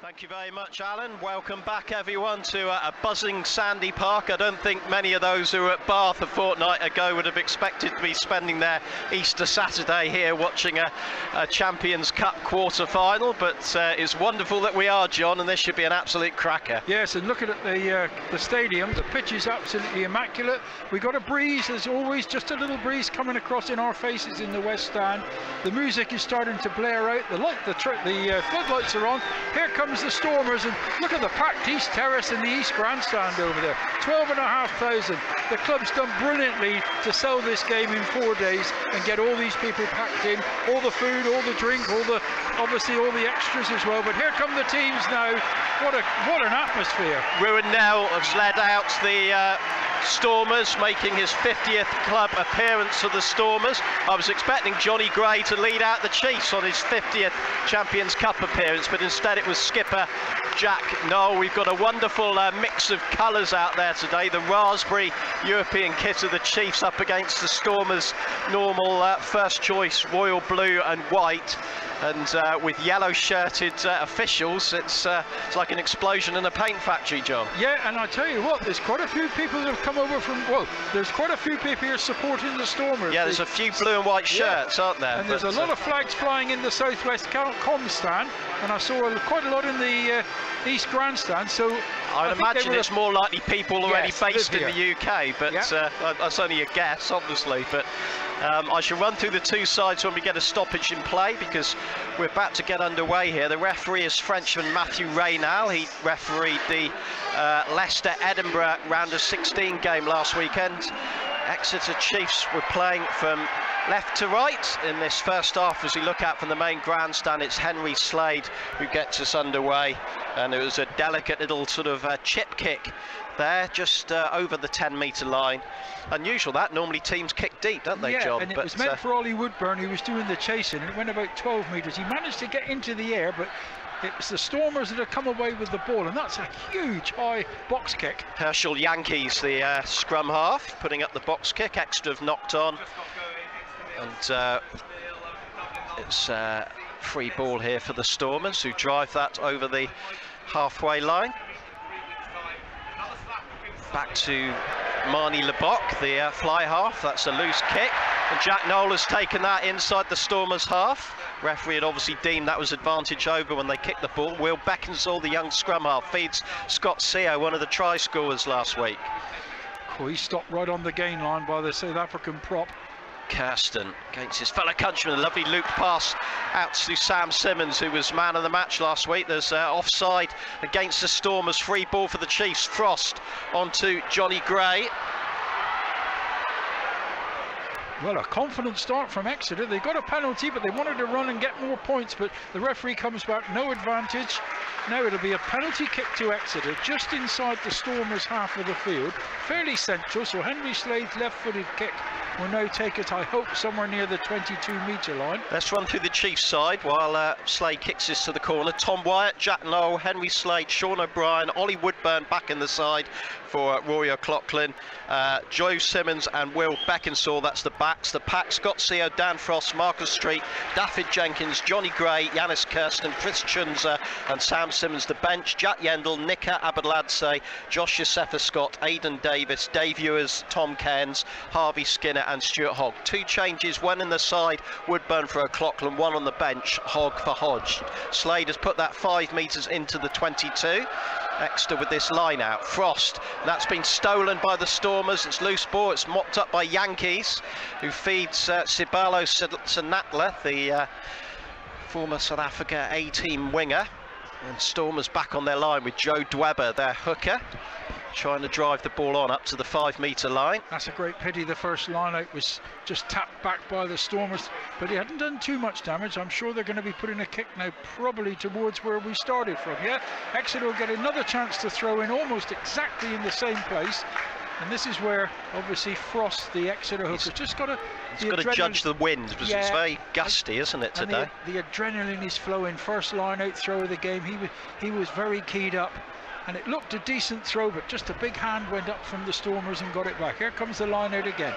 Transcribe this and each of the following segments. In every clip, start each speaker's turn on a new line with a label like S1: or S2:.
S1: Thank you very much, Alan. Welcome back, everyone, to a buzzing Sandy Park. I don't think many of those who were at Bath a fortnight ago would have expected to be spending their Easter Saturday here watching a Champions Cup quarter-final, but it's wonderful that we are, John, and this should be an absolute cracker.
S2: Yes, and looking at the stadium, the pitch is absolutely immaculate. We got a breeze, as always, just a little breeze coming across in our faces in the West Stand. The music is starting to blare out. The floodlights are on. Here comes the Stormers, and look at the packed East Terrace and the East Grandstand over there. 12,500. The club's done brilliantly to sell this game in 4 days and get all these people packed in, all the food, all the drink, obviously all the extras as well. But here come the teams now. What an atmosphere.
S1: Ruin Nell has led out the Stormers, making his 50th club appearance for the Stormers. I was expecting Johnny Gray to lead out the Chiefs on his 50th Champions Cup appearance, but instead it was skipper Jack Noel. We've got a wonderful mix of colours out there today. The raspberry European kit of the Chiefs up against the Stormers' normal first choice royal blue and white. And with yellow-shirted officials, it's like an explosion in a paint factory, John.
S2: Yeah, and I tell you what, there's quite a few people that have come over from, well, there's quite a few people here supporting the Stormers.
S1: Yeah, there's a few blue and white shirts, aren't there?
S2: And there's a lot of flags flying in the Southwest Com stand, and I saw quite a lot in the East Grandstand, so
S1: I'd imagine it's more likely people already based in the UK, but that's only a guess, obviously. But I shall run through the two sides when we get a stoppage in play, because we're about to get underway here. The referee is Frenchman Matthew Reynal. He refereed the Leicester-Edinburgh round of 16 game last weekend. Exeter Chiefs were playing from left to right in this first half. As we look out from the main grandstand, it's Henry Slade who gets us underway, and it was a delicate little sort of chip kick there, just over the 10-metre line. Unusual that, normally teams kick deep, don't they, John?
S2: And it was meant for Ollie Woodburn, who was doing the chasing, and it went about 12 metres. He managed to get into the air, but it was the Stormers that had come away with the ball, and that's a huge high box kick.
S1: Herschel Yankees, the scrum half, putting up the box kick. Extra have knocked on, and it's free ball here for the Stormers, who drive that over the halfway line. Back to Marnie Lebock, the fly half. That's a loose kick, and Jack Noel has taken that inside the Stormers half. Referee had obviously deemed that was advantage over when they kicked the ball. Will Beckinsale, the young scrum half, feeds Scott Seo, one of the try scorers last week.
S2: Oh, he stopped right on the gain line by the South African prop.
S1: Kirsten against his fellow countryman. A lovely loop pass out to Sam Simmons, who was man of the match last week. There's offside against the Stormers. Free ball for the Chiefs. Frost onto Johnny Gray.
S2: Well, a confident start from Exeter. They got a penalty, but they wanted to run and get more points, but the referee comes back, no advantage. Now it'll be a penalty kick to Exeter, just inside the Stormers' half of the field, fairly central, so Henry Slade's left-footed kick will now take it, I hope, somewhere near the 22-metre line.
S1: Let's run through the Chiefs side while Slade kicks this to the corner. Tom Wyatt, Jack Noel, Henry Slade, Sean O'Brien, Ollie Woodburn back in the side for Rory O'Loughlin, Joe Simmons and Will Beckinsale. That's the backs. The pack: Scott Seo, Dan Frost, Marcus Street, Daffyd Jenkins, Johnny Gray, Yanis Kirsten, Chris Chunza and Sam Simmons. The bench: Jack Yendall, Nika Abadladse, Josh Josefa Scott, Aidan Davis, Dave Ewers, Tom Cairns, Harvey Skinner and Stuart Hogg. Two changes, one in the side, Woodburn for O'Loughlin, one on the bench, Hogg for Hodge. Slade has put that 5 metres into the 22. Exeter with this line out. Frost, that's been stolen by the Stormers. It's loose ball, it's mopped up by Yankees, who feeds Sibalo Sanatla, the former South Africa A-team winger. And Stormers back on their line with Joe Dwebber, their hooker, trying to drive the ball on up to the 5 metre line.
S2: That's a great pity. The first line out was just tapped back by the Stormers, but he hadn't done too much damage. I'm sure they're going to be putting a kick now probably towards where we started from. Yeah, Exeter will get another chance to throw in almost exactly in the same place, and this is where obviously Frost, the Exeter hooker, just got to
S1: judge the wind, because it's very gusty, isn't it, today?
S2: The adrenaline is flowing. First line out throw of the game, he was very keyed up, and it looked a decent throw, but just a big hand went up from the Stormers and got it back. Here comes the line out again.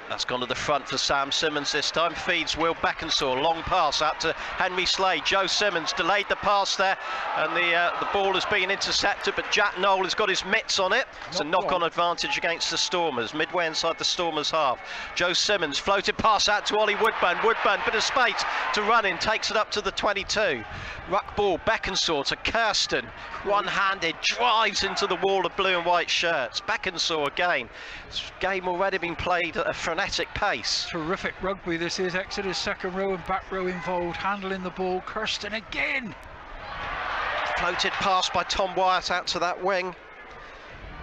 S1: That's gone to the front for Sam Simmons this time. Feeds Will Beckensaw. Long pass out to Henry Slade. Joe Simmons delayed the pass there, and the ball has been intercepted, but Jack Noel has got his mitts on it. It's a knock-on advantage against the Stormers, midway inside the Stormers' half. Joe Simmons floated pass out to Ollie Woodburn. Woodburn, bit of space to run in, takes it up to the 22. Ruck ball, Beckensaw to Kirsten. One-handed, drives into the wall of blue and white shirts. Beckensaw again. This game already been played at a frenetic pace.
S2: Terrific rugby this is. Exeter's second row and back row involved, handling the ball. Kirsten again.
S1: Floated pass by Tom Wyatt out to that wing.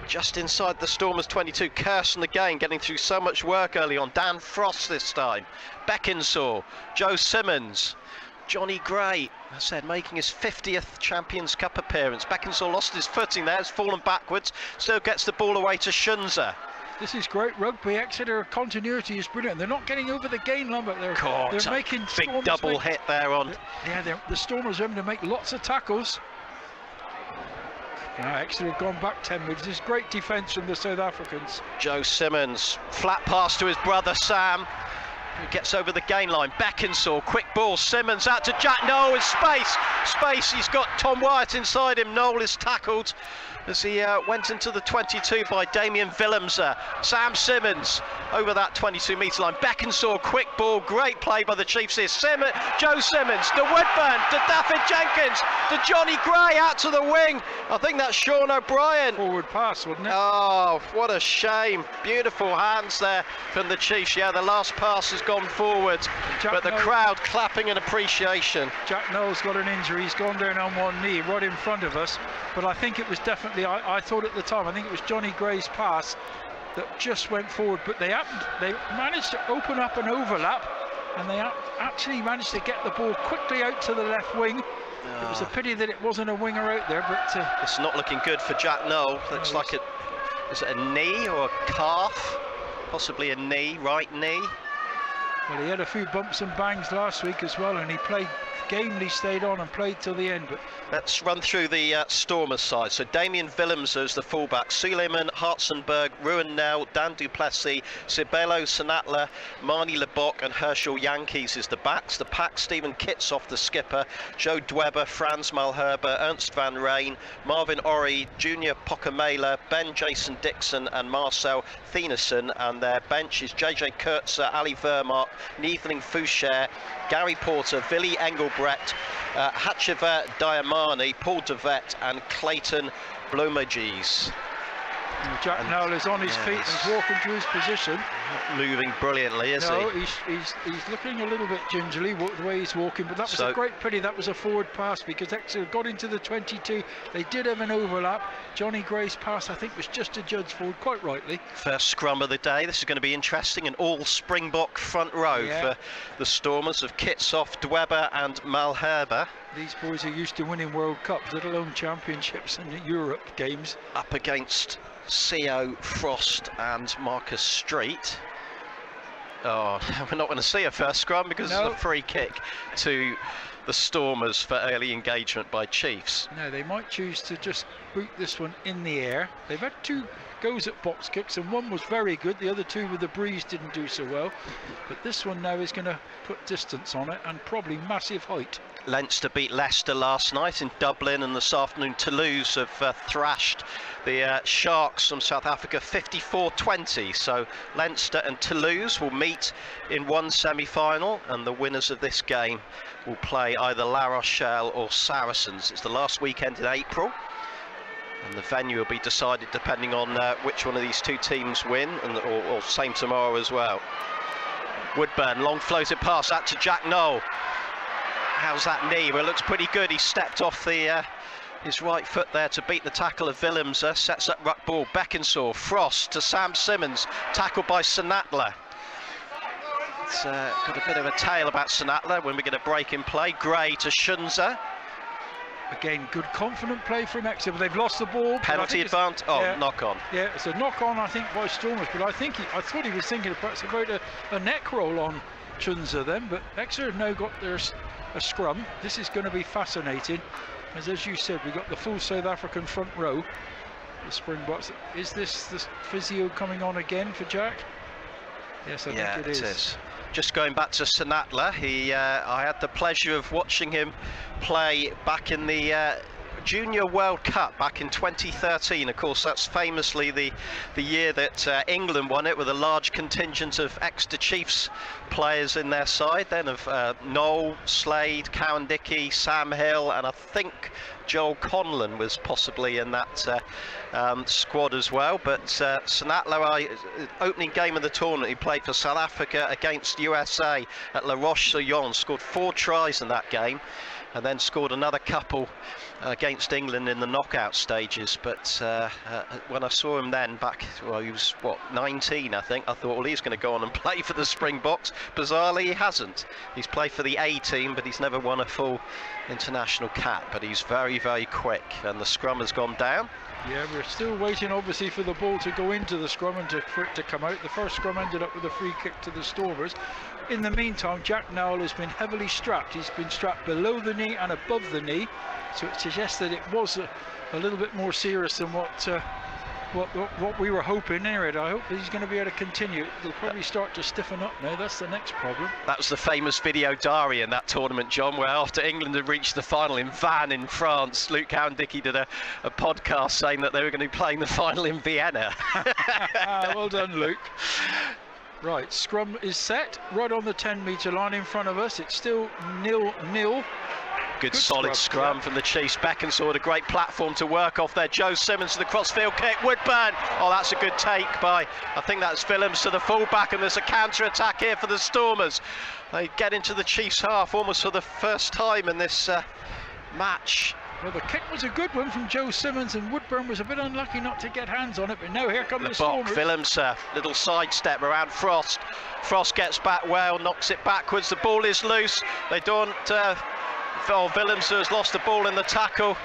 S1: Just inside the Stormers 22. Kirsten again getting through so much work early on. Dan Frost this time. Beckensaw. Joe Simmons. Johnny Gray, I said, making his 50th Champions Cup appearance. Beckensaw lost his footing there, has fallen backwards, still gets the ball away to Shunza.
S2: This is great rugby. Exeter continuity is brilliant. They're not getting over the gain line, but they're making
S1: big double hit there on.
S2: Yeah, the Stormers are able to make lots of tackles. Now Exeter have gone back 10 metres. This is great defence from the South Africans.
S1: Joe Simmons, flat pass to his brother Sam. He gets over the gain line. Beckensaw, quick ball. Simmons out to Jack Noel with space. He's got Tom Wyatt inside him. Noel is tackled as he went into the 22 by Damien Willemser. Sam Simmons over that 22-metre line. Beckensaw, quick ball, great play by the Chiefs here. Joe Simmons to Woodburn, to Daffyd Jenkins, to Johnny Gray out to the wing. I think that's Sean O'Brien.
S2: Forward pass, wasn't it?
S1: Oh, what a shame. Beautiful hands there from the Chiefs. Yeah, the last pass has gone forward, but the crowd clapping in appreciation.
S2: Jack Noel's got an injury. He's gone down on one knee right in front of us, but I think it was definitely, I thought at the time, I think it was Johnny Gray's pass that just went forward, but they managed to open up an overlap, and they actually managed to get the ball quickly out to the left wing. It was a pity that it wasn't a winger out there, but
S1: it's not looking good for Jack Noel. Looks like is it a knee or a calf? Possibly a knee, right knee.
S2: Well, he had a few bumps and bangs last week as well, and he played gamely, stayed on and played till the end. But
S1: let's run through the Stormers side. So Damien Willemser is the fullback, Suleiman Hartzenberg, Ruan Nell, Dan Duplessis, Sibelo Sanatla, Marnie Lebok and Herschel Yankees is the backs. The pack, Stephen Kitsoff the skipper, Joe Dweber, Franz Malherber, Ernst van Rijn, Marvin Orry, Junior Pocamela, Ben Jason Dixon and Marcel Thieneson, and their bench is JJ Kurtzer, Ali Vermark, Neethling Foucher, Gary Porter, Willy Engelbrecht, Hachiver Diamani, Paul DeVette and Clayton Blomages.
S2: Jack Noel is on his feet and he's walking to his position.
S1: Moving brilliantly, is he?
S2: No, he's looking a little bit gingerly the way he's walking, but that was a great pity. That was a forward pass because Exeter got into the 22. They did have an overlap. Johnny Gray's pass, I think, was just adjudged forward, quite rightly.
S1: First scrum of the day. This is going to be interesting. An all Springbok front row for the Stormers of Kitsoff, Dweber and Malherber.
S2: These boys are used to winning World Cups, let alone championships and Europe games.
S1: Up against CO Frost and Marcus Street. Oh, we're not going to see a first scrum because it's a free kick to the Stormers for early engagement by Chiefs.
S2: No, they might choose to just boot this one in the air. They've had two goes at box kicks and one was very good. The other two with the breeze didn't do so well. But this one now is going to put distance on it and probably massive height.
S1: Leinster beat Leicester last night in Dublin, and this afternoon Toulouse have thrashed the Sharks from South Africa 54-20. So Leinster and Toulouse will meet in one semi-final, and the winners of this game will play either La Rochelle or Saracens. It's the last weekend in April, and the venue will be decided depending on which one of these two teams win, and or same tomorrow as well. Woodburn, long floated pass out to Jack Noel. How's that knee? Well, it looks pretty good. He stepped off his right foot there to beat the tackle of Willemser. Sets up ruck ball. Beckensaw, Frost to Sam Simmons. Tackled by Sanatla. It's got a bit of a tale about Sanatla when we get a break in play. Gray to Shunza.
S2: Again, good confident play from Exeter, but they've lost the ball.
S1: Penalty advantage. Knock on.
S2: Yeah, it's a knock on, I think, by Stormers. But I thought he was thinking perhaps about a neck roll on Shunza then. But Exeter have now got a scrum. This is going to be fascinating, as you said, we've got the full South African front row, the Springboks. Is this the physio coming on again for Jack? Yes, I think it is.
S1: Just going back to Sanatla, I had the pleasure of watching him play back in the Junior World Cup back in 2013. Of course, that's famously the year that England won it, with a large contingent of Exeter Chiefs players in their side, then of Noel, Slade, Cowan Dickey, Sam Hill, and I think Joel Conlon was possibly in that squad as well. But Sanatla, opening game of the tournament, he played for South Africa against USA at La Roche-sur-Yon, scored 4 tries in that game, and then scored another couple against England in the knockout stages. But when I saw him then back, well, he was, what, 19, I think, I thought, well, he's going to go on and play for the Springboks. Bizarrely, he hasn't. He's played for the A team, but he's never won a full international cap. But he's very, very quick, and the scrum has gone down.
S2: Yeah, we're still waiting, obviously, for the ball to go into the scrum and for it to come out. The first scrum ended up with a free kick to the Stormers. In the meantime, Jack Nowell has been heavily strapped. He's been strapped below the knee and above the knee, so it suggests that it was a little bit more serious than what we were hoping. Anyway, I hope he's going to be able to continue. They'll probably start to stiffen up now. That's the next problem. That
S1: was the famous video diary in that tournament, John, where after England had reached the final in Vannes in France, Luke Cowan-Dickey did a podcast saying that they were going to be playing the final in Vienna.
S2: Well done, Luke. Right, scrum is set right on the 10-metre line in front of us. It's still 0-0.
S1: Good solid scrum from the Chiefs. Beckinsale had a great platform to work off there. Joe Simmons to the crossfield kick. Woodburn. Oh, that's a good take by, I think that's Willems to the fullback, and there's a counter-attack here for the Stormers. They get into the Chiefs' half almost for the first time in this match.
S2: Well, the kick was a good one from Joe Simmons, and Woodburn was a bit unlucky not to get hands on it, but now here come the Stormers.
S1: Willems, little sidestep around Frost. Frost gets back well, knocks it backwards. The ball is loose. They don't... Willems has lost the ball in the tackle,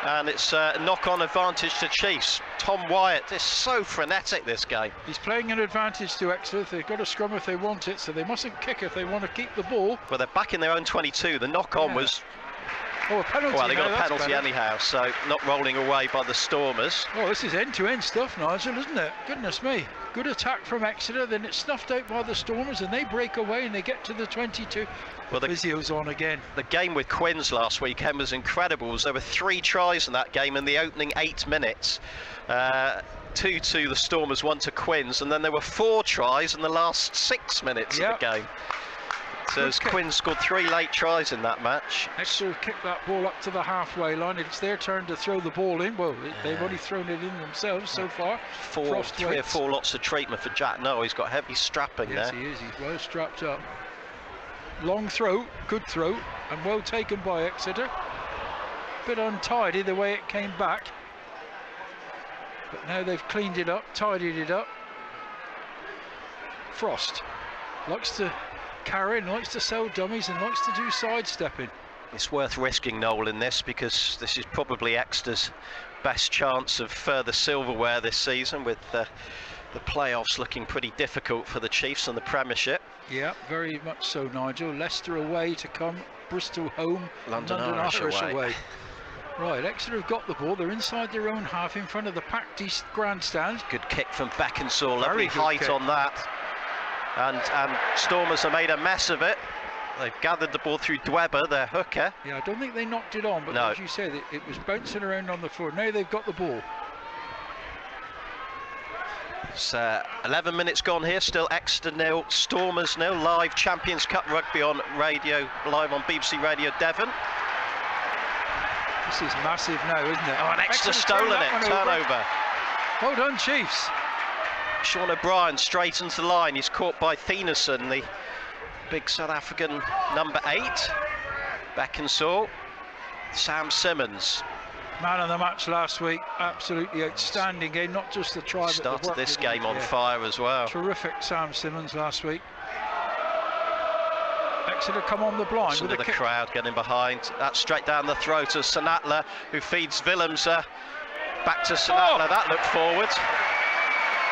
S1: and it's a knock-on advantage to Chiefs. Tom Wyatt is so frenetic, this game.
S2: He's playing an advantage to Exeter. They've got to scrum if they want it, so they mustn't kick if they want to keep the ball.
S1: Well, they're back in their own 22. The knock-on was...
S2: Oh, a penalty.
S1: Well, they got a penalty anyhow, so not rolling away by the Stormers.
S2: Oh, this is end-to-end stuff, Nigel, isn't it? Goodness me. Good attack from Exeter, then it's snuffed out by the Stormers, and they break away and they get to the 22. Well, the physio's on again.
S1: The game with Quins last weekend was incredible. There were 3 tries in that game in the opening 8 minutes. 2 to the Stormers, 1 to Quins, and then there were 4 tries in the last 6 minutes of the game. So Quinn scored 3 late tries in that match.
S2: Exeter kicked that ball up to the halfway line. It's their turn to throw the ball in. Well, they've only thrown it in themselves so far.
S1: 3 or 4 lots of treatment for Jack Nowell. He's got heavy strapping there.
S2: Yes, he is. He's well strapped up. Long throw, good throw, and well taken by Exeter. Bit untidy the way it came back. But now they've cleaned it up, tidied it up. Frost likes to carry and likes to sell dummies and likes to do sidestepping.
S1: It's worth risking Noel in this, because this is probably Exeter's best chance of further silverware this season, with the playoffs looking pretty difficult for the Chiefs and the Premiership.
S2: Yeah, very much so, Nigel. Leicester away to come, Bristol home,
S1: London Irish away.
S2: Right, Exeter have got the ball. They're inside their own half in front of the packed East grandstand.
S1: Good kick from Beckinsale, lovely height on that. And Stormers have made a mess of it. They've gathered the ball through Dweber, their hooker.
S2: Yeah, I don't think they knocked it on, but as you said, it was bouncing around on the floor. Now they've got the ball.
S1: It's 11 minutes gone here, still Exeter 0, Stormers 0, live Champions Cup Rugby on radio, live on BBC Radio Devon.
S2: This is massive now, isn't it?
S1: Oh, and Exeter stolen it, turnover.
S2: Well done, Chiefs.
S1: Sean O'Brien straight into the line. He's caught by Thieneson, the big South African number 8. Beckinsale, Sam Simmons.
S2: Man of the match last week, absolutely outstanding game, not just the try, but
S1: started this game on fire as well.
S2: Terrific Sam Simmons last week. Exeter come on the blind with
S1: the crowd getting behind. That's straight down the throat of Sanatla, who feeds Willems back to Sanatla. That looked forward.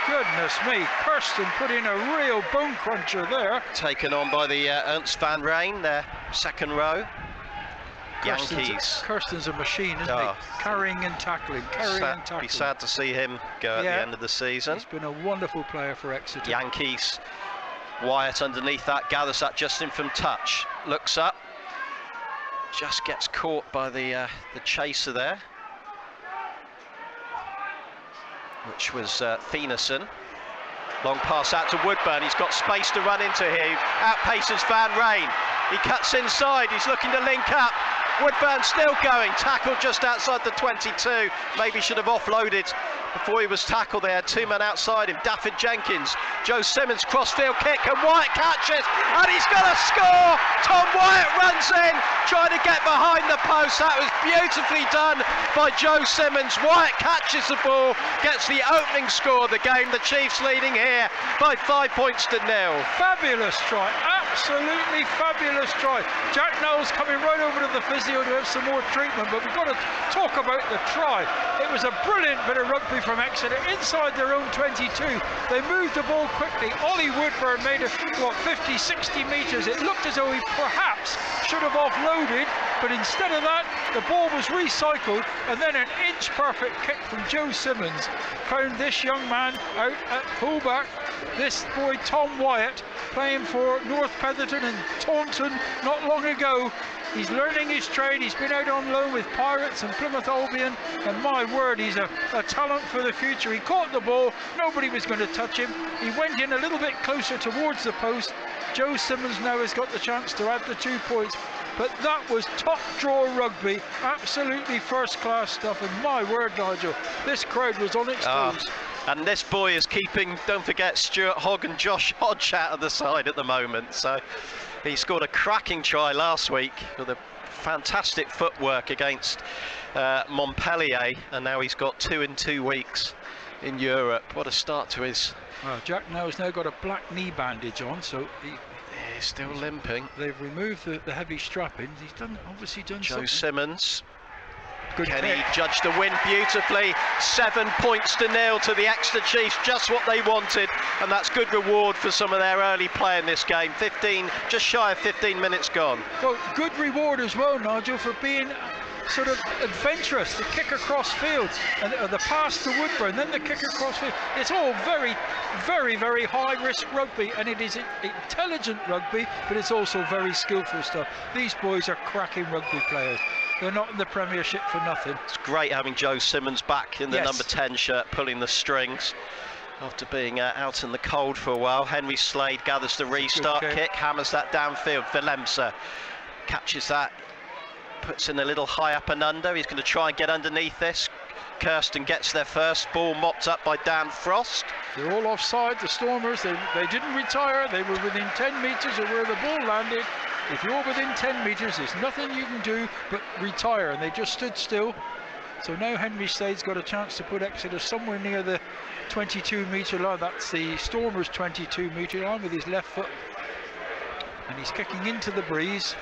S2: Goodness me, Kirsten put in a real bone cruncher there.
S1: Taken on by the Ernst van Rijn, their second row. Yankees.
S2: Kirsten's a machine, isn't he? Carrying and tackling,
S1: Be sad to see him go at the end of the season.
S2: He's been a wonderful player for Exeter.
S1: Yankees. Wyatt underneath that, gathers that just in from touch. Looks up. Just gets caught by the chaser there, which was Thieneson. Long pass out to Woodburn. He's got space to run into here. Outpaces Van Rijn. He cuts inside. He's looking to link up. Woodburn still going. Tackled just outside the 22. Maybe should have offloaded before he was tackled. They had two men outside him. Daffyd Jenkins. Joe Simmons crossfield kick, and Wyatt catches, and he's got a score. Tom Wyatt runs in, trying to get behind the post. That was beautifully done by Joe Simmons. Wyatt catches the ball, gets the opening score of the game. The Chiefs leading here by 5 points to 0.
S2: Fabulous try, absolutely fabulous try. Jack Knowles coming right over to the physio to have some more treatment, but we've got to talk about the try. It was a brilliant bit of rugby from Exeter inside their own 22. They moved the ball quickly. Ollie Woodburn made it, 50-60 metres. It looked as though he perhaps should have offloaded, but instead of that, the ball was recycled, and then an inch perfect kick from Joe Simmons found this young man out at fullback. This boy Tom Wyatt, playing for North Petherton and Taunton not long ago. He's learning his trade. He's been out on loan with Pirates and Plymouth Albion, and my word, he's a talent for the future. He caught the ball, nobody was going to touch him. He went in a little bit closer towards the post. Joe Simmons now has got the chance to add the 2 points, but that was top draw rugby, absolutely first class stuff, and my word, Nigel, this crowd was on its toes.
S1: And this boy is keeping, don't forget, Stuart Hogg and Josh Hodge out of the side at the moment. So he scored a cracking try last week with a fantastic footwork against Montpellier, and now he's got 2 in 2 weeks in Europe. What a start to his...
S2: Well, Jack Knowles now got a black knee bandage on, so
S1: he's still limping.
S2: They've removed the heavy strappings. He's obviously done
S1: Joe
S2: something.
S1: Simmons.
S2: Good
S1: Kenny
S2: pick.
S1: judged the win beautifully. 7 points to 0 to the Exeter Chiefs, just what they wanted, and that's good reward for some of their early play in this game. 15, just shy of 15 minutes gone.
S2: Well, good reward as well, Nigel, for being sort of adventurous. The kick across field, and the pass to Woodburn, then the kick across field. It's all very, very, very high risk rugby, and it is intelligent rugby, but it's also very skillful stuff. These boys are cracking rugby players. They're not in the Premiership for nothing.
S1: It's great having Joe Simmons back in the number 10 shirt, pulling the strings after being out in the cold for a while. Henry Slade gathers the restart kick, hammers that downfield. Willemse catches that, puts in a little high up and under. He's going to try and get underneath this. Kirsten gets their first ball mopped up by Dan Frost.
S2: They're all offside, the Stormers. They didn't retire. They were within 10 metres of where the ball landed. If you're within 10 metres, there's nothing you can do but retire, and they just stood still. So now Henry Slade's got a chance to put Exeter somewhere near the 22-metre line. That's the Stormers' 22-metre line with his left foot, and he's kicking into the breeze.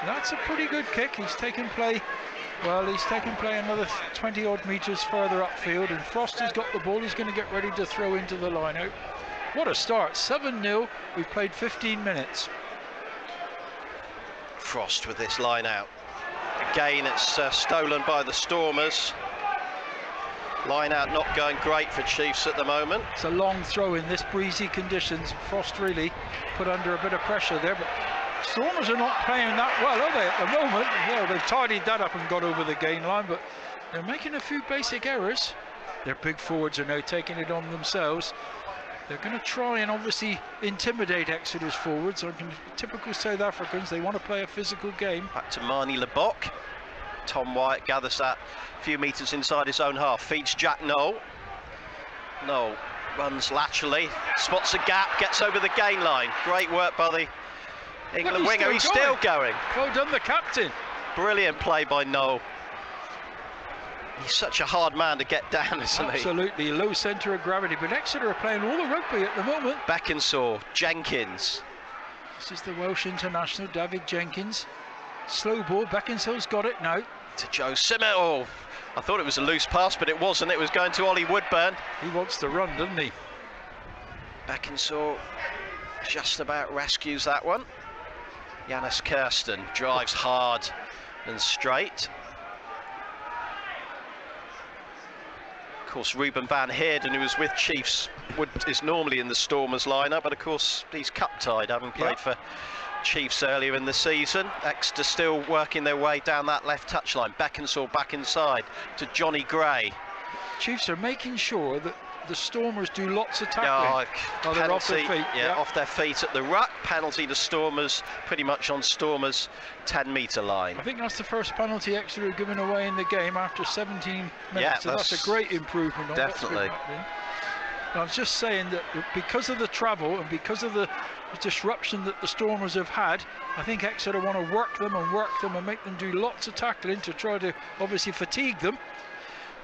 S2: That's a pretty good kick. He's taken play another 20 odd metres further upfield, and Frost has got the ball. He's going to get ready to throw into the line out. What a start, 7-0. We've played 15 minutes.
S1: Frost with this line out. Again, it's stolen by the Stormers. Line out not going great for Chiefs at the moment.
S2: It's a long throw in this breezy conditions. Frost really put under a bit of pressure there, but Stormers are not playing that well, are they, at the moment? Well, they've tidied that up and got over the gain line, but they're making a few basic errors. Their big forwards are now taking it on themselves. They're going to try and obviously intimidate Exeter's forwards. Typical South Africans, they want to play a physical game.
S1: Back to Marnie Lebok. Tom Wyatt gathers that a few metres inside his own half. Feeds Jack Knoll. Knoll runs laterally, spots a gap, gets over the gain line. Great work by the England winger. He's still going.
S2: Well done, the captain.
S1: Brilliant play by Knoll. He's such a hard man to get down, isn't he?
S2: Absolutely, low centre of gravity, but Exeter are playing all the rugby at the moment.
S1: Beckinsale, Jenkins.
S2: This is the Welsh international, David Jenkins. Slow ball, Beckinsale's got it now.
S1: To Joe Simmons. Oh, I thought it was a loose pass, but it wasn't. It was going to Ollie Woodburn.
S2: He wants to run, doesn't he?
S1: Beckinsale just about rescues that one. Janus Kirsten drives hard and straight. Of course, Ruben van Heerden, who was with Chiefs, is normally in the Stormers lineup, but of course he's cup-tied, having played for Chiefs earlier in the season. Exeter still working their way down that left touchline. Beckinsale back inside to Johnny Gray.
S2: Chiefs are making sure that the Stormers do lots of tackling.
S1: Penalty,
S2: off their feet.
S1: Off their feet at the ruck. Penalty to Stormers, pretty much on Stormers' 10-metre line.
S2: I think that's the first penalty Exeter have given away in the game after 17 minutes.
S1: Yeah,
S2: so that's a great improvement on
S1: definitely.
S2: what's been happening. I was just saying that because of the travel and because of the disruption that the Stormers have had, I think Exeter want to work them and make them do lots of tackling to try to obviously fatigue them.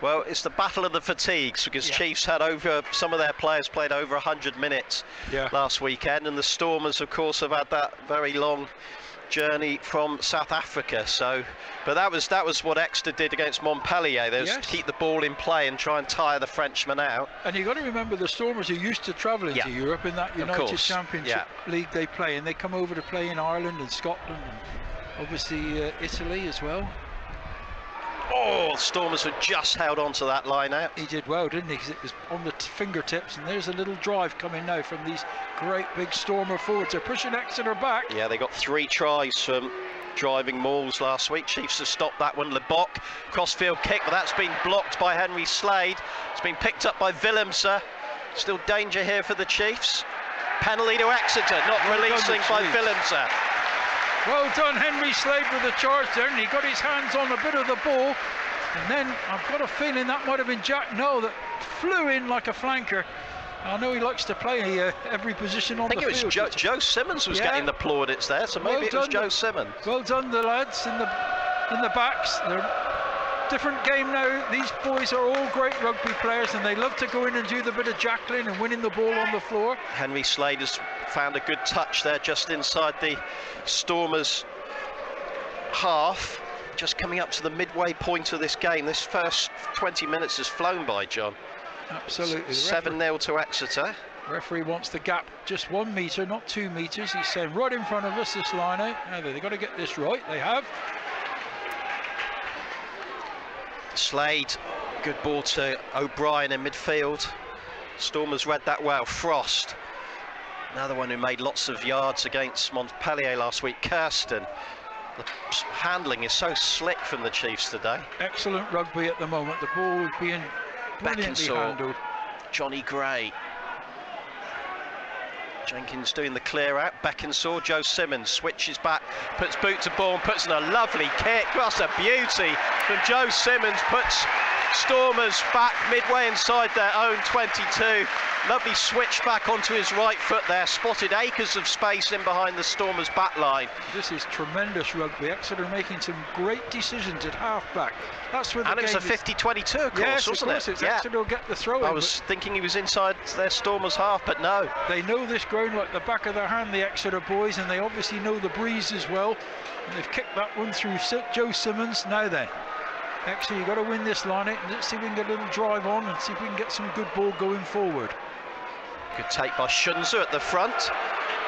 S1: Well, it's the battle of the fatigues, because Chiefs had some of their players played over 100 minutes last weekend, and the Stormers, of course, have had that very long journey from South Africa. But that was what Exeter did against Montpellier. They was keep the ball in play and try and tire the Frenchmen out.
S2: And you've got to remember, the Stormers are used to travelling to Europe in that United Championship League they play, and they come over to play in Ireland and Scotland and obviously Italy as well.
S1: Oh, Stormers had just held on to that line out.
S2: He did well, didn't he? Because it was on the fingertips, and there's a little drive coming now from these great big Stormer forwards. They're pushing Exeter back. Yeah,
S1: they got 3 tries from driving mauls last week. Chiefs have stopped that one. Lebok, crossfield kick, but that's been blocked by Henry Slade. It's been picked up by Willemse. Still danger here for the Chiefs. Penalty to Exeter, not releasing by Willemse.
S2: Well done, Henry Slade, with the charge there, and he got his hands on a bit of the ball. And then I've got a feeling that might have been Jack Noel that flew in like a flanker. I know he likes to play every position on the field. I think it
S1: was Joe Simmons was getting the plaudits there, so maybe it was Joe Simmons.
S2: Well done, the lads in the backs. They're different game now. These boys are all great rugby players, and they love to go in and do the bit of jackling and winning the ball on the floor.
S1: Henry Slade has found a good touch there just inside the Stormers half, just coming up to the midway point of this game. This first 20 minutes has flown by, John.
S2: Absolutely.
S1: 7-0 to Exeter.
S2: Referee wants the gap just 1 metre, not 2 metres. He's saying right in front of us, this line out. Now they've got to get this right. They have.
S1: Slade, good ball to O'Brien in midfield. Stormers read that well. Frost, another one who made lots of yards against Montpellier last week. Kirsten, the handling is so slick from the Chiefs today.
S2: Excellent rugby at the moment. The ball is being brilliantly handled.
S1: Johnny Gray. Jenkins doing the clear out. Beckinsale, Joe Simmons switches back, puts boot to ball and puts in a lovely kick. That's a beauty from Joe Simmons. Puts Stormers back midway inside their own 22. Lovely switch back onto his right foot there. Spotted acres of space in behind the Stormers back line.
S2: This is tremendous rugby. Exeter making some great decisions at half-back. That's where the
S1: and it was a 50-22, of course, wasn't it?
S2: It's Exeter will get the throw in.
S1: I was thinking he was inside their Stormers half, but no.
S2: They know this ground like the back of their hand, the Exeter boys, and they obviously know the breeze as well. And they've kicked that one through Joe Simmons. Now then, Exeter, you've got to win this line out, and let's see if we can get a little drive on and see if we can get some good ball going forward.
S1: Good take by Shunzu at the front.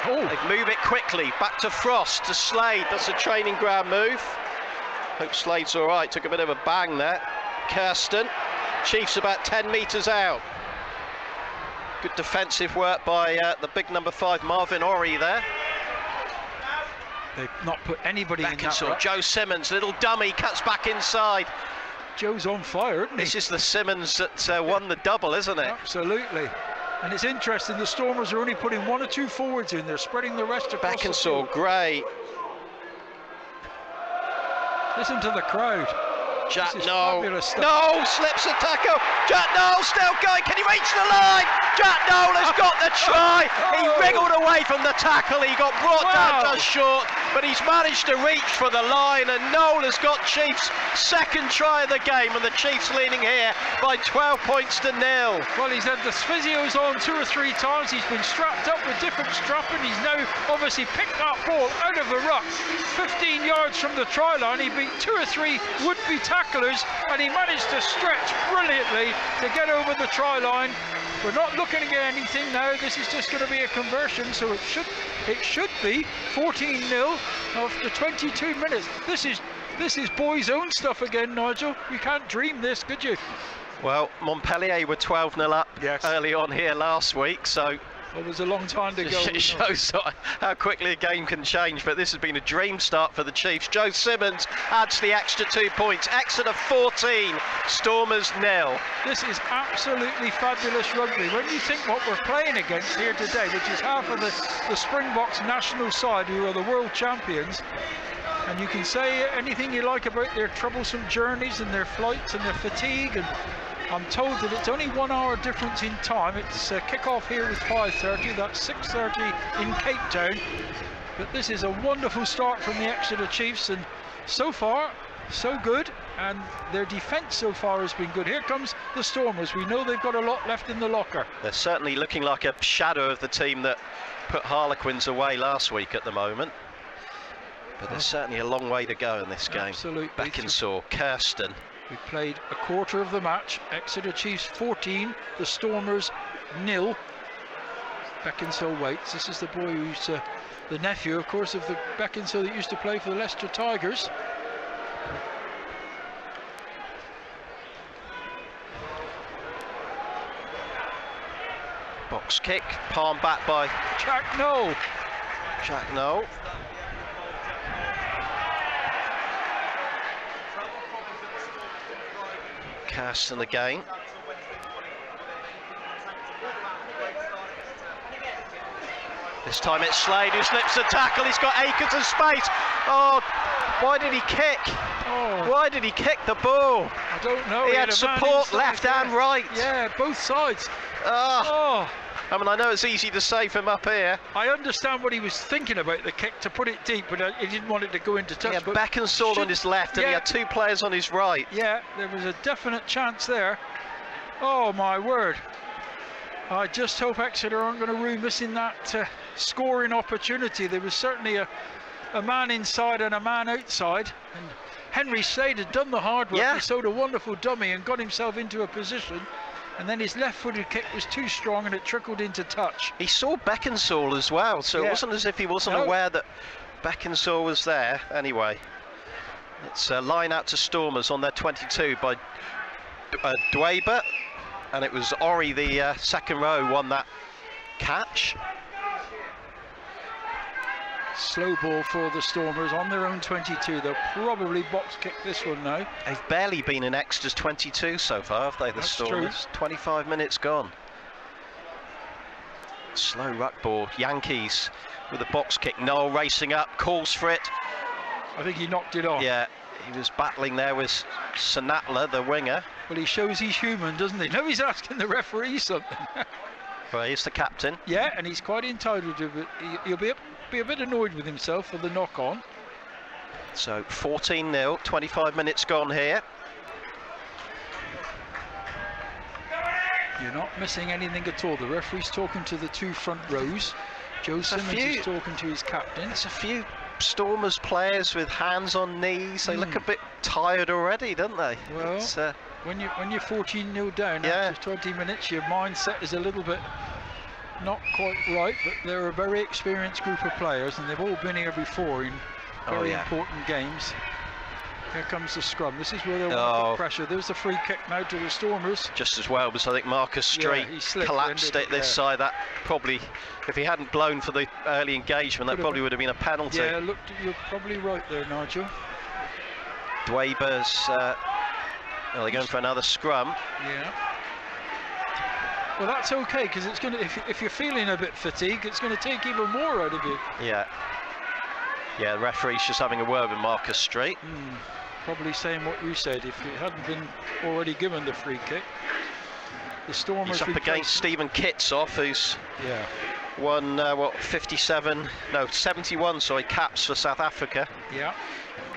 S1: Oh, they move it quickly. Back to Frost, to Slade. That's a training ground move. Hope Slade's all right. Took a bit of a bang there. Kirsten. Chiefs about 10 metres out. Good defensive work by the big number 5, Marvin Ori there.
S2: They've not put anybody in that ruck.
S1: Joe Simmons, little dummy, cuts back inside.
S2: Joe's on fire, isn't he?
S1: This is the Simmons that won the double, isn't it?
S2: Absolutely. And it's interesting, the Stormers are only putting 1 or 2 forwards in. They're spreading the rest across the field.
S1: Gray.
S2: Listen to the crowd.
S1: Jack Noel. No, slips a tackle. Jack Noel still going. Can he reach the line? Jack Noel has got the try. He wriggled away from the tackle. He got brought down just short, but he's managed to reach for the line, and Noel has got Chiefs' second try of the game, and the Chiefs leading here by 12 points to 0.
S2: Well, he's had the physios on 2 or 3 times. He's been strapped up with different strapping. He's now obviously picked that ball out of the ruck 15 yards from the try line. He beat 2 or 3 would-be tacklers, and he managed to stretch brilliantly to get over the try line. We're not looking at anything now. This is just going to be a conversion, so it should be 14-0 after 22 minutes. This is This is boys' own stuff again, Nigel. You can't dream this, could you?
S1: Well, Montpellier were 12-0 up early on here last week, so
S2: it was a long time to go.
S1: It shows how quickly a game can change, but this has been a dream start for the Chiefs. Joe Simmons adds the extra 2 points. Exeter 14, Stormers 0.
S2: This is absolutely fabulous rugby. When you think what we're playing against here today, which is half of the Springboks national side, who are the world champions, and you can say anything you like about their troublesome journeys and their flights and their fatigue, and I'm told that it's only 1 hour difference in time. It's kick-off here with 5:30, that's 6:30 in Cape Town. But this is a wonderful start from the Exeter Chiefs, and so far, so good, and their defence so far has been good. Here comes the Stormers. We know they've got a lot left in the locker.
S1: They're certainly looking like a shadow of the team that put Harlequins away last week at the moment. But there's certainly a long way to go in this game.
S2: Absolutely.
S1: Beckinsale, Kirsten.
S2: We played a quarter of the match. Exeter Chiefs 14, the Stormers 0. Beckinsale waits. This is the boy who's the nephew, of course, of the Beckinsale that used to play for the Leicester Tigers.
S1: Box kick, palm back by
S2: Jack Noel.
S1: Jack Noel. Kirsten again. This time it's Slade who slips the tackle. He's got acres of space. Oh, why did he kick?
S2: Oh.
S1: Why did he kick the ball?
S2: I don't know.
S1: He had support left and right.
S2: Yeah, both sides.
S1: Oh. I mean, I know it's easy to say from up here.
S2: I understand what he was thinking about the kick, to put it deep, but he didn't want it to go into touch.
S1: Yeah, Beckinsale on his left, and he had 2 players on his right.
S2: Yeah, there was a definite chance there. Oh my word. I just hope Exeter aren't going to ruin missing that scoring opportunity. There was certainly a man inside and a man outside, and Henry Slade had done the hard work. He sowed a wonderful dummy and got himself into a position, and then his left-footed kick was too strong and it trickled into touch.
S1: He saw Beckinsale as well, so it wasn't as if he wasn't aware that Beckinsale was there. Anyway, it's a line out to Stormers on their 22 by Dweber, and it was Ori, the second row, won that catch.
S2: Slow ball for the Stormers on their own 22. They'll probably box kick this one now.
S1: They've barely been in Exeter's 22 so far, have they, the Stormers? True. 25 minutes gone. Slow ruck ball. Yankees with a box kick. Noel racing up, calls for it.
S2: I think he knocked it off.
S1: Yeah, he was battling there with Sanatla, the winger.
S2: Well, he shows he's human, doesn't he? No, he's asking the referee something.
S1: Well, he's the captain.
S2: Yeah, and he's quite entitled to it. He'll be a bit annoyed with himself for the knock-on.
S1: So 14-0, 25 minutes gone here.
S2: You're not missing anything at all. The referee's talking to the 2 front rows. Joe Simmons is talking to his captain.
S1: There's a few Stormers players with hands on knees. They look a bit tired already, don't they?
S2: Well, when you're 14-0 down after 20 minutes, your mindset is a little bit not quite right, but they're a very experienced group of players, and they've all been here before in very important games. Here comes the scrum. This is where they'll want to put pressure. There's a free kick now to the Stormers. Just as well, because I think Marcus Street collapsed it this side. That probably, if he hadn't blown for the early engagement, that probably would have been a penalty. Yeah, look, you're probably right there, Nigel. Dweber's, they're going for another scrum. Yeah. Well, that's okay, because it's going to, if you're feeling a bit fatigued, it's going to take even more out of you. Yeah. Yeah, the referee's just having a word with Marcus Street. Probably saying what you said, if it hadn't been already given the free kick. The Stormers... He's up against Stephen Kitsoff, who's won, 71, sorry, caps for South Africa. Yeah.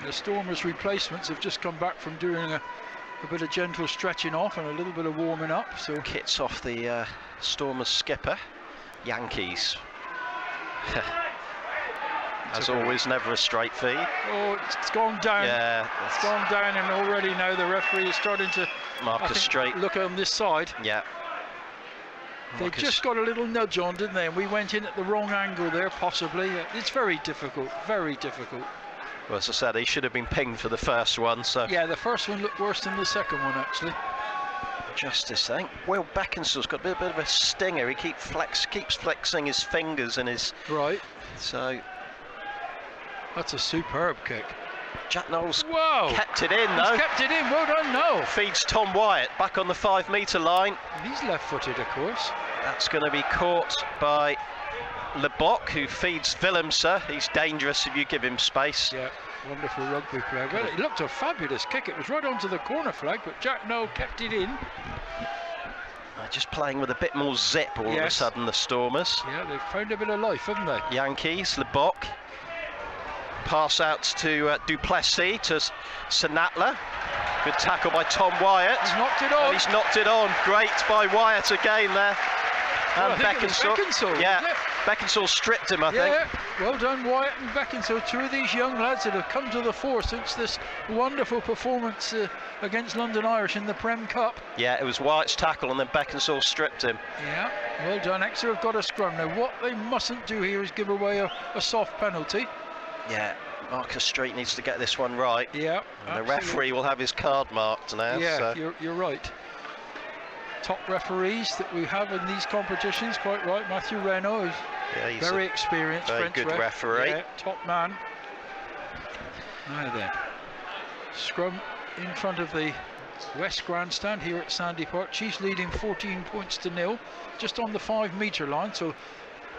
S2: The Stormers replacements have just come back from doing a bit of gentle stretching off and a little bit of warming up. So Kitsoff, the Stormers skipper. Yankees. As always, never a straight feed. Oh, it's gone down. Yeah, it's gone down, and already now the referee is starting to Marcus Street look on this side. Yeah. They just got a little nudge on, didn't they? And we went in at the wrong angle there, possibly. It's very difficult, very difficult.
S1: Well, as I said, he should have been pinged for the first one. So
S2: yeah, the first one looked worse than the second one, actually.
S1: Justice, I think Will Beckinsale's got a bit of a stinger. He keeps flexing his fingers and his...
S2: Right.
S1: So...
S2: That's a superb kick.
S1: Jack Knowles
S2: Whoa.
S1: kept it in, though.
S2: He's kept it in, well done, Noel.
S1: Feeds Tom Wyatt back on the 5 metre line.
S2: And he's left-footed, of course.
S1: That's going to be caught by Lebock, who feeds Willemse. He's dangerous if you give him space.
S2: Yeah, wonderful rugby player. Well, it looked a fabulous kick. It was right onto the corner flag, but Jack Noel kept it in.
S1: Just playing with a bit more zip all of a sudden, the Stormers.
S2: Yeah, they've found a bit of life, haven't they?
S1: Yankees, Lebock. Pass out to Duplessis, to Sinatla. Good tackle by Tom Wyatt.
S2: He's knocked it on.
S1: And he's knocked it on. Great by Wyatt again there.
S2: Well,
S1: And
S2: Beckinsale.
S1: Yeah, Beckinsale stripped him, I think.
S2: Yeah, well done, Wyatt and Beckinsale. Two of these young lads that have come to the fore since this wonderful performance against London Irish in the Prem Cup.
S1: Yeah, it was Wyatt's tackle and then Beckinsale stripped him.
S2: Yeah, well done. Exeter have got a scrum. Now, what they mustn't do here is give away a soft penalty.
S1: Yeah, Marcus Street needs to get this one right.
S2: Yeah,
S1: and the referee will have his card marked now.
S2: Yeah,
S1: so.
S2: you're right. Top referees that we have in these competitions, quite right. Matthew Reynaud is very experienced,
S1: very
S2: French
S1: good referee.
S2: Yeah, top man. Now then, scrum in front of the West Grandstand here at Sandy Park. Chiefs leading 14 points to 0, just on the 5 metre line. So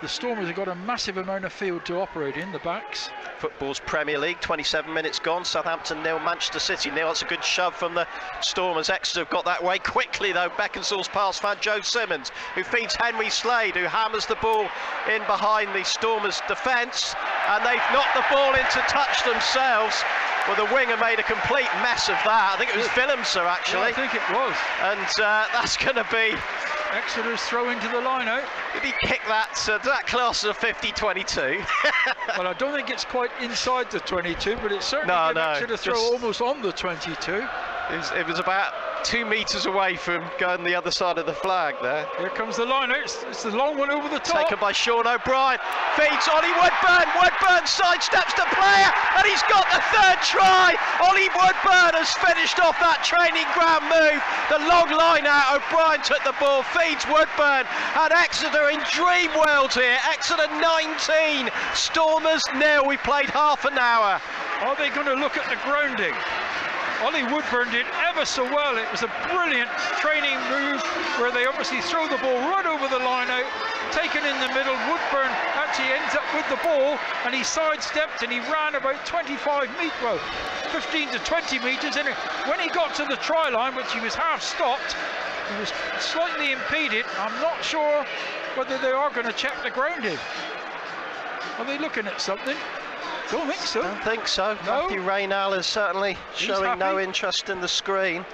S2: the Stormers have got a massive amount of field to operate in, the backs.
S1: Football's Premier League, 27 minutes gone. Southampton 0, Manchester City 0. That's a good shove from the Stormers. Exeter have got that way quickly, though. Beckinsale's pass found Joe Simmons, who feeds Henry Slade, who hammers the ball in behind the Stormers' defence. And they've knocked the ball into touch themselves. Well, the winger made a complete mess of that. I think it was Willemse, actually.
S2: Yeah, I think it was.
S1: And that's going to be...
S2: Exeter's throw into the line out.
S1: Did he kick that? That class of 50-22?
S2: Well, I don't think it's quite inside the 22, but it certainly did Exeter throw almost on the 22.
S1: It was about 2 metres away from going the other side of the flag there.
S2: Here comes the line out. It's the long one over the top.
S1: Taken by Sean O'Brien. Feeds Ollie Woodburn. Woodburn sidesteps the player, and he's got the 3rd try. Ollie Woodburn has finished off that training ground move. The long line out. O'Brien took the ball, feeds Woodburn, and Exeter in dream world here. Exeter 19, Stormers 0. We played half an hour.
S2: Are they going to look at the grounding? Ollie Woodburn did ever so well. It was a brilliant training move where they obviously throw the ball right over the line out, taken in the middle. Woodburn actually ends up with the ball, and he sidestepped and he ran about 15 to 20 metres. And when he got to the try line, which he was half stopped, he was slightly impeded. I'm not sure whether they are going to check the grounding. Are they looking at something? Don't think so.
S1: Don't think so.
S2: No?
S1: Matthew Raynal is certainly showing no interest in the screen.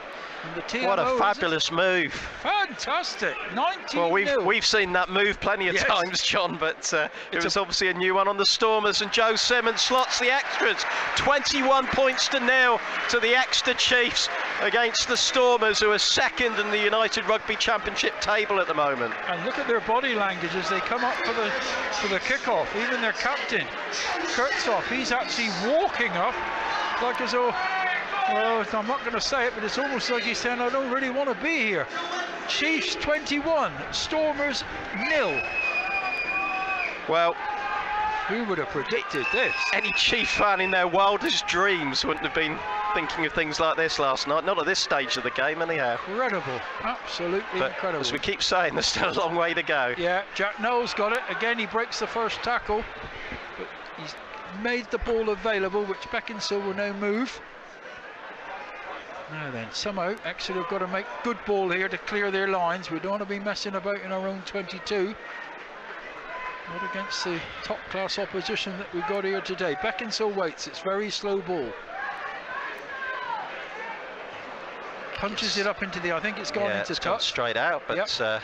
S1: What a fabulous move.
S2: Fantastic. 19.
S1: Well, we've seen that move plenty of times, John, but it was obviously a new one on the Stormers, and Joe Simmons slots the Extras. 21 points to 0 to the Exeter Chiefs against the Stormers, who are 2nd in the United Rugby Championship table at the moment.
S2: And look at their body language as they come up for the kick-off. Even their captain, Kurtzhoff, he's actually walking up like as though... Well, I'm not going to say it, but it's almost like he's saying, I don't really want to be here. Chiefs 21, Stormers 0.
S1: Well,
S2: who would have predicted this?
S1: Any Chief fan in their wildest dreams wouldn't have been thinking of things like this last night. Not at this stage of the game, anyhow.
S2: Incredible, absolutely incredible.
S1: As we keep saying, there's still a long way to go.
S2: Yeah, Jack Knowles got it. Again, he breaks the first tackle, but he's made the ball available, which Beckinsale will now move. Now then, somehow Exeter have got to make good ball here to clear their lines. We don't want to be messing about in our own 22. Not against the top class opposition that we've got here today. Beckinsale waits, it's very slow ball. Punches it up into the, I think it's gone into touch.
S1: Gone straight out, but I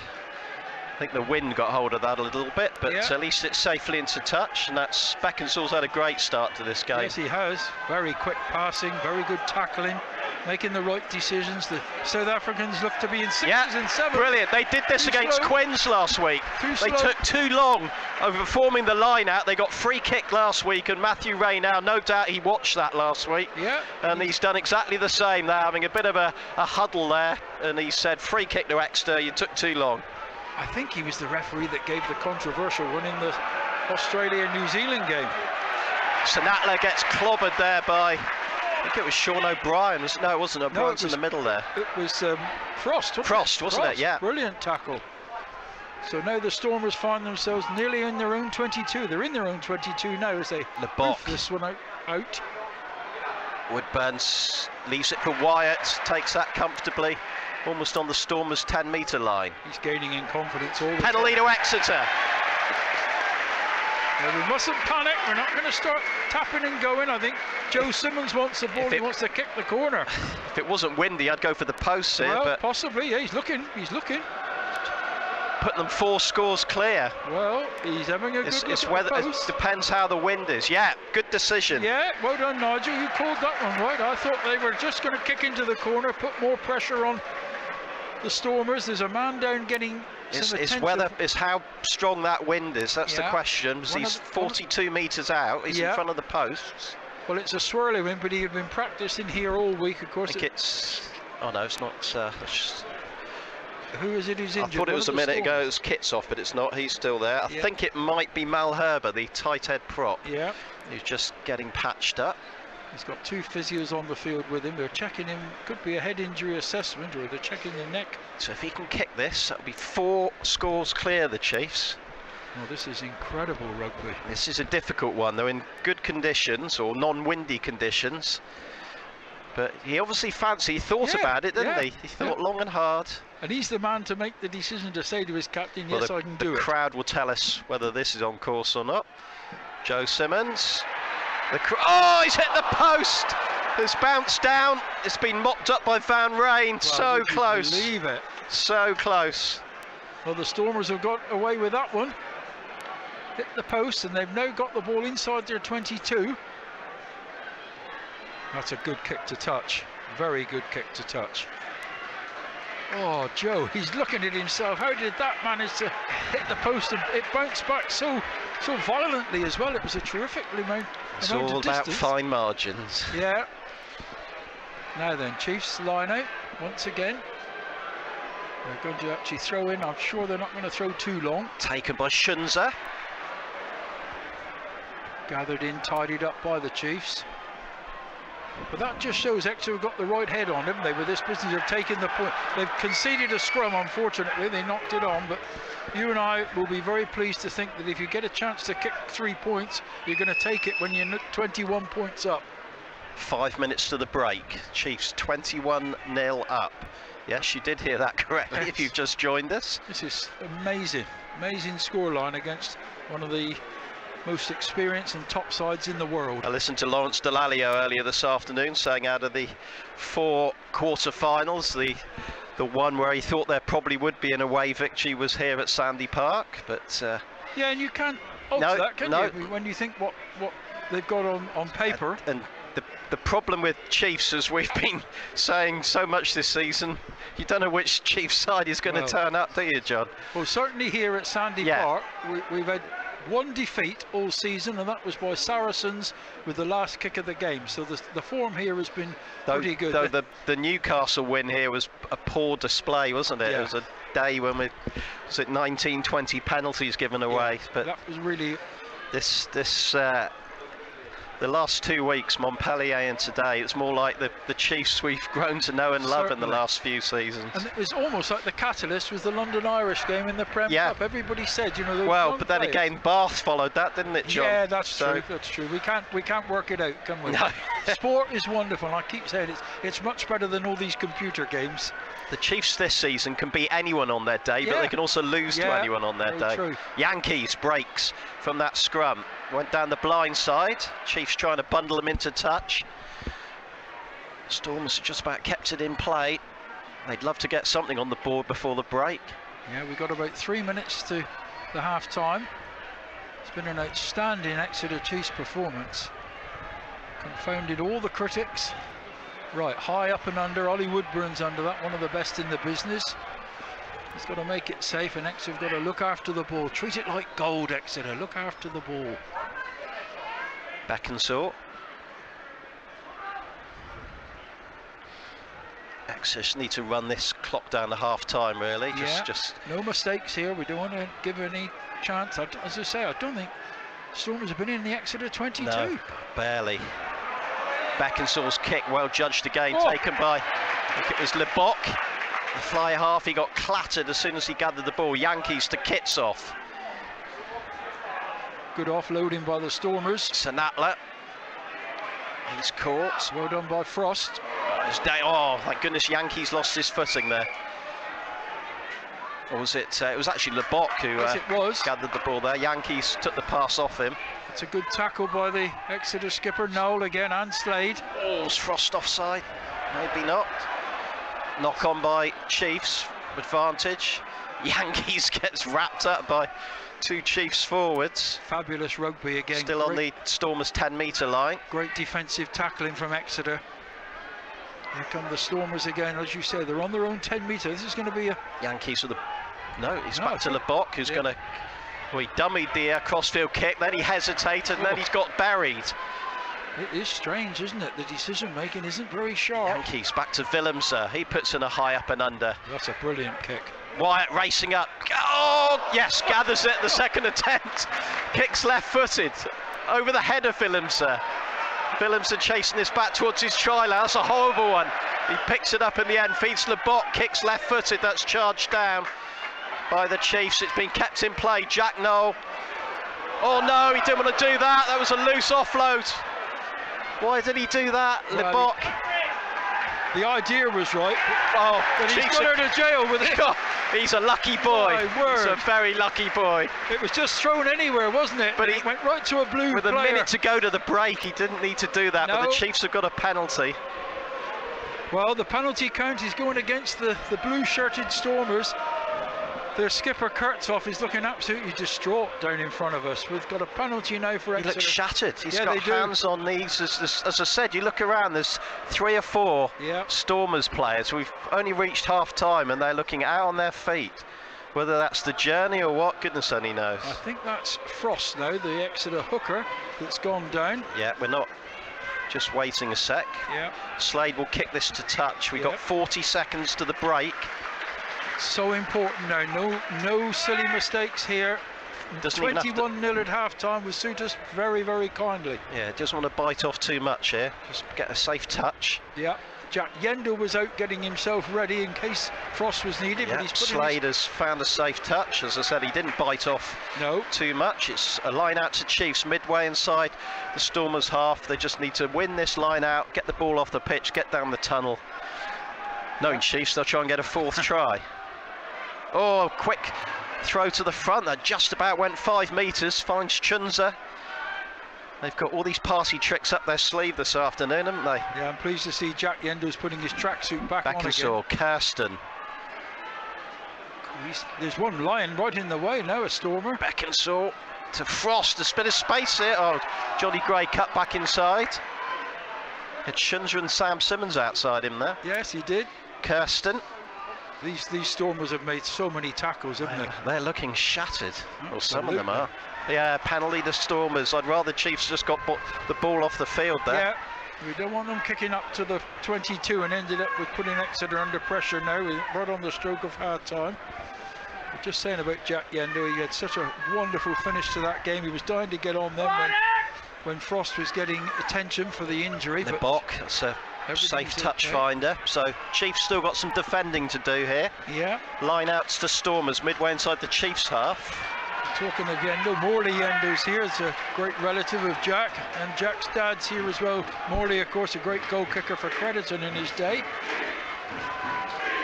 S1: think the wind got hold of that a little bit, but at least it's safely into touch, and that's Beckinsale's had a great start to this game.
S2: Yes, he has. Very quick passing, very good tackling. making the right decisions. The South Africans look to be in 6s and 7s.
S1: Brilliant. They did this against Quins last week. They took too long over forming the line out. They got free kick last week, and Matthew Ray now, no doubt he watched that last week.
S2: Yeah.
S1: And he's done exactly the same. They're having a bit of a huddle there, and he said, free kick to Exeter, you took too long.
S2: I think he was the referee that gave the controversial one in the Australia-New Zealand game.
S1: Sanatla gets clobbered there by, I think it was Sean O'Brien. No, it wasn't. O'Brien's in the middle there.
S2: It was Frost, wasn't
S1: it? Yeah.
S2: Brilliant tackle. So now the Stormers find themselves nearly in their own 22. They're in their own 22 now as they move this one out.
S1: Woodburn leaves it for Wyatt, takes that comfortably, almost on the Stormers' 10-metre line.
S2: He's gaining in confidence all the time.
S1: Penalty to Exeter.
S2: Now we mustn't panic. We're not going to start tapping and going. I think Joe Simmons wants the ball. He wants to kick the corner.
S1: If it wasn't windy, I'd go for the posts here.
S2: Well,
S1: but
S2: possibly. Yeah, he's looking.
S1: Put them 4 scores clear.
S2: Well, he's having a good look at the post.
S1: It depends how the wind is. Yeah, good decision.
S2: Yeah, well done, Nigel. You called that one right. I thought they were just going to kick into the corner, put more pressure on the Stormers. There's a man down getting some attention.
S1: It's how strong that wind is. That's the question. He's 42 metres out. He's in front of the posts.
S2: Well, it's a swirly wind, but he had been practicing here all week. Of course,
S1: I think it's. Oh no, it's not.
S2: Who is it who's injured?
S1: I thought it was a minute ago. It was Kitsoff, but it's not. He's still there. I think it might be Mal Herber, the tight head prop.
S2: Yeah.
S1: Who's just getting patched up.
S2: He's got 2 physios on the field with him. They're checking him. Could be a head injury assessment, or they're checking the neck.
S1: So if he can kick this, that'll be 4 scores clear, the Chiefs.
S2: Well, this is incredible rugby.
S1: This is a difficult one. They're in good conditions, or non-windy conditions. But he obviously he thought about it, didn't he? He thought long and hard.
S2: And he's the man to make the decision to say to his captain, yes, I can do it.
S1: The crowd will tell us whether this is on course or not. Joe Simmons. He's hit the post. It's bounced down. It's been mopped up by Van Rijn. So close.
S2: Believe it.
S1: So close.
S2: Well, the Stormers have got away with that one. Hit the post, and they've now got the ball inside their 22. That's a good kick to touch. Very good kick to touch. Oh, Joe, he's looking at himself. How did that manage to hit the post? And it bounced back so violently as well. It was a terrifically amount
S1: it's all about fine margins.
S2: Yeah. Now then, Chiefs line out once again. They're going to actually throw in. I'm sure they're not going to throw too long.
S1: Taken by Shunza.
S2: Gathered in, tidied up by the Chiefs. But that just shows Exeter have got the right head on, haven't they, with this business of taking the point. They've conceded a scrum, unfortunately. They knocked it on, but you and I will be very pleased to think that if you get a chance to kick 3 points, you're going to take it when you're 21 points up. 5
S1: minutes to the break. Chiefs 21-0 up. Yes, you did hear that correctly. Yes. If you've just joined us.
S2: This is amazing scoreline against one of the most experienced and top sides in the world.
S1: I listened to Lawrence Dallaglio earlier this afternoon saying out of the 4 quarter-finals, the one where he thought there probably would be an away victory was here at Sandy Park, but
S2: yeah, and you can't alter that, can you? When you think what they've got on paper.
S1: And the problem with Chiefs, as we've been saying so much this season, you don't know which Chiefs side is going to turn up, do you, John?
S2: Well, certainly here at Sandy Park, we've had 1 defeat all season, and that was by Saracens with the last kick of the game. So the form here has been pretty good.
S1: Though the Newcastle win here was a poor display, wasn't it?
S2: Yeah.
S1: It was a day when was it 19-20 penalties given away.
S2: Yeah,
S1: but
S2: that was really
S1: the last 2 weeks, Montpellier and today, it's more like the Chiefs we've grown to know and love in the last few seasons.
S2: And it was almost like the catalyst was the London Irish game in the Prem Cup. Everybody said, you know,
S1: well, but then again, Bath followed that, didn't it, John?
S2: Yeah, that's true. That's true. We can't work it out, can we?
S1: No.
S2: Sport is wonderful, and I keep saying it's much better than all these computer games.
S1: The Chiefs this season can beat anyone on their day, but they can also lose to anyone on their day.
S2: True.
S1: Yankees breaks from that scrum. Went down the blind side. Chiefs trying to bundle them into touch. Stormers just about kept it in play. They'd love to get something on the board before the break.
S2: Yeah, we've got about 3 minutes to the half time. It's been an outstanding Exeter Chiefs performance. Confounded all the critics. Right, high up and under. Ollie Woodburn's under that, one of the best in the business. He's got to make it safe, and Exeter's got to look after the ball. Treat it like gold, Exeter. Look after the ball.
S1: Beckinsale. Exeter need to run this clock down to half time, really. Just
S2: no mistakes here. We don't want to give any chance. As I say, I don't think Stormers have been in the Exeter 22.
S1: No, barely. Beckinsale's kick, well judged again, taken by, I think it was Lebok. The fly half, he got clattered as soon as he gathered the ball. Yankees to Kitsoff.
S2: Good offloading by the Stormers.
S1: Sanatla. He's caught.
S2: Well done by Frost.
S1: Oh, thank goodness Yankees lost his footing there. Or was it? It was actually Lebok who gathered the ball there. Yankees took the pass off him.
S2: It's a good tackle by the Exeter skipper, Noel again, and Slade.
S1: Oh, is Frost offside? Maybe not. Knock on by Chiefs, advantage. Yankees gets wrapped up by two Chiefs forwards.
S2: Fabulous rugby again.
S1: Still on the Stormers 10-metre line.
S2: Great defensive tackling from Exeter. Here come the Stormers again, as you say, they're on their own 10-metre. This is going to be a...
S1: Yankees with a... No, he's back to Lebok, who's going to... Well, he dummied the crossfield kick, then he hesitated, and then he's got buried.
S2: It is strange, isn't it? The decision-making isn't very sharp.
S1: Yankees back to Willemser. He puts in a high up and under.
S2: That's a brilliant kick.
S1: Wyatt racing up. Oh, yes, gathers it the second attempt. Kicks left-footed over the head of Willemser. Willemser chasing this back towards his try line. That's a horrible one. He picks it up in the end, feeds Lebok, kicks left-footed. That's charged down by the Chiefs. It's been kept in play. Jack Noel. Oh no, he didn't want to do that. That was a loose offload. Why did he do that, Lebok?
S2: The idea was right.
S1: Oh,
S2: but he's got her to jail with it.
S1: He's a lucky boy. He's a very lucky boy.
S2: It was just thrown anywhere, wasn't it? But he went right to a blue
S1: with
S2: player.
S1: A minute to go to the break, he didn't need to do that. No. But the Chiefs have got a penalty.
S2: Well, the penalty count is going against the blue-shirted Stormers. Their skipper Kurtzhoff is looking absolutely distraught down in front of us. We've got a penalty now for Exeter.
S1: He looks shattered. He's got hands on knees. As I said, you look around, there's 3 or 4 Stormers players. We've only reached half time and they're looking out on their feet. Whether that's the journey or what, goodness only knows.
S2: I think that's Frost now, the Exeter hooker that's gone down.
S1: Yeah, we're not just waiting a sec.
S2: Yeah.
S1: Slade will kick this to touch. We've got 40 seconds to the break.
S2: So important now, no silly mistakes here. 21-0 at half-time would suit us very, very kindly.
S1: Yeah, doesn't want to bite off too much here. Just get a safe touch.
S2: Yeah, Jack Yendall was out getting himself ready in case Frost was needed.
S1: Yeah,
S2: but he's
S1: Slade has found a safe touch. As I said, he didn't bite off too much. It's a line out to Chiefs midway inside the Stormers' half. They just need to win this line out, get the ball off the pitch, get down the tunnel. Knowing Chiefs, they'll try and get a 4th try. Oh, quick throw to the front. That just about went 5 metres. Finds Chunza. They've got all these passy tricks up their sleeve this afternoon, haven't they?
S2: Yeah, I'm pleased to see Jack Yendall's putting his tracksuit back on again.
S1: Kirsten.
S2: There's one lying right in the way now, a Stormer.
S1: Beckinsale to Frost. There's a bit of space here. Oh, Johnny Gray cut back inside. Had Chunza and Sam Simmons outside him there.
S2: Yes, he did.
S1: Kirsten.
S2: These Stormers have made so many tackles, haven't they?
S1: They're looking shattered.
S2: Absolutely.
S1: Well, some of them are. Yeah, penalty the Stormers. I'd rather Chiefs just got the ball off the field there.
S2: Yeah, we don't want them kicking up to the 22 and ended up with putting Exeter under pressure now, right on the stroke of half time. Just saying about Jack Yendall, he had such a wonderful finish to that game. He was dying to get on them when Frost was getting attention for the injury.
S1: The Bok, that's a safe touch finder. So Chiefs still got some defending to do here.
S2: Yeah.
S1: Line outs to Stormers midway inside the Chiefs half.
S2: Talking of Yendall, Morley Yendall's here. It's a great relative of Jack, and Jack's dad's here as well. Morley, of course, a great goal kicker for Crediton in his day.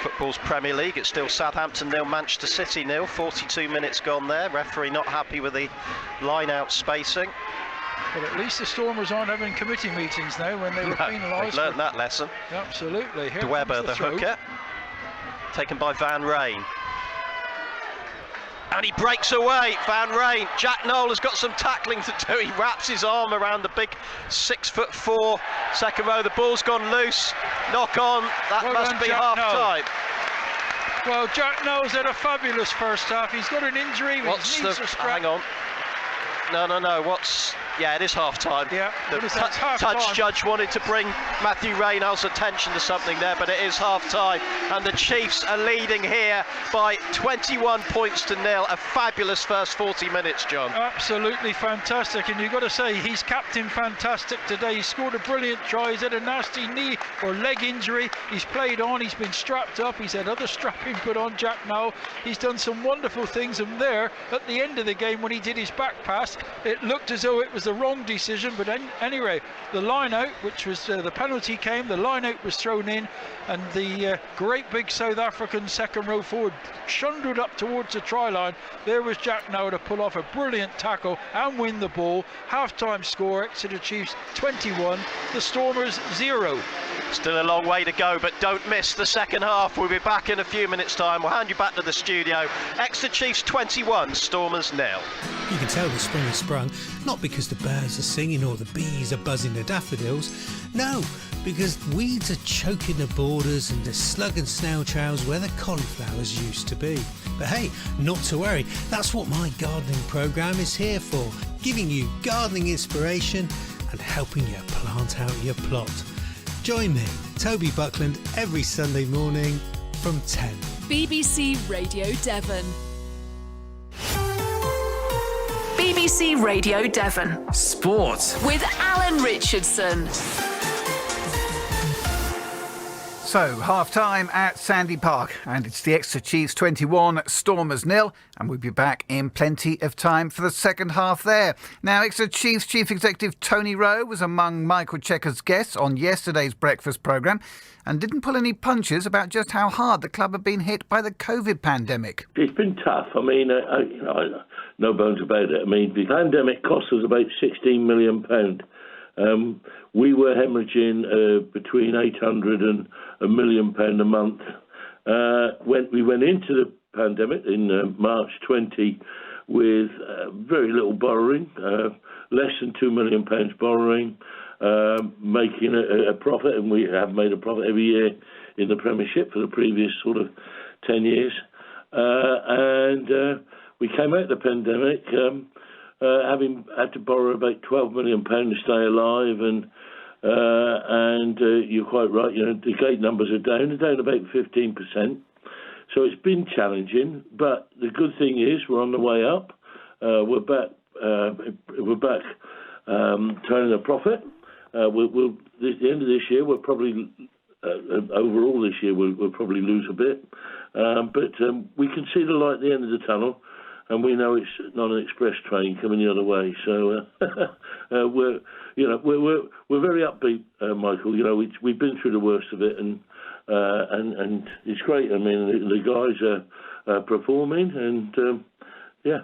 S1: Football's Premier League, it's still Southampton 0, Manchester City 0. 42 minutes gone there. Referee not happy with the line out spacing.
S2: But at least the Stormers aren't having committee meetings now when they were penalised.
S1: They've learnt that lesson.
S2: Absolutely. Here
S1: Dweber, the hooker, taken by Van Rijn. And he breaks away, Van Rijn. Jack Noel has got some tackling to do. He wraps his arm around the big 6'4" second row. The ball's gone loose. Knock on. That
S2: Well
S1: must
S2: done,
S1: be
S2: Jack
S1: half
S2: Noel.
S1: time.
S2: Well, Jack Noel's had a fabulous first half. He's got an injury.
S1: What's
S2: his knees are strapped.
S1: hang on. No. Yeah, it is half time.
S2: Yeah,
S1: The
S2: it's half
S1: touch
S2: time.
S1: judge wanted to bring Matthew Raynell's attention to something there, but it is half time. And the Chiefs are leading here by 21 points to 0. A fabulous first 40 minutes, John.
S2: Absolutely fantastic, and you've got to say he's captain fantastic today. He scored a brilliant try. He's had a nasty knee or leg injury. He's played on. He's been strapped up. He's had other strapping put on. Jack Noel. He's done some wonderful things, and there at the end of the game when he did his back pass, it looked as though it was the wrong decision. But anyway, the line out, which was the penalty came. The line out was thrown in, and the great big South African second row forward shundled up towards the try line. There was Jack Noel to pull off a brilliant tackle and win the ball. Half-time score: Exeter Chiefs 21, the Stormers 0.
S1: Still a long way to go, but don't miss the second half. We'll be back in a few minutes' time. We'll hand you back to the studio. Exeter Chiefs 21, Stormers 0.
S3: You can tell the spring has sprung, not because the birds are singing or the bees are buzzing the daffodils. No, because weeds are choking the borders and the slug and snail trails where the cauliflowers used to be. But hey, not to worry, that's what my gardening programme is here for, giving you gardening inspiration and helping you plant out your plot. Join me, Toby Buckland, every Sunday morning from 10.
S4: BBC Radio Devon. BBC Radio Devon.
S5: Sport.
S4: With Alan Richardson.
S6: So, half-time at Sandy Park, and it's the Exeter Chiefs 21, Stormers 0, and we'll be back in plenty of time for the second half there. Now, Exeter Chiefs Chief Executive Tony Rowe was among Michael Checker's guests on yesterday's breakfast programme and didn't pull any punches about just how hard the club had been hit by the COVID pandemic.
S7: It's been tough. I mean, no bones about it. I mean, the pandemic cost us about £16 million. We were hemorrhaging between 800 and £1 million a month. When we went into the pandemic in March 20 with very little borrowing, less than £2 million borrowing, making a profit, and we have made a profit every year in the Premiership for the previous sort of 10 years. And we came out of the pandemic having had to borrow about £12 million to stay alive, and you're quite right, you know, the gate numbers are down. They're down about 15%. So it's been challenging, but the good thing is we're on the way up. We're back turning a profit. At the end of this year, we'll probably overall this year we'll probably lose a bit, but we can see the light at the end of the tunnel. And we know it's not an express train coming the other way, so we're very upbeat, Michael. You know, we've been through the worst of it, and it's great. I mean, the guys are performing, and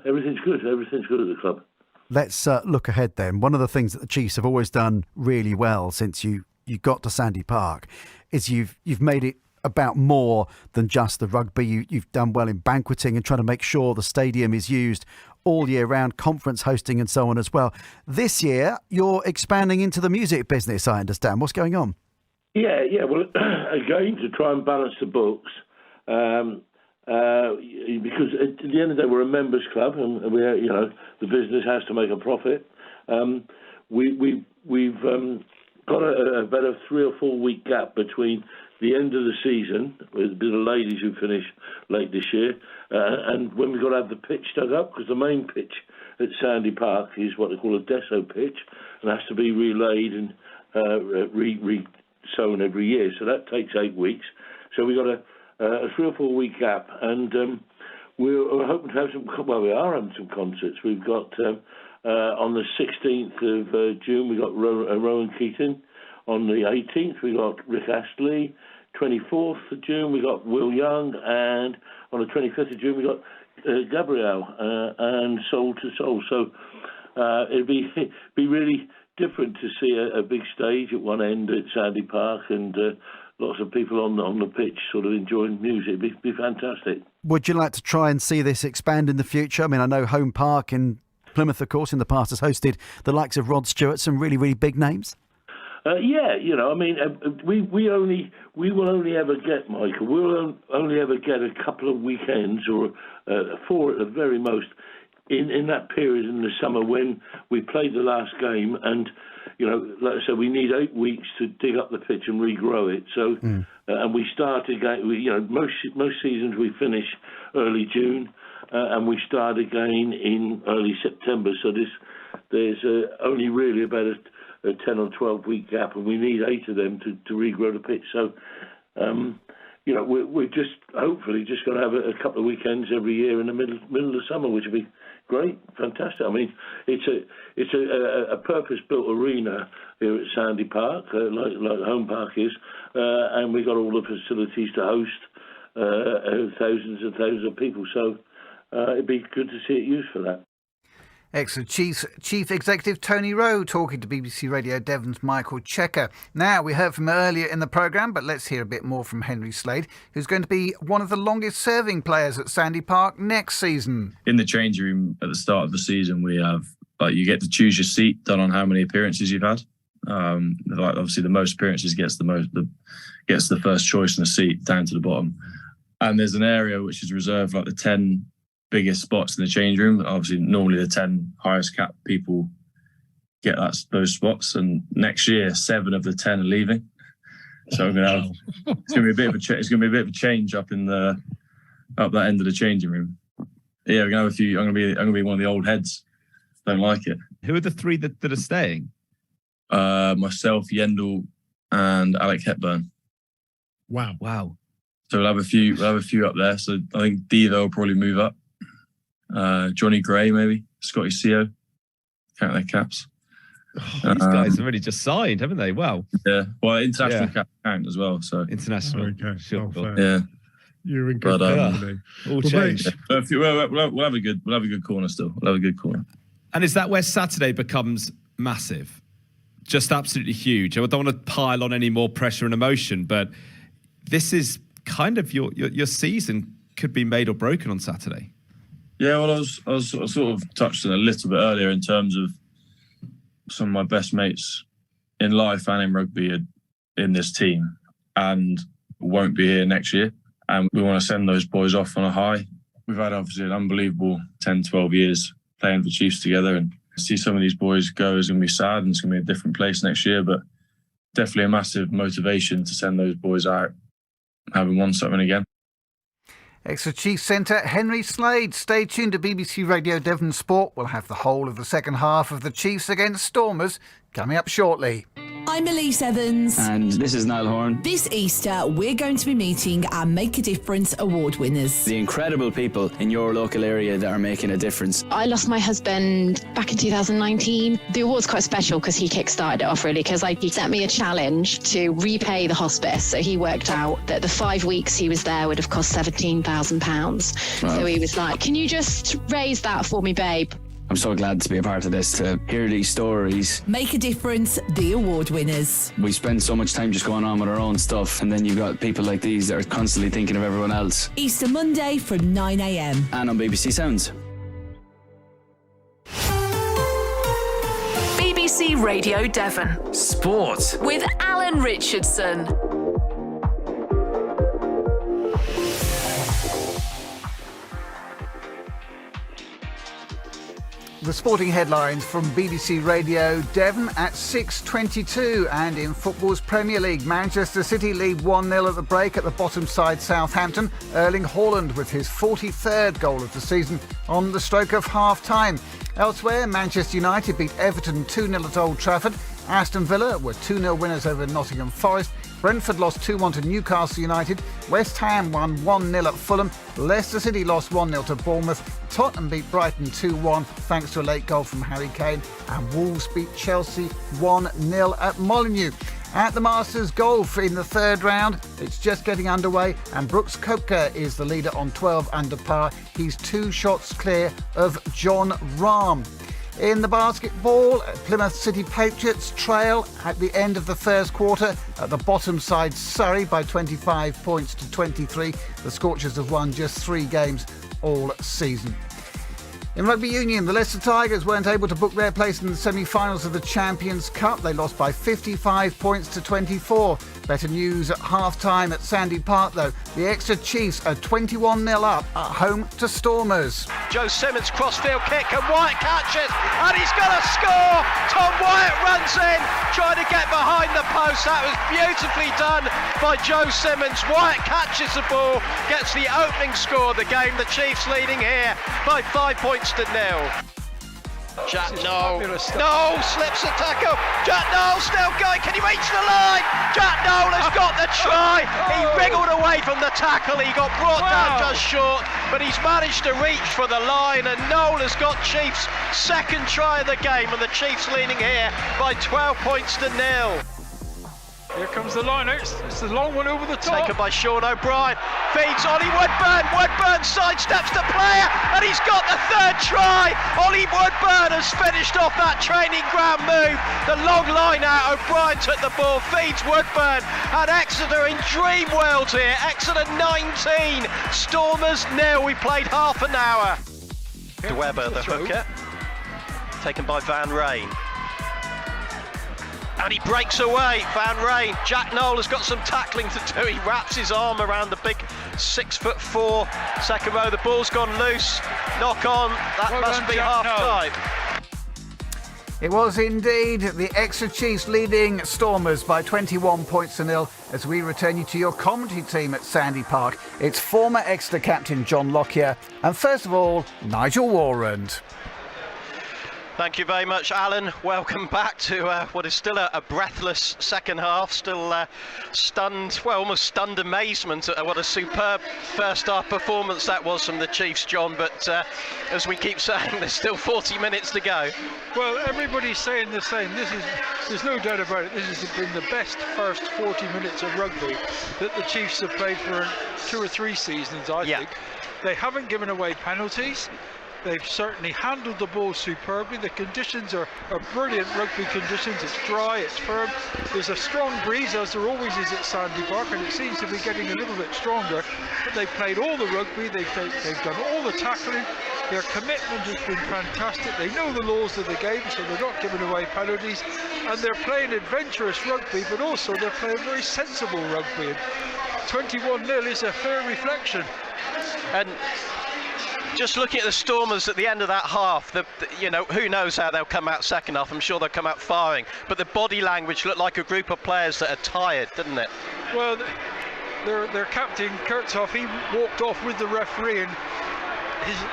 S7: everything's good. Everything's good at the club.
S8: Let's look ahead then. One of the things that the Chiefs have always done really well since you got to Sandy Park is you've made it about more than just the rugby. You've done well in banqueting and trying to make sure the stadium is used all year round, conference hosting and so on as well. This year, you're expanding into the music business, I understand. What's going on? Yeah.
S7: Well, again, to try and balance the books, because at the end of the day, we're a members club, and the business has to make a profit. We've got about a 3 or 4 week gap between the end of the season, with a bit of ladies who finish late this year, and when we've got to have the pitch dug up, because the main pitch at Sandy Park is what they call a deso pitch, and has to be relaid and re-sown every year. So that takes 8 weeks. So we've got a 3 or 4 week gap, and we're hoping to have we are having some concerts. We've got on the 16th of June, we got Rowan Keating. On the 18th, we got Rick Astley. 24th of June, we got Will Young. And on the 25th of June, we got Gabrielle and Soul to Soul. So it'd be really different to see a big stage at one end at Sandy Park and lots of people on the pitch sort of enjoying music. It'd be fantastic.
S8: Would you like to try and see this expand in the future? I mean, I know Home Park in Plymouth, of course, in the past has hosted the likes of Rod Stewart, some really, really big names.
S7: Yeah, I mean, we will only ever get, Michael, we'll only ever get a couple of weekends or 4 at the very most in that period in the summer when we played the last game, and like I said, we need 8 weeks to dig up the pitch and regrow it. So, and we start again. Most seasons we finish early June, and we start again in early September. So there's only really about a 10 or 12 week gap, and we need 8 of them to regrow the pitch. So, we're just hopefully just going to have a couple of weekends every year in the middle of the summer, which would be great, fantastic. I mean, it's a purpose-built arena here at Sandy Park, like Home Park is, and we've got all the facilities to host thousands and thousands of people. So it'd be good to see it used for that.
S6: Exeter Chief Executive Tony Rowe talking to BBC Radio Devon's Michael Checker. Now, we heard from earlier in the programme, but let's hear a bit more from Henry Slade, who's going to be one of the longest serving players at Sandy Park next season.
S5: In the changing room at the start of the season, we have you get to choose your seat done on how many appearances you've had. Obviously, the most appearances gets the first choice in the seat down to the bottom. And there's an area which is reserved like the 10 biggest spots in the change room. Obviously, normally the 10 highest cap people get those spots, and next year 7 of the 10 are leaving. So it's going to be a bit of a change up that end of the changing room. Yeah, we're going to have a few. I'm going to be one of the old heads. Don't like it.
S9: Who are the 3 that are staying?
S5: Myself, Yendall, and Alec Hepburn.
S9: Wow.
S5: So we'll have a few up there. So I think Devo will probably move up. Johnny Gray, maybe Scotty CO, count their caps.
S9: These guys have really just signed, haven't they? Wow.
S5: Yeah. Well, international cap count as well. So
S9: international.
S10: Okay.
S9: Sure.
S5: Yeah.
S10: You're in good company.
S9: All changed.
S5: We'll have a good corner still. We'll have a good corner.
S9: And is that where Saturday becomes massive? Just absolutely huge. I don't want to pile on any more pressure and emotion, but this is kind of your season could be made or broken on Saturday.
S5: Yeah, well, I was sort of touched on a little bit earlier in terms of some of my best mates in life and in rugby are in this team and won't be here next year. And we want to send those boys off on a high. We've had obviously an unbelievable 10, 12 years playing for Chiefs together, and see some of these boys go is going to be sad, and it's going to be a different place next year, but definitely a massive motivation to send those boys out having won something again.
S6: Exeter Chiefs centre Henry Slade. Stay tuned to BBC Radio Devon Sport. We'll have the whole of the second half of the Chiefs against Stormers coming up shortly.
S11: I'm Elise Evans.
S12: And this is Niall Horn.
S11: This Easter, we're going to be meeting our Make a Difference award winners.
S12: The incredible people in your local area that are making a difference.
S13: I lost my husband back in 2019. The award's quite special because he kick-started it off, really, because he set me a challenge to repay the hospice. So he worked out that the 5 weeks he was there would have cost £17,000. Wow. So he was like, can you just raise that for me, babe?
S12: I'm so glad to be a part of this, to hear these stories.
S11: Make a Difference, the award winners.
S12: We spend so much time just going on with our own stuff, and then you've got people like these that are constantly thinking of everyone else.
S11: Easter Monday from 9 a.m.
S12: And on BBC Sounds.
S4: BBC Radio Devon.
S14: Sport.
S4: With Alan Richardson.
S6: The sporting headlines from BBC Radio Devon at 6:22, and in football's Premier League, Manchester City lead 1-0 at the break at the bottom side Southampton. Erling Haaland with his 43rd goal of the season on the stroke of half-time. Elsewhere, Manchester United beat Everton 2-0 at Old Trafford. Aston Villa were 2-0 winners over Nottingham Forest. Brentford lost 2-1 to Newcastle United. West Ham won 1-0 at Fulham. Leicester City lost 1-0 to Bournemouth. Tottenham beat Brighton 2-1 thanks to a late goal from Harry Kane. And Wolves beat Chelsea 1-0 at Molineux. At the Masters Golf in the third round, it's just getting underway, and Brooks Koepka is the leader on 12 under par. He's 2 shots clear of Jon Rahm. In the basketball, Plymouth City Patriots trail at the end of the first quarter. At the bottom side, Surrey by 25 points to 23. The Scorchers have won just 3 games all season. In rugby union, the Leicester Tigers weren't able to book their place in the semi-finals of the Champions Cup. They lost by 55 points to 24. Better news at half-time at Sandy Park, though. The Exeter Chiefs are 21-0 up at home to Stormers.
S1: Joe Simmons crossfield kick and Wyatt catches and he's going to score. Tom Wyatt runs in, trying to get behind the post. That was beautifully done by Joe Simmons. Wyatt catches the ball, gets the opening score of the game. The Chiefs leading here by 5 points to 0. Jack Noel slips a tackle. Jack Noel still going. Can he reach the line? Jack Noel has got the try. He wriggled away from the tackle. He got brought down just short, but he's managed to reach for the line, and Noel has got Chiefs' second try of the game, and the Chiefs leading here by 12 points to 0.
S2: Here comes the line out. It's the long one over the top.
S1: Taken by Sean O'Brien. Feeds Ollie Woodburn. Woodburn sidesteps the player and he's got the third try. Ollie Woodburn has finished off that training ground move. The long line out. O'Brien took the ball. Feeds Woodburn. And Exeter in dream world here. Exeter 19. Stormers 0. We played half an hour. Webber, the hooker. Taken by Van Rijn. And he breaks away, Van Rijn. Jack Noel has got some tackling to do. He wraps his arm around the big 6'4" second row. The ball's gone loose. Knock on. That must be half time.
S6: It was indeed the Exeter Chiefs leading Stormers by 21 points to 0 as we return you to your commentary team at Sandy Park. It's former Exeter captain John Lockyer and first of all, Nigel Warrand.
S1: Thank you very much, Alan. Welcome back to what is still a breathless second half. Still stunned, well, almost stunned amazement at what a superb first half performance that was from the Chiefs, John. But as we keep saying, there's still 40 minutes to go.
S2: Well, everybody's saying the same. There's no doubt about it. This has been the best first 40 minutes of rugby that the Chiefs have played for 2 or 3 seasons, I think. They haven't given away penalties. They've certainly handled the ball superbly. The conditions are brilliant rugby conditions. It's dry, it's firm. There's a strong breeze, as there always is at Sandy Park, and it seems to be getting a little bit stronger. But they've played all the rugby, they've done all the tackling. Their commitment has been fantastic. They know the laws of the game, so they're not giving away penalties. And they're playing adventurous rugby, but also they're playing very sensible rugby. And 21-0 is a fair reflection.
S1: And just looking at the Stormers at the end of that half, you know, who knows how they'll come out second half. I'm sure they'll come out firing. But the body language looked like a group of players that are tired, didn't it?
S2: Well, their captain, Kurtzhoff, he walked off with the referee, and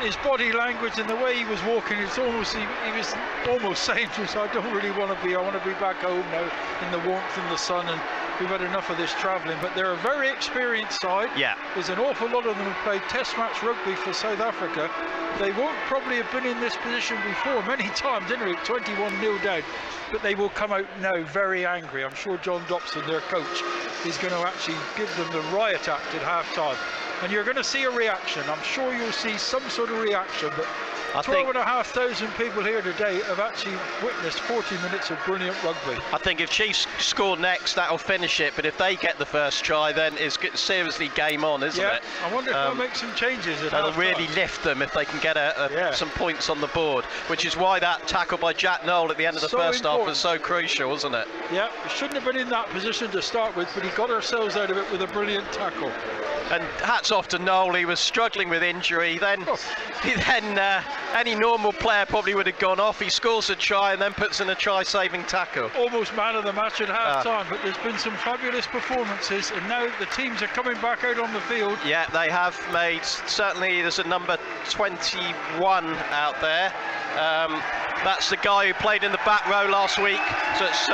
S2: his body language and the way he was walking, he was almost saying to us, I don't really want to be, I want to be back home now in the warmth and the sun, and we've had enough of this travelling. But they're a very experienced side.
S1: Yeah.
S2: There's an awful lot of them who played test match rugby for South Africa. They won't probably have been in this position before many times, anyway, 21-0 down. But they will come out now very angry. I'm sure John Dobson, their coach, is going to actually give them the riot act at half-time. And you're going to see a reaction. I'm sure you'll see some sort of reaction, but 12,500 people here today have actually witnessed 40 minutes of brilliant rugby.
S1: I think if Chiefs score next, that'll finish it. But if they get the first try, then it's seriously game on, isn't it?
S2: I wonder if they'll make some changes.
S1: That'll really lift them if they can get some points on the board, which is why that tackle by Jack Noel at the end of the first half was so crucial, wasn't it?
S2: Yeah, he shouldn't have been in that position to start with, but he got ourselves out of it with a brilliant tackle.
S1: And hats off to Noel. He was struggling with injury. Then any normal player probably would have gone off. He scores a try and then puts in a try-saving tackle.
S2: Almost man of the match at half-time, but there's been some fabulous performances, and now the teams are coming back out on the field.
S1: Yeah, they have made, certainly there's a number 21 out there. That's the guy who played in the back row last week. So it's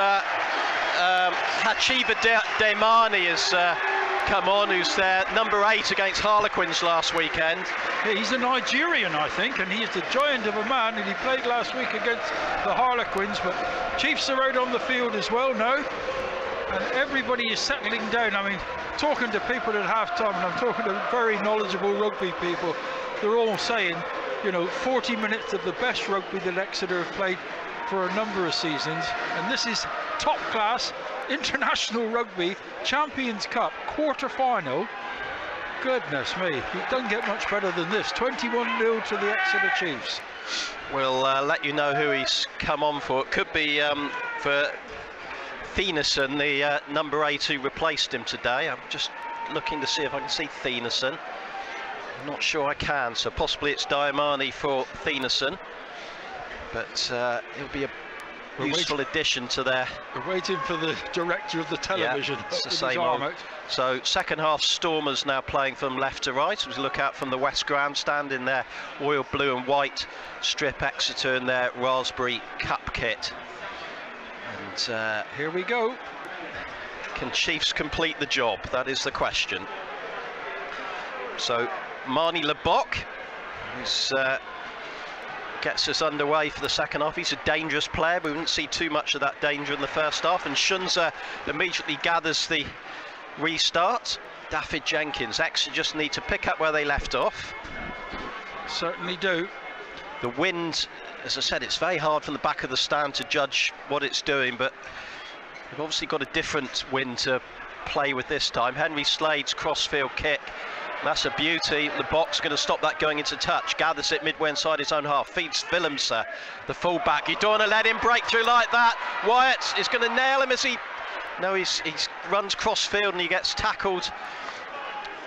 S1: Hachiba Demani has come on, who's their number 8 against Harlequins last weekend.
S2: Yeah, he's a Nigerian, I think, and he's the giant of a man, and he played last week against the Harlequins. But Chiefs are out on the field as well now, and everybody is settling down. I mean, talking to people at half-time, and I'm talking to very knowledgeable rugby people, they're all saying you know, 40 minutes of the best rugby that Exeter have played for a number of seasons, and this is top class international rugby, Champions Cup quarter-final. Goodness me, you don't get much better than this. 21-0 to the Exeter Chiefs.
S1: We'll let you know who he's come on for. It could be for Thieneson, the number 8 who replaced him today. I'm just looking to see if I can see Thieneson. I'm not sure I can, so possibly it's Diamani for Thieneson. But it'll be a useful addition to their...
S2: We're waiting for the director of the television.
S1: Yeah, it's the same old. So second half Stormers now playing from left to right. As we look out from the West Grandstand in their royal blue and white strip, Exeter in their raspberry cup kit. And
S2: here we go.
S1: Can Chiefs complete the job? That is the question. So Marnie Lebock, who's gets us underway for the second half. He's a dangerous player, but we didn't see too much of that danger in the first half. And Shunza immediately gathers the restart. Daffyd Jenkins. Exeter just need to pick up where they left off.
S2: Certainly do.
S1: The wind, as I said, it's very hard from the back of the stand to judge what it's doing, but we've obviously got a different wind to play with this time. Henry Slade's crossfield kick. That's a beauty. The box going to stop that going into touch. Gathers it midway inside his own half. Feeds Willemse, the fullback. You don't want to let him break through like that. Wyatt is going to nail him as he... No, he runs crossfield and he gets tackled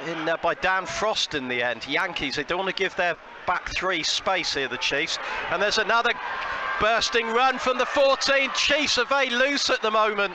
S1: in by Dan Frost in the end. Yankees, they don't want to give their back three space here, the Chiefs. And there's another bursting run from the 14. Chiefs are very loose at the moment.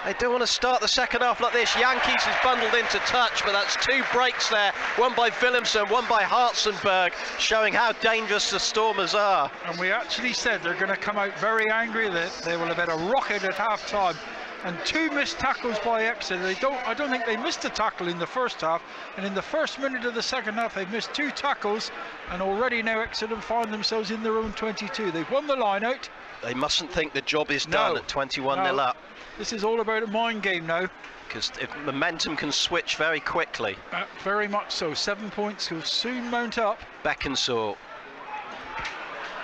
S1: They don't want to start the second half like this. Yankees is bundled into touch, but that's two breaks there. One by Willemse and one by Hartzenberg, showing how dangerous the Stormers are.
S2: And we actually said they're going to come out very angry, that they will have had a rocket at half-time. And two missed tackles by Exeter. I don't think they missed a tackle in the first half. And in the first minute of the second half, they missed two tackles. And already now Exeter find themselves in their own 22. They've won the line out.
S1: They mustn't think the job is done at 21-0 up.
S2: This is all about a mind game now.
S1: Because momentum can switch very quickly.
S2: Very much so. 7 points will soon mount up.
S1: Beckinsale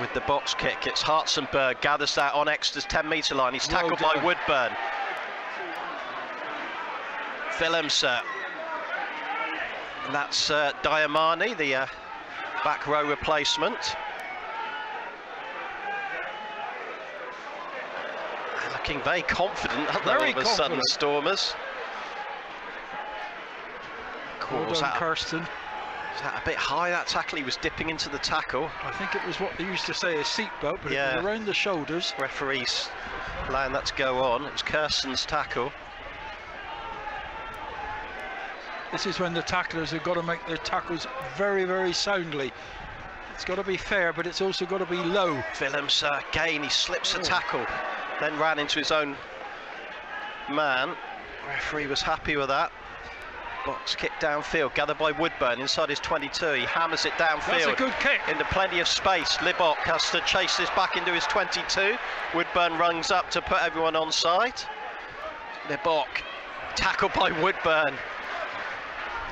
S1: with the box kick. It's Hartzenberg, gathers that on Exeter's 10-metre line. He's tackled by Woodburn. Willemse. And that's Diamani, the back row replacement. They're looking very confident, aren't they, all of a sudden, Stormers?
S2: Well done, Kirsten.
S1: Is that a bit high, that tackle? He was dipping into the tackle.
S2: I think it was what they used to say a seatbelt, but it was around the shoulders.
S1: Referees allowing that to go on. It was Kirsten's tackle.
S2: This is when the tacklers have got to make their tackles very, very soundly. It's got to be fair, but it's also got to be low.
S1: Willemse again, he slips a tackle, then ran into his own man. Referee was happy with that. Box kick downfield, gathered by Woodburn inside his 22. He hammers it downfield.
S2: That's a good kick.
S1: Into plenty of space. Libock has to chase this back into his 22. Woodburn runs up to put everyone on side. Libock, tackled by Woodburn.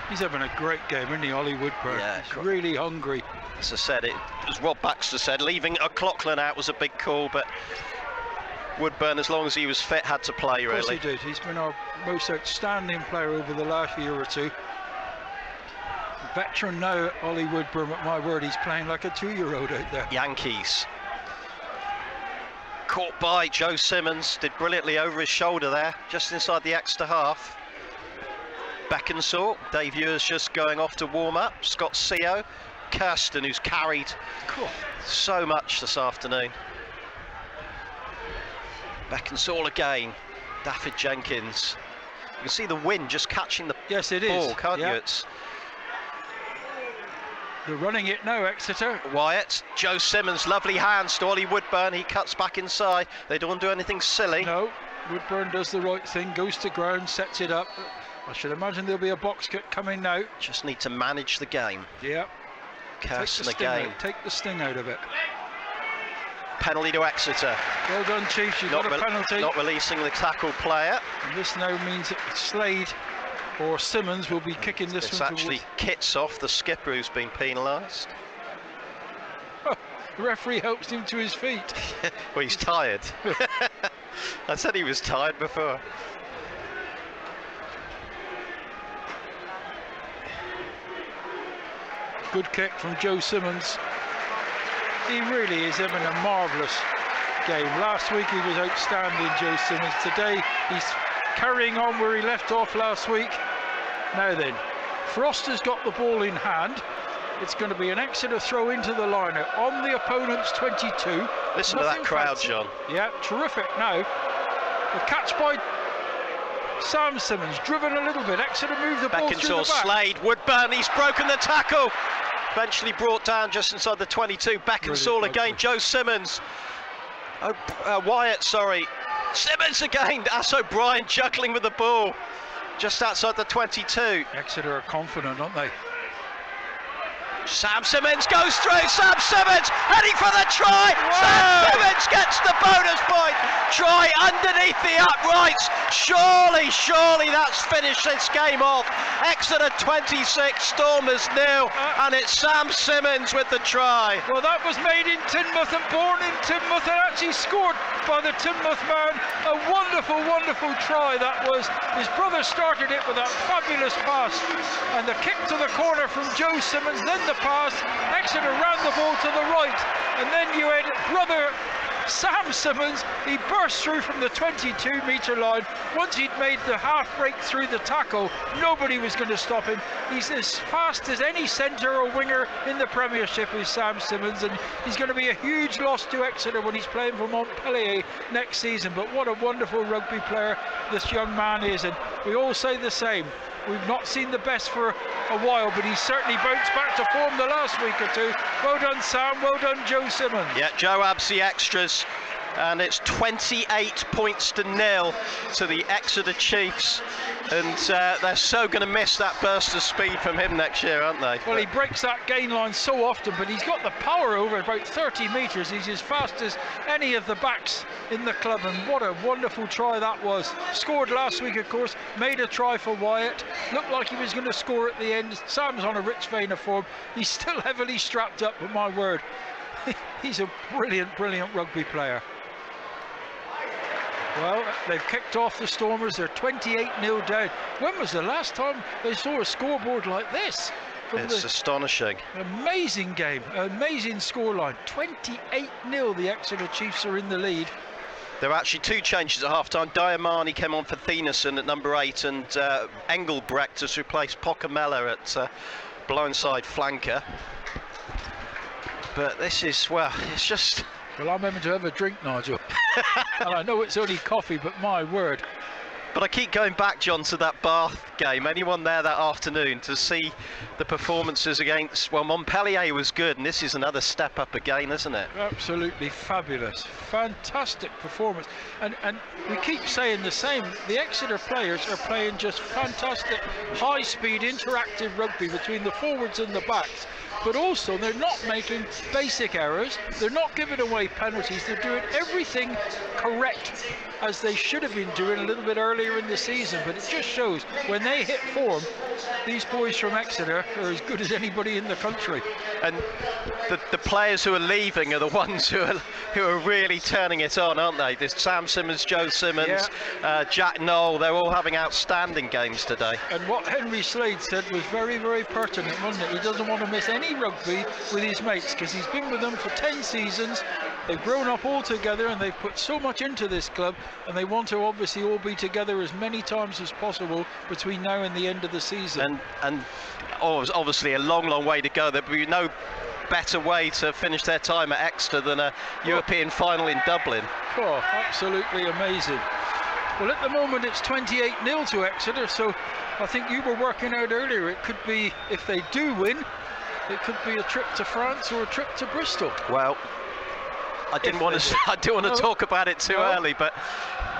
S2: He's having a great game, isn't he, Ollie Woodburn?
S1: Yeah,
S2: he's really hungry.
S1: As I said, as Rob Baxter said, leaving O'Cloughlin out was a big call, but Woodburn, as long as he was fit, had to play, really.
S2: Of course he did. He's been our most outstanding player over the last year or two. Veteran now, Ollie Woodburn, at my word, he's playing like a 2-year-old out there.
S1: Yankees. Caught by Joe Simmons, did brilliantly over his shoulder there, just inside the Exeter half. Beckinsale, Dave Ewers just going off to warm up. Scott Seo, Kirsten, who's carried so much this afternoon. Beckinsale again, Daffyd Jenkins. You can see the wind just catching the ball, can't you?
S2: They're running it now, Exeter.
S1: Wyatt, Joe Simmons, lovely hands to Ollie Woodburn. He cuts back inside. They don't want to do anything silly.
S2: No, Woodburn does the right thing, goes to ground, sets it up. I should imagine there'll be a box kick coming now.
S1: Just need to manage the game.
S2: Yep.
S1: Kirsten again.
S2: Take the sting out of it.
S1: Penalty to Exeter.
S2: Well done, Chiefs. You've got a penalty.
S1: Not releasing the tackle player.
S2: And this now means that Slade or Simmons will be kicking this one.
S1: It's actually Kitsoff, the skipper, who's been penalised.
S2: The referee helps him to his feet.
S1: Well, he's tired. I said he was tired before.
S2: Good kick from Joe Simmons. He really is having a marvellous game. Last week he was outstanding, Joe Simmons. Today he's carrying on where he left off last week. Now then, Foster's got the ball in hand. It's going to be an Exeter throw into the liner on the opponent's 22.
S1: Listen to that crowd,
S2: fancy.
S1: John.
S2: Yeah, terrific. Now, the catch by Sam Simmons, driven a little bit. Exeter move the ball through the back.
S1: Slade, Woodburn, he's broken the tackle. Eventually brought down just inside the 22. Beckinsale again, Joe Simmons. Wyatt, sorry. Simmons again. That's O'Brien juggling with the ball just outside the 22.
S2: Exeter are confident, aren't they?
S1: Sam Simmons goes through. Sam Simmons heading for the try. Whoa. Sam Simmons gets the bonus point. Try underneath the uprights. Surely that's finished this game off. Exeter 26, Stormers 0, and it's Sam Simmons with the try.
S2: Well, that was made in Teignmouth and born in Teignmouth and actually scored by the Teignmouth man. A wonderful try that was. His brother started it with that fabulous pass, and the kick to the corner from Joe Simmons, then the pass. Exeter ran the ball to the right, and then you had brother Sam Simmons. He burst through from the 22-metre line. Once he'd made the half break through the tackle, nobody was going to stop him. He's as fast as any centre or winger in the Premiership is Sam Simmons, and he's going to be a huge loss to Exeter when he's playing for Montpellier next season. But what a wonderful rugby player this young man is, and we all say the same. We've not seen the best for a while, but he's certainly bounced back to form the last week or two. Well done, Sam. Well done, Joe Simmons.
S1: Yeah, Joe adds the extras, and it's 28 points to 0 to the Exeter Chiefs. And they're so going to miss that burst of speed from him next year, aren't they?
S2: Well, he breaks that gain line so often, but he's got the power over about 30 metres. He's as fast as any of the backs in the club, and what a wonderful try that was. Scored last week, of course, made a try for Wyatt. Looked like he was going to score at the end. Sam's on a rich vein of form. He's still heavily strapped up, but my word, he's a brilliant rugby player. Well, they've kicked off the Stormers. They're 28-0 down. When was the last time they saw a scoreboard like this?
S1: It's astonishing.
S2: Amazing game, amazing scoreline. 28-0, the Exeter Chiefs are in the lead.
S1: There were actually two changes at half-time. Diamani came on for Thieneson at number 8, and Engelbrecht has replaced Pocamella at blindside flanker. But this is, well, it's just...
S2: Well, I'm having to have a drink, Nigel. And I know it's only coffee, but my word.
S1: But I keep going back, John, to that Bath game. Anyone there that afternoon to see the performances against, well, Montpellier was good, and this is another step up again, isn't it?
S2: Absolutely fabulous. Fantastic performance. And we keep saying the same. The Exeter players are playing just fantastic, high-speed, interactive rugby between the forwards and the backs. But also, they're not making basic errors. They're not giving away penalties. They're doing everything correct, as they should have been doing a little bit earlier in the season. But it just shows when they hit form, these boys from Exeter are as good as anybody in the country.
S1: And the players who are leaving are the ones who are really turning it on, aren't they? There's Sam Simmons, Joe Simmons, Jack Knoll. They're all having outstanding games today.
S2: And what Henry Slade said was very, very pertinent, wasn't it? He doesn't want to miss any rugby with his mates because he's been with them for 10 seasons. They've grown up all together and they've put so much into this club, and they want to obviously all be together as many times as possible between now and the end of the season.
S1: And obviously a long way to go. There'll be no better way to finish their time at Exeter than a European final in Dublin.
S2: Oh, absolutely amazing. Well, at the moment it's 28-0 to Exeter, so I think you were working out earlier, it could be, if they do win, it could be a trip to France or a trip to Bristol.
S1: Well, I didn't want to talk about it too early, but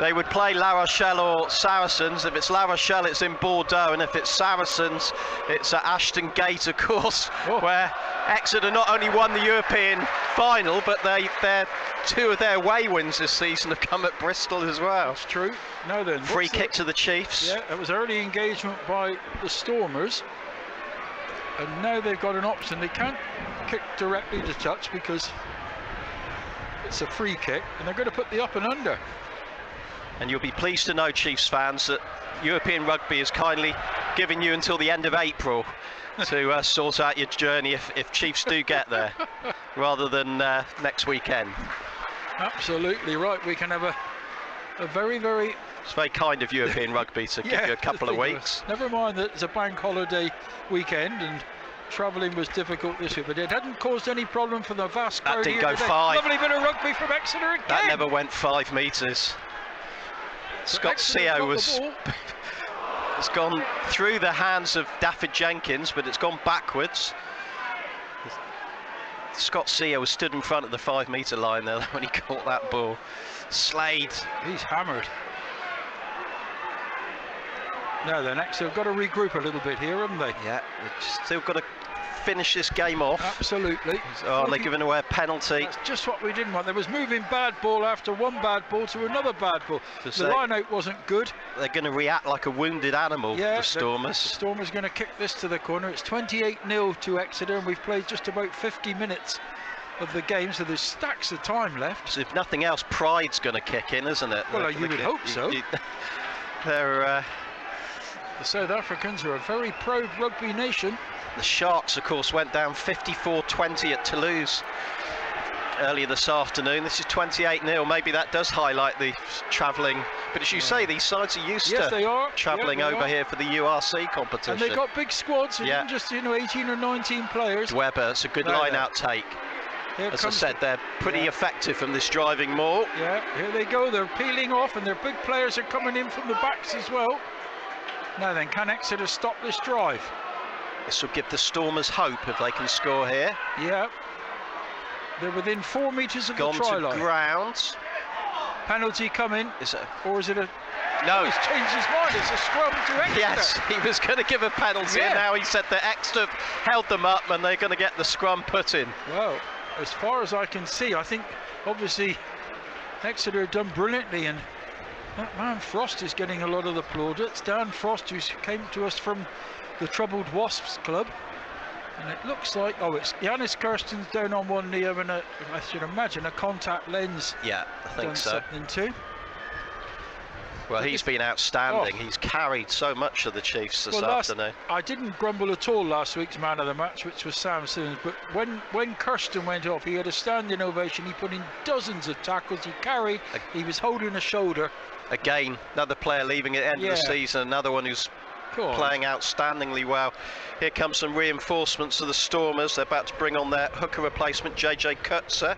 S1: they would play La Rochelle or Saracens. If it's La Rochelle, it's in Bordeaux, and if it's Saracens, it's at Ashton Gate, of course, where Exeter not only won the European final, but they're two of their away wins this season have come at Bristol as well.
S2: That's true. Now then,
S1: free kick to the Chiefs.
S2: Yeah, it was early engagement by the Stormers, and now they've got an option. They can't kick directly to touch because It's a free kick, and they're going to put the up and under.
S1: And you'll be pleased to know, Chiefs fans, that European Rugby is kindly giving you until the end of April to sort out your journey if Chiefs do get there, rather than next weekend.
S2: Absolutely right. We can have a very, very...
S1: It's very kind of European Rugby to give you a couple of weeks.
S2: Never mind that it's a bank holiday weekend and travelling was difficult this week, but it hadn't caused any problem for the vast crowd.
S1: That didn't
S2: here
S1: go
S2: today.
S1: 5.
S2: Lovely bit of rugby from Exeter again.
S1: That never went 5 metres. Scott Seo has gone through the hands of Daffyd Jenkins, but it's gone backwards. Scott Seo was stood in front of the 5 metre line there when he caught that ball. Slade.
S2: He's hammered. Now then, Exeter have got to regroup a little bit here, haven't they?
S1: Yeah, they've still got to finish this game off.
S2: Absolutely.
S1: Oh, they're giving away a penalty.
S2: That's just what we didn't want. There was moving bad ball after one bad ball to another bad ball. The line out wasn't good.
S1: They're going to react like a wounded animal, the Stormers.
S2: The Stormers going to kick this to the corner. It's 28-0 to Exeter, and we've played just about 50 minutes of the game, so there's stacks of time left.
S1: So if nothing else, pride's going to kick in, isn't it?
S2: Well, you would hope so.
S1: They're...
S2: The South Africans are a very proud rugby nation.
S1: The Sharks, of course, went down 54-20 at Toulouse earlier this afternoon. This is 28-0. Maybe that does highlight the travelling. But as you say, these sides are used to travelling over here for the URC competition.
S2: And they've got big squads, and even just 18 or 19 players.
S1: Weber, it's a good line-out take. As I said, they're pretty effective from this driving maul.
S2: Yeah, here they go. They're peeling off, and their big players are coming in from the backs as well. Now then, can Exeter stop this drive?
S1: This will give the Stormers hope if they can score here.
S2: Yeah. They're within 4 metres of the try line.
S1: Gone to ground.
S2: Penalty coming.
S1: Is it?
S2: Or is it a...
S1: No.
S2: Oh, he's changed his mind. It's a scrum to Exeter.
S1: Yes, he was going to give a penalty, and now he said that Exeter held them up and they're going to get the scrum put in.
S2: Well, as far as I can see, I think obviously Exeter have done brilliantly, and that man Frost is getting a lot of the plaudits. Dan Frost, who came to us from the Troubled Wasps Club, and it looks like, it's Yanis Kirsten's down on one knee, having I should imagine a contact lens.
S1: Yeah, I think so.
S2: Something too.
S1: Well, he's been outstanding. He's carried so much of the Chiefs this afternoon.
S2: I didn't grumble at all last week's man of the match, which was Sam Sims, but when Kirsten went off, he had a standing ovation. He put in dozens of tackles. He carried. He was holding a shoulder.
S1: Again, another player leaving at the end of the season, another one who's playing outstandingly well. Here comes some reinforcements to the Stormers. They're about to bring on their hooker replacement, JJ Kurtzer.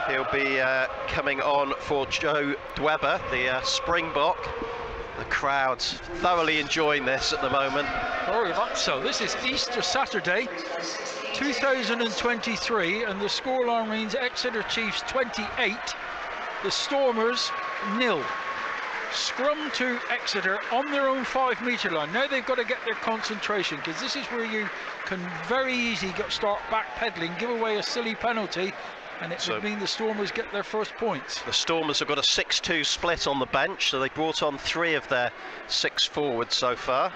S1: He'll be coming on for Joe Dweber, the Springbok. The crowd's thoroughly enjoying this at the moment.
S2: Very much so. This is Easter Saturday, 2023, and the scoreline reads Exeter Chiefs 28, the Stormers 0. Scrum to Exeter on their own 5 metre line. Now they've got to get their concentration, because this is where you can very easily start backpedaling, give away a silly penalty, and it would mean the Stormers get their first points.
S1: The Stormers have got a 6-2 split on the bench, so they brought on 3 of their 6 forwards so far.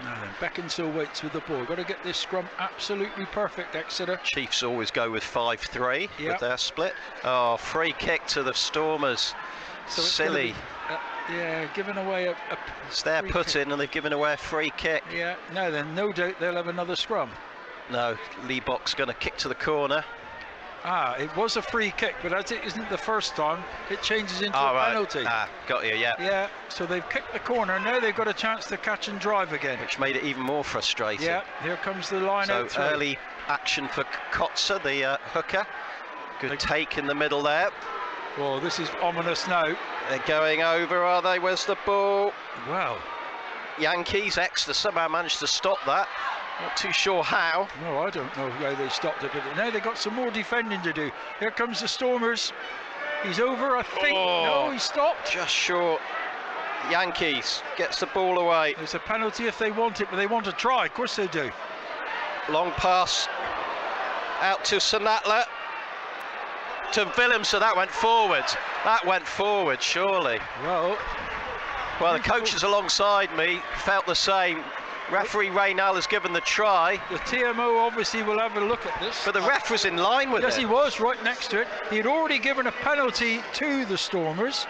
S2: Now then, Beckinsale waits with the ball. Got to get this scrum absolutely perfect, Exeter.
S1: Chiefs always go with 5-3 with their split. Oh, free kick to the Stormers. So silly.
S2: Giving away a
S1: it's their put in, and they've given away a free kick.
S2: Yeah, now then, no doubt they'll have another scrum.
S1: No, Leibach's going to kick to the corner.
S2: It was a free kick, but as it isn't the first time, it changes into a penalty.
S1: Got you,
S2: Yeah, so they've kicked the corner, now they've got a chance to catch and drive again.
S1: Which made it even more frustrating.
S2: Yeah, here comes the line out.
S1: So early action for Kotzer, the hooker. Good take in the middle there.
S2: Well, this is ominous now.
S1: They're going over, are they? Where's the ball?
S2: Wow.
S1: Yankees, Exeter somehow managed to stop that. Not too sure how.
S2: No, I don't know how they stopped it, but now they've got some more defending to do. Here comes the Stormers. He's over, I think. No, he stopped.
S1: Just short. Yankees gets the ball away.
S2: There's a penalty if they want it, but they want to try. Of course they do.
S1: Long pass out to Sanatla. To Willemse, that went forward. That went forward, surely.
S2: Well,
S1: the coaches alongside me felt the same. Referee Raynell has given the try.
S2: The TMO obviously will have a look at this.
S1: But the ref was in line with it.
S2: Yes, he was, right next to it. He had already given a penalty to the Stormers.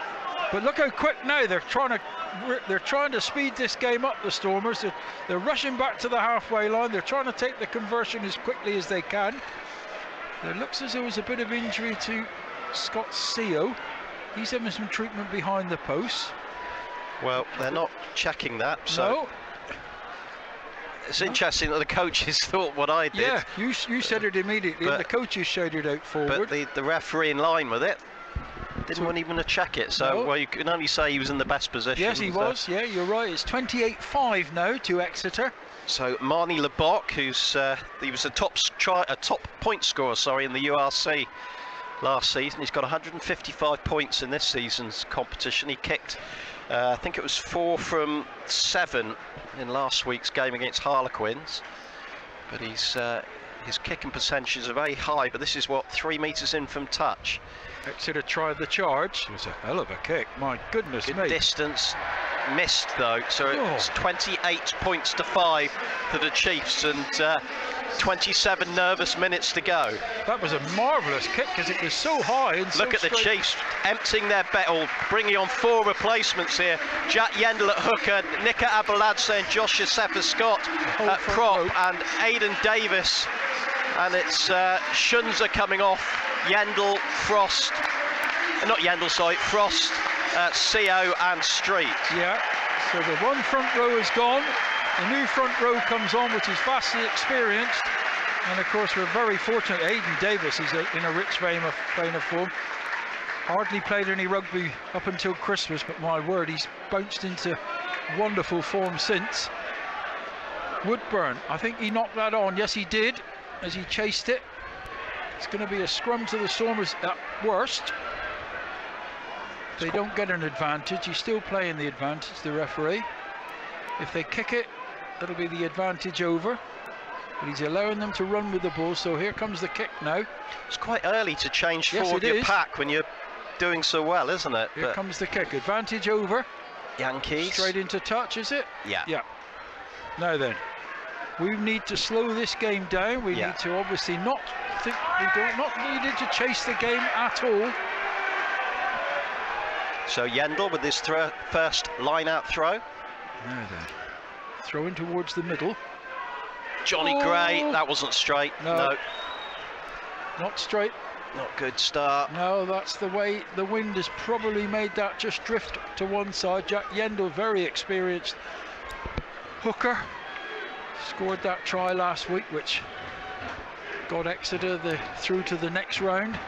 S2: But look how quick now they're trying to speed this game up, the Stormers. They're rushing back to the halfway line. They're trying to take the conversion as quickly as they can. There looks as though there's a bit of injury to Scott Seo. He's having some treatment behind the post.
S1: Well, they're not checking that, so...
S2: No.
S1: It's interesting that the coaches thought what I did.
S2: Yeah, you said it immediately, and the coaches shouted out forward.
S1: But the referee in line with it didn't want even to check it, so
S2: No.
S1: Well, you can only say he was in the best position.
S2: Yes, he was. Yeah, you're right. It's 28-5 now to Exeter.
S1: So Marnie Lebock, he was a top point scorer, in the URC last season. He's got 155 points in this season's competition. He kicked, I think it was 4 from 7 in last week's game against Harlequins. But his kicking percentages are very high. But this is 3 metres in from touch.
S2: Exeter tried the charge. It was a hell of a kick. My goodness me.
S1: Good distance. Missed though, so it's 28 points to 5 to the Chiefs, and 27 nervous minutes to go.
S2: That was a marvellous kick because it was so high. And
S1: look at the Chiefs emptying their battle, bringing on 4 replacements here. Jack Yendall at hooker, Nika Abeladze and Josh Yosefa-Scott at prop, and Aidan Davis. And it's Shunza coming off. Yendall, Frost, Frost, Seo and Street.
S2: Yeah, so the one front row is gone. The new front row comes on, which is vastly experienced. And of course, we're very fortunate. Aidan Davis is in a rich vein of form. Hardly played any rugby up until Christmas, but my word, he's bounced into wonderful form since. Woodburn, I think he knocked that on. Yes, he did, as he chased it. It's going to be a scrum to the Stormers at worst. They don't get an advantage. He's still playing the advantage, the referee. If they kick it, it'll be the advantage over. But he's allowing them to run with the ball, so here comes the kick now.
S1: It's quite early to change forward your pack when you're doing so well, isn't it?
S2: Here comes the kick. Advantage over.
S1: Yankees.
S2: Straight into touch, is it?
S1: Yeah.
S2: Yeah. Now then, we need to slow this game down. We need to obviously not needed to chase the game at all.
S1: So Yendall with his first line-out throw.
S2: Now then, throwing towards the middle.
S1: Johnny Gray, that wasn't straight. No.
S2: Not straight.
S1: Not good start.
S2: No, that's the way the wind has probably made that just drift to one side. Jack Yendall, very experienced hooker, scored that try last week, which got Exeter through to the next round.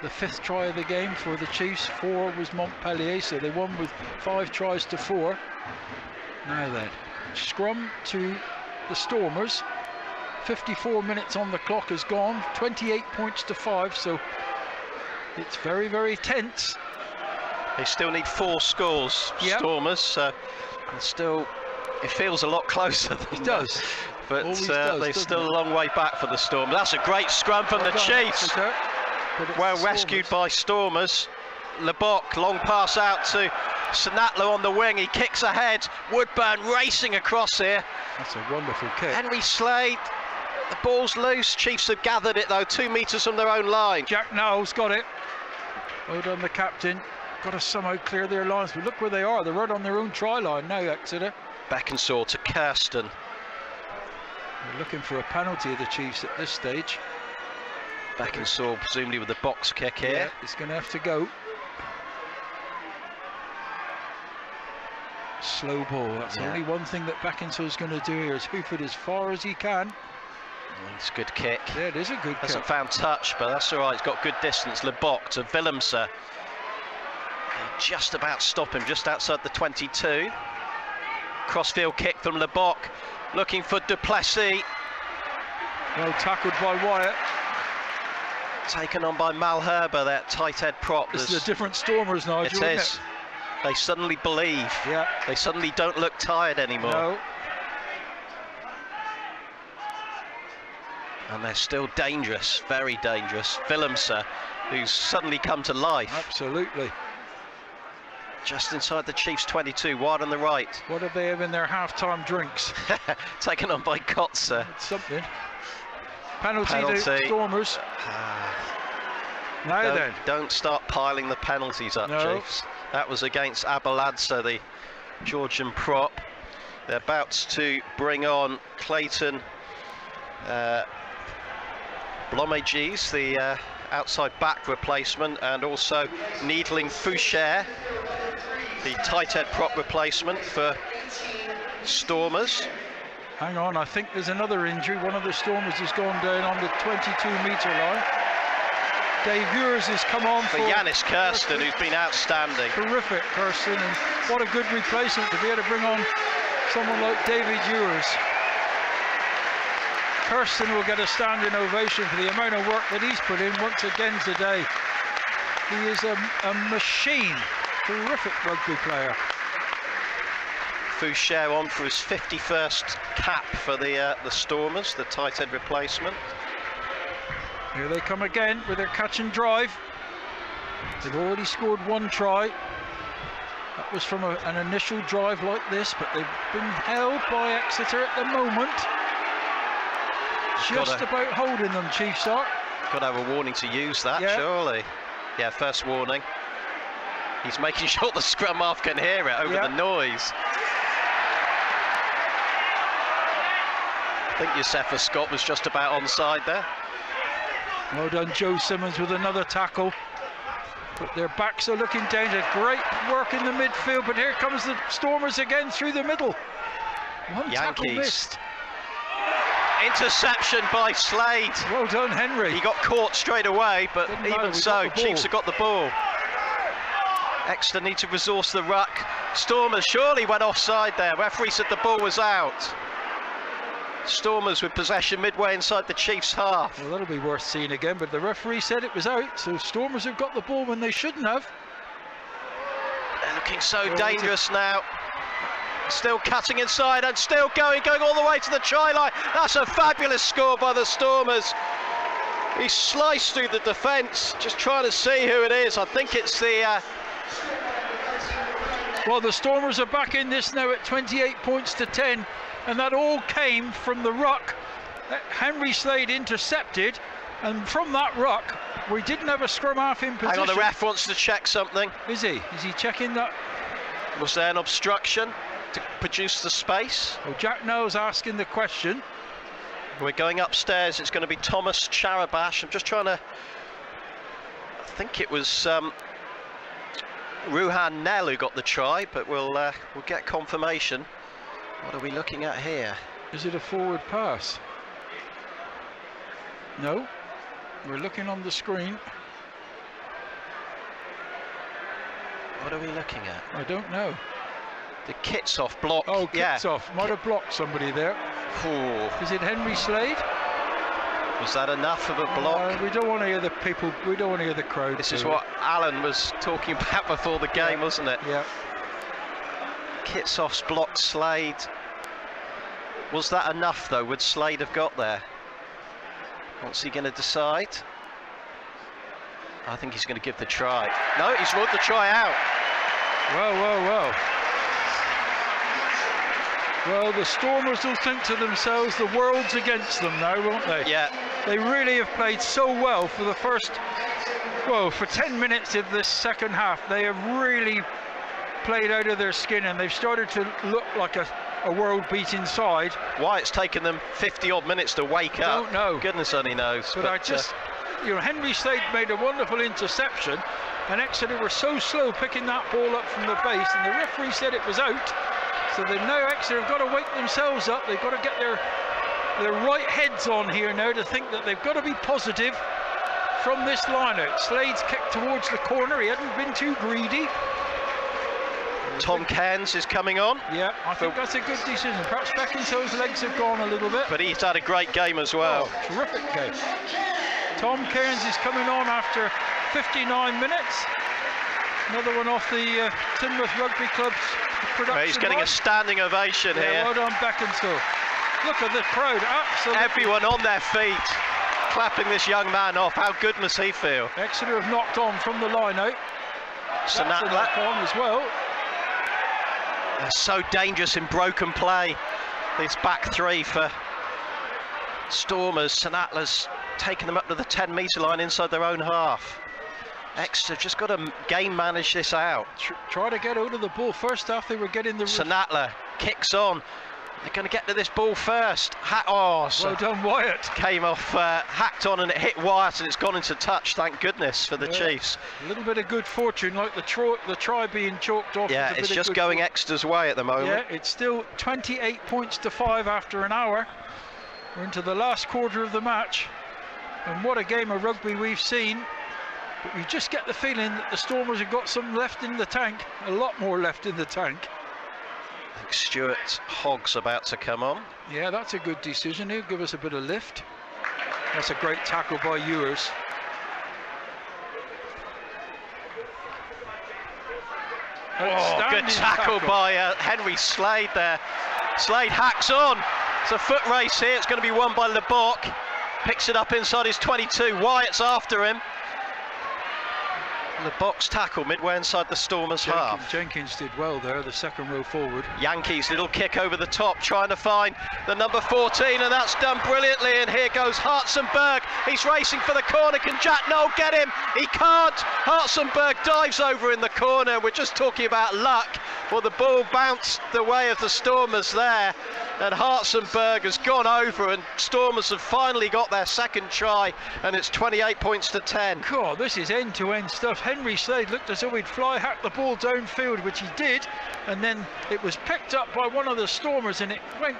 S2: The 5th try of the game for the Chiefs. 4 was Montpellier, so they won with 5 tries to 4. Now then, scrum to the Stormers. 54 minutes on the clock has gone. 28 points to 5, so it's very, very tense.
S1: They still need 4 scores, Stormers. So still, it feels a lot closer than
S2: it does.
S1: But they're still a long way back for the Storm. That's a great scrum from the Chiefs. Well rescued by Stormers. Lebock, long pass out to Sanatlo on the wing. He kicks ahead. Woodburn racing across here.
S2: That's a wonderful kick.
S1: Henry Slade. The ball's loose. Chiefs have gathered it though, 2 metres from their own line.
S2: Jack Knowles got it. Well done, the captain. Got to somehow clear their lines. But look where they are. They're right on their own try line now, Exeter.
S1: Beckinsale to Kirsten.
S2: They're looking for a penalty of the Chiefs at this stage.
S1: Beckinsale presumably with the box kick here.
S2: Yeah, it's going to have to go. Slow ball. That's only one thing that Beckinsale's going to do here is hoof it as far as he can.
S1: It's a good kick.
S2: Yeah, it is a good kick.
S1: Hasn't found touch, but that's all right. He's got good distance. Lebock to Willemse. Just about stop him, just outside the 22. Crossfield kick from Lebock. Looking for Duplessis.
S2: Well tackled by Wyatt.
S1: Taken on by Malherbe, that tight head prop.
S2: This is a different Stormers, Nigel.
S1: It is. They suddenly believe.
S2: Yeah.
S1: They suddenly don't look tired anymore.
S2: No.
S1: And they're still dangerous, very dangerous. Willemse, who's suddenly come to life.
S2: Absolutely.
S1: Just inside the Chiefs 22, wide on the right.
S2: What do they have in their half-time drinks?
S1: Taken on by Kotzer.
S2: It's something. Penalty to Stormers.
S1: Don't start piling the penalties up, Chiefs. That was against Abeladze, the Georgian prop. They're about to bring on Clayton Blomegis, the outside back replacement, and also Needling Foucher, the tight head prop replacement for Stormers.
S2: Hang on, I think there's another injury. One of the Stormers has gone down on the 22-metre line. Dave Ewers has come on
S1: for Yanis Kirsten, who's been outstanding.
S2: Terrific, Kirsten, and what a good replacement to be able to bring on someone like David Ewers. Kirsten will get a standing ovation for the amount of work that he's put in once again today. He is a machine, terrific rugby player.
S1: Foucher on for his 51st cap for the Stormers, the tight head replacement.
S2: Here they come again with their catch and drive. They've already scored one try. That was from an initial drive like this, but they've been held by Exeter at the moment. Just about holding them, Chiefs are.
S1: Got to have a warning to use that, surely. Yeah, first warning. He's making sure the scrum half can hear it over the noise. I think Youssefa Scott was just about onside there.
S2: Well done, Joe Simmons, with another tackle. But their backs are looking dangerous. Great work in the midfield, but here comes the Stormers again through the middle. One tackle missed.
S1: Interception by Slade.
S2: Well done, Henry.
S1: He got caught straight away, but even so, Chiefs have got the ball. Exeter need to resource the ruck. Stormers surely went offside there. Referee said the ball was out. Stormers with possession midway inside the Chiefs' half.
S2: Well, that'll be worth seeing again, but the referee said it was out, so Stormers have got the ball when they shouldn't have.
S1: They're looking so dangerous now. Still cutting inside and still going all the way to the try line. That's a fabulous score by the Stormers. He sliced through the defence, just trying to see who it is. I think it's the...
S2: Well, the Stormers are back in this now at 28 points to 10. And that all came from the ruck that Henry Slade intercepted, and from that ruck we didn't have a scrum half in position.
S1: Hang on, the ref wants to check something.
S2: Is he checking that?
S1: Was there an obstruction to produce the space?
S2: Well, Jack Noel's asking the question.
S1: We're going upstairs. It's going to be Thomas Charabash. I'm just trying to... I think it was Ruhan Nell who got the try, but we'll get confirmation. What are we looking at here?
S2: Is it a forward pass? No. We're looking on the screen.
S1: What are we looking at?
S2: I don't know.
S1: The Kitsoff block.
S2: Oh, Kitsoff might have blocked somebody there.
S1: Ooh.
S2: Is it Henry Slade?
S1: Was that enough of a block?
S2: We don't want to hear the people. We don't want to hear the crowd.
S1: This is what Alan was talking about before the game, wasn't it?
S2: Yeah.
S1: Kitsoff's blocked Slade. Was that enough though? Would Slade have got there? What's he going to decide? I think he's going to give the try. No, he's ruled the try out.
S2: Well. Well, the Stormers will think to themselves, the world's against them now, won't they?
S1: Yeah.
S2: They really have played so well for the first, for 10 minutes of this second half. They have really played out of their skin, and they've started to look like a world-beating side.
S1: Why it's taken them 50-odd minutes to wake up,
S2: I don't know.
S1: Goodness only knows.
S2: But I just, Henry Slade made a wonderful interception, and Exeter were so slow picking that ball up from the base, and the referee said it was out. So they now Exeter have got to wake themselves up. They've got to get their right heads on here now to think that they've got to be positive from this line out. Slade's kicked towards the corner. He hadn't been too greedy.
S1: Tom Cairns is coming on.
S2: Yeah, I think that's a good decision. Perhaps Beckinsale's legs have gone a little bit.
S1: But he's had a great game as well.
S2: Oh, terrific game. Tom Cairns is coming on after 59 minutes. Another one off the Teignmouth Rugby Club's production.
S1: He's getting a standing ovation here.
S2: Well done, Beckinsale. Look at the crowd, absolutely.
S1: Everyone on their feet, clapping this young man off. How good must he feel?
S2: Exeter have knocked on from the line out. Snap on as well.
S1: They're so dangerous in broken play. This back three for Stormers. Sanatla's taking them up to the 10-metre line inside their own half. Exeter just got to game manage this out.
S2: Try to get out of the ball. First half they were getting the...
S1: Sanatla kicks on. They're going to get to this ball first. Well
S2: done, Wyatt.
S1: Came off, hacked on, and it hit Wyatt, and it's gone into touch, thank goodness, for the Chiefs.
S2: A little bit of good fortune, like the try being chalked off.
S1: Yeah, it's just going Exeter's way at the moment.
S2: Yeah, it's still 28 points to 5 after an hour. We're into the last quarter of the match. And what a game of rugby we've seen. But you just get the feeling that the Stormers have got some left in the tank, a lot more left in the tank.
S1: I think Stuart Hogg's about to come on.
S2: Yeah, that's a good decision. He'll give us a bit of lift. That's a great tackle by Ewers.
S1: Good tackle by Henry Slade there. Slade hacks on. It's a foot race here. It's going to be won by LeBoc. Picks it up inside his 22. Wyatt's after him. The box tackle midway inside the Stormers' half.
S2: Jenkins did well there, the second row forward.
S1: Yankees little kick over the top, trying to find the number 14, and that's done brilliantly. And here goes Hartzenberg. He's racing for the corner. Can Jack Noel get him? He can't. Hartzenberg dives over in the corner. We're just talking about luck. Well, the ball bounced the way of the Stormers there, and Hartzenberg has gone over, and Stormers have finally got their second try, and it's 28 points to 10.
S2: God, this is end-to-end stuff. Henry Slade looked as though he'd fly hack the ball downfield, which he did, and then it was picked up by one of the Stormers, and it went,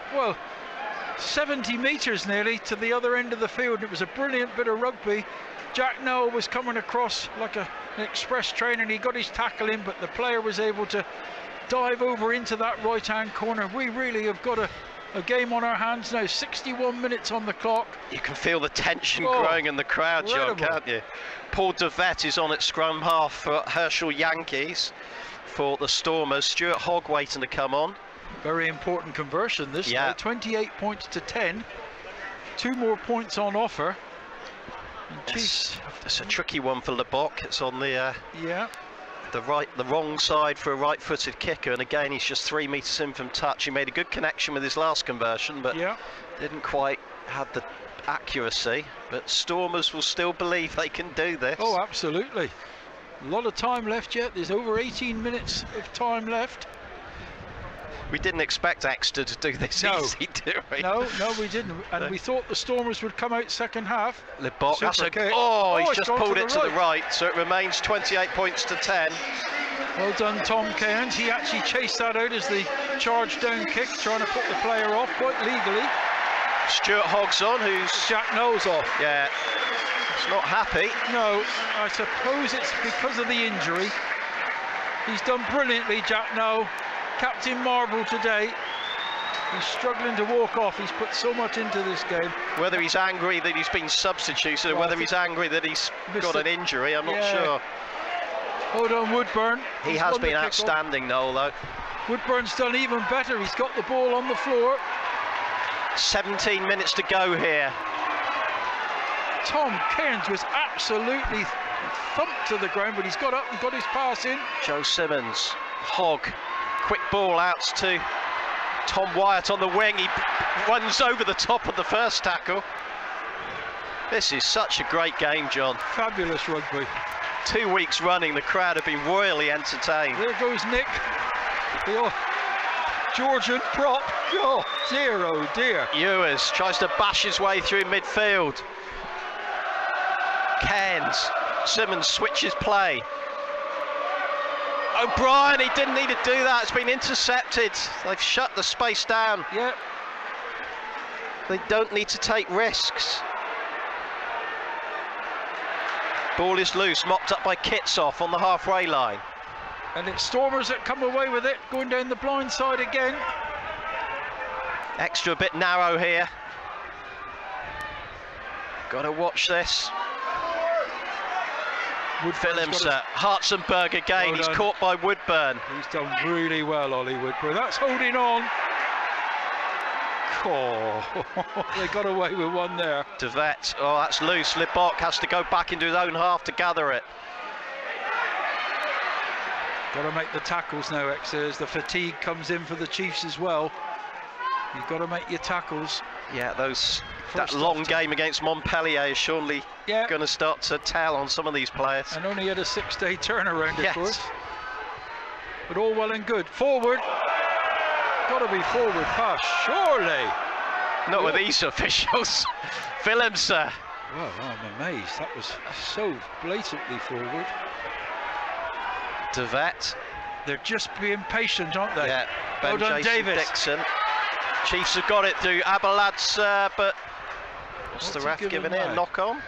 S2: 70 metres nearly to the other end of the field. It was a brilliant bit of rugby. Jack Noel was coming across like an express train, and he got his tackle in, but the player was able to dive over into that right-hand corner. We really have got a game on our hands now. 61 minutes on the clock.
S1: You can feel the tension growing in the crowd, John, can't you? Paul Devett is on at scrum half for Herschel Yankees. For the Stormers, Stuart Hogg waiting to come on.
S2: Very important conversion this now. 28 points to 10. 2 more points on offer.
S1: It's a tricky one for LeBoc. It's on the the wrong side for a right-footed kicker, and again he's just 3 metres in from touch. He made a good connection with his last conversion, but didn't quite have the accuracy. But Stormers will still believe they can do this.
S2: Oh, absolutely. A lot of time left yet. There's over 18 minutes of time left.
S1: We didn't expect Exeter to do this easy, did we?
S2: No, we didn't. And we thought the Stormers would come out second half.
S1: LeBoc, he's just pulled it to the right, so it remains 28 points to 10.
S2: Well done, Tom Cairns. He actually chased that out as the charge down kick, trying to put the player off quite legally.
S1: Stuart Hogg's on, who's...
S2: Jack Noel's off.
S1: Yeah, he's not happy.
S2: No, I suppose it's because of the injury. He's done brilliantly, Jack Noel. Captain Marvel today. He's struggling to walk off. He's put so much into this game.
S1: Whether he's angry that he's been substituted or whether he's angry that he's got an injury, I'm not sure.
S2: Hold on, Woodburn.
S1: He has been outstanding, Noel, though.
S2: Woodburn's done even better. He's got the ball on the floor.
S1: 17 minutes to go here.
S2: Tom Cairns was absolutely thumped to the ground, but he's got up and got his pass in.
S1: Joe Simmons, Hogg. Quick ball out to Tom Wyatt on the wing. He runs over the top of the first tackle. This is such a great game, John.
S2: Fabulous rugby.
S1: 2 weeks running, the crowd have been royally entertained.
S2: There goes Nick, the Georgian prop. Oh dear.
S1: Ewers tries to bash his way through midfield. Cairns, Simmons switches play. O'Brien, he didn't need to do that. It's been intercepted. They've shut the space down.
S2: Yeah.
S1: They don't need to take risks. Ball is loose, mopped up by Kitsoff on the halfway line.
S2: And it's Stormers that come away with it, going down the blind side again.
S1: Extra a bit narrow here. Got to watch this. Willemse, Hartzenberg again, he's caught by Woodburn.
S2: He's done really well, Ollie Woodburn. That's holding on. They got away with one there.
S1: Devett, that's loose. LeBoc has to go back into his own half to gather it.
S2: Got to make the tackles now, Exeter, as the fatigue comes in for the Chiefs as well. You've got to make your tackles.
S1: Yeah, that long game against Montpellier is surely going to start to tell on some of these players.
S2: And only had a 6-day turnaround, of course. But all well and good. Forward. Got to be forward pass, surely.
S1: Not with these officials. Willemse.
S2: Well, I'm amazed. That was so blatantly forward.
S1: Devon.
S2: They're just being patient, aren't they?
S1: Yeah.
S2: Well done, Davis.
S1: Dixon. Chiefs have got it through Abeladze, but what's the ref giving it? Knock on?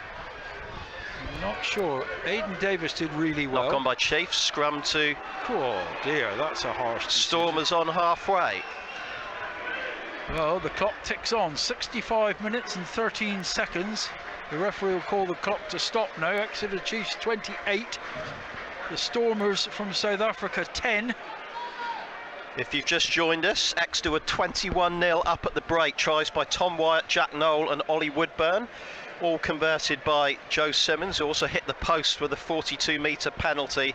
S2: I'm not sure. Aidan Davis did really well.
S1: Knock on by Chiefs. Scrum to.
S2: Oh dear, that's a harsh decision.
S1: Stormers on halfway.
S2: Well, the clock ticks on. 65 minutes and 13 seconds. The referee will call the clock to stop now. Exeter Chiefs 28. The Stormers from South Africa 10.
S1: If you've just joined us, Exeter were 21-0 up at the break. Tries by Tom Wyatt, Jack Noel and Ollie Woodburn. All converted by Joe Simmons, who also hit the post with a 42-metre penalty.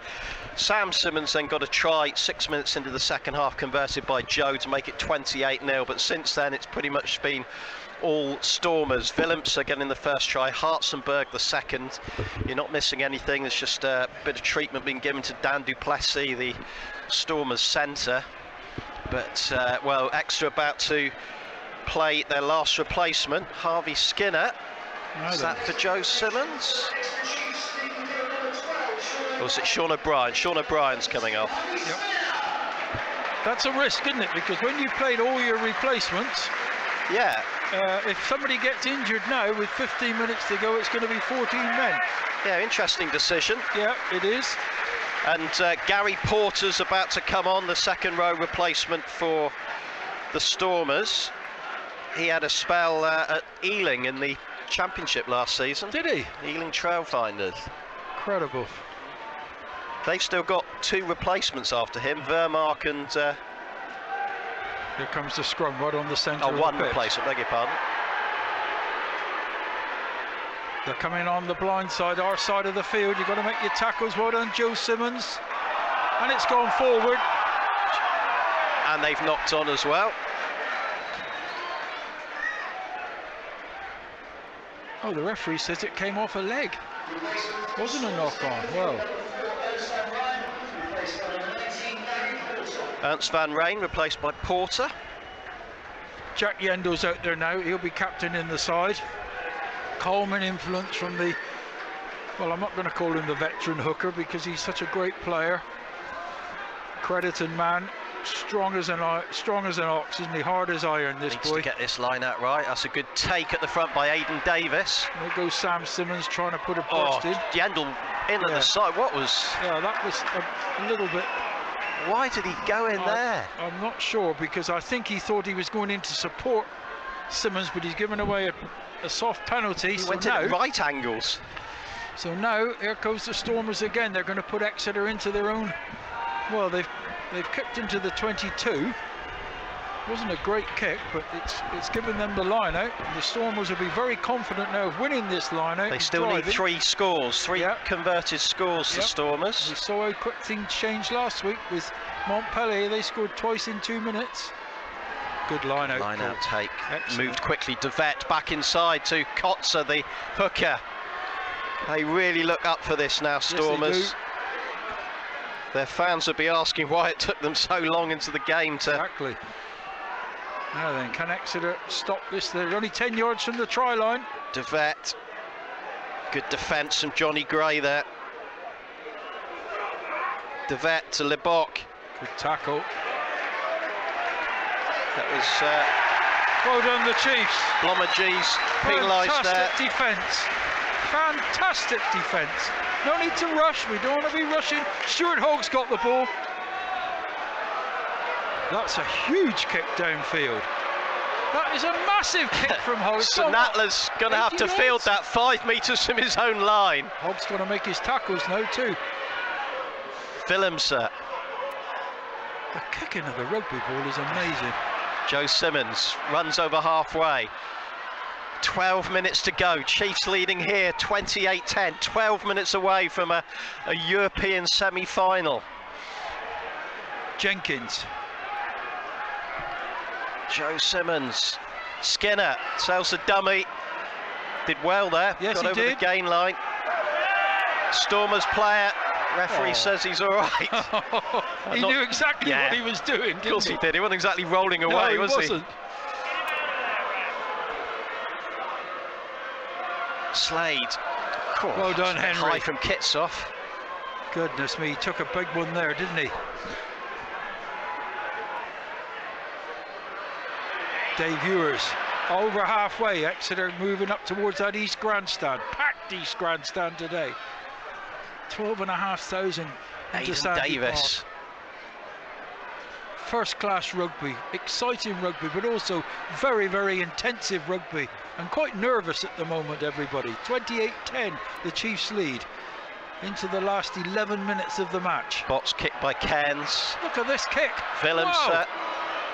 S1: Sam Simmons then got a try 6 minutes into the second half, converted by Joe to make it 28-0. But since then, it's pretty much been all Stormers. Willemse getting the first try, Hartzenberg the second. You're not missing anything. There's just a bit of treatment being given to Dan Duplessis, the Stormers centre. But, well, Exeter about to play their last replacement, Harvey Skinner. Is that for Joe Simmons? Or is it Sean O'Brien? Sean O'Brien's coming off.
S2: Yep. That's a risk, isn't it? Because when you've played all your replacements, if somebody gets injured now with 15 minutes to go, it's going to be 14 men.
S1: Yeah, interesting decision.
S2: Yeah, it is.
S1: And Gary Porter's about to come on, the second row replacement for the Stormers. He had a spell at Ealing in the Championship last season.
S2: Did he?
S1: Ealing Trailfinders.
S2: Incredible.
S1: They've still got two replacements after him, Vermark and...
S2: Here comes the scrum right on the centre of the
S1: one
S2: pitch.
S1: replacement, beg your pardon.
S2: They're coming on the blind side, our side of the field. You've got to make your tackles. Well done, Joe Simmons. And it's gone forward.
S1: And they've knocked on as well.
S2: Oh, the referee says it came off a leg. Wasn't a knock on. Well.
S1: Ernst van Rijn replaced by Porter.
S2: Jack Yendel's out there now. He'll be captain in the side. Coleman influence from the, well, I'm not going to call him the veteran hooker because he's such a great player. Crediton man, strong as an ox, isn't he? Hard as iron, this
S1: Needs
S2: boy.
S1: to get this line out right. That's a good take at the front by Aidan Davis.
S2: There goes Sam Simmons trying to put a burst in.
S1: Yandel in at the side. What was?
S2: Yeah, that was a little bit.
S1: Why did he go in there?
S2: I'm not sure, because I think he thought he was going in to support Simmons, but he's given away a soft penalty.
S1: He went in at right angles.
S2: So now here goes the Stormers again. They're going to put Exeter into their own. Well, they've kicked into the 22. Wasn't a great kick, but it's given them the line out. The Stormers will be very confident now of winning this line out.
S1: They still need three converted scores, the Stormers.
S2: We saw how quick things changed last week with Montpellier. They scored twice in 2 minutes. Good line out.
S1: Line out take. Excellent. Moved quickly. Devette back inside to Kotzer, the hooker. They really look up for this now, Stormers.
S2: Yes,
S1: their fans will be asking why it took them so long into the game to...
S2: Exactly. Now then, can Exeter stop this? They're only 10 yards from the try line.
S1: Devette. Good defence from Johnny Gray there. Devette to Lebok.
S2: Good tackle.
S1: That was...
S2: well done, the Chiefs.
S1: Blommagee's penalised there.
S2: Fantastic defence. Fantastic defence. No need to rush. We don't want to be rushing. Stuart Hogg's got the ball. That's a huge kick downfield. That is a massive kick from Hogg.
S1: Natler's going to have to field that 5 metres from his own line.
S2: Hogg's going to make his tackles now too.
S1: Willemse.
S2: The kicking of the rugby ball is amazing.
S1: Joe Simmons runs over halfway. 12 minutes to go. Chiefs leading here, 28-10. 12 minutes away from a European semi-final.
S2: Jenkins.
S1: Joe Simmons. Skinner sells the dummy. Did well there.
S2: Yes,
S1: got
S2: he
S1: over
S2: did.
S1: the gain line. Stormers player. Referee says he's all right.
S2: He knew exactly what he was doing, didn't he?
S1: Of course he did. He wasn't exactly rolling away,
S2: No, he
S1: was
S2: wasn't.
S1: Slade.
S2: Well done, Henry.
S1: High from Kitsoff.
S2: Goodness me, he took a big one there, didn't he? Dave Ewers, over halfway. Exeter moving up towards that East Grandstand. Packed East Grandstand today. 12,500 into Sandy
S1: Davis.
S2: Park. First class rugby, exciting rugby, but also very, very intensive rugby. And quite nervous at the moment, everybody. 28-10, the Chiefs lead into the last 11 minutes of the match.
S1: Box kick by Cairns.
S2: Look at this kick.
S1: Willems.
S2: Wow.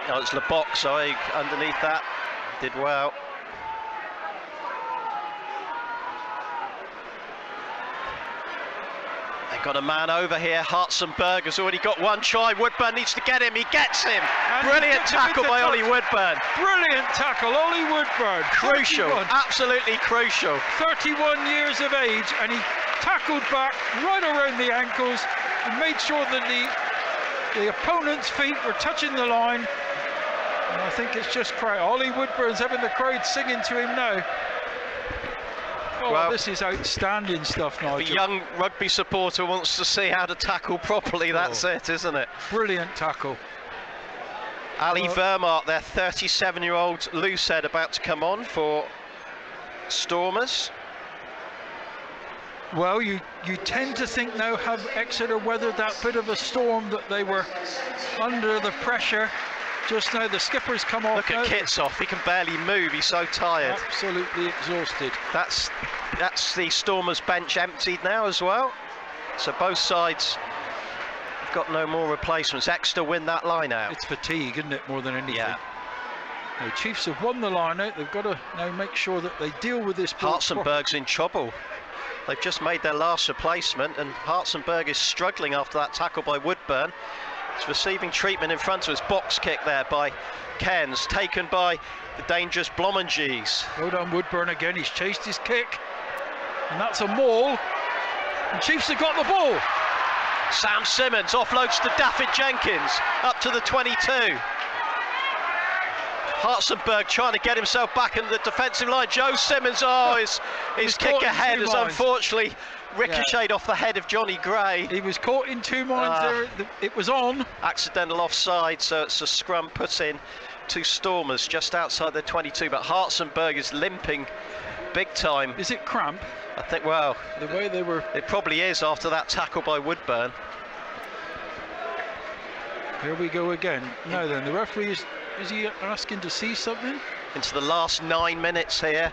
S1: No, it's LeBock, sorry, underneath that. Did well. They've got a man over here. Hartzenberg has already got one try. Woodburn needs to get him. He gets him.
S2: And
S1: Brilliant tackle by Ollie Woodburn.
S2: Brilliant tackle, Ollie Woodburn.
S1: Crucial,
S2: 31.
S1: absolutely crucial.
S2: 31 years of age, and he tackled back right around the ankles and made sure that the opponent's feet were touching the line. And I think it's just great. Ollie Woodburn's having the crowd singing to him now. Oh, well, this is outstanding stuff, Nigel.
S1: The young rugby supporter wants to see how to tackle properly. That's it, isn't it?
S2: Brilliant tackle.
S1: Ali Vermaat, their 37-year-old loose head, about to come on for Stormers.
S2: Well, you tend to think now, have Exeter weathered that bit of a storm that they were under the pressure. Just now the skipper's come off.
S1: Look at Kitsoff, he can barely move, he's so tired.
S2: Absolutely exhausted.
S1: That's the Stormers bench emptied now as well. So both sides have got no more replacements. Exeter win that line out.
S2: It's fatigue, isn't it, more than anything?
S1: Yeah.
S2: The Chiefs have won the line out. They've got to now make sure that they deal with this ball.
S1: Hartzenberg's in trouble. They've just made their last replacement, and Hartzenberg is struggling after that tackle by Woodburn. He's receiving treatment in front of us. Box kick there by Cairns, taken by the dangerous Blomengees.
S2: Well done, Woodburn again. He's chased his kick, and that's a maul. And Chiefs have got the ball.
S1: Sam Simmons offloads to Daffyd Jenkins up to the 22. Hartzenberg trying to get himself back in the defensive line. Joe Simmons, his kick ahead has unfortunately ricocheted off the head of Johnny Gray.
S2: He was caught in two minds there. It was on.
S1: Accidental offside, so it's a scrum put in to Stormers just outside the 22. But Hartzenberg is limping big time.
S2: Is it cramp?
S1: I think, well,
S2: the way they were.
S1: It probably is after that tackle by Woodburn.
S2: Here we go again. Now then, the referee is he asking to see something?
S1: Into the last 9 minutes here.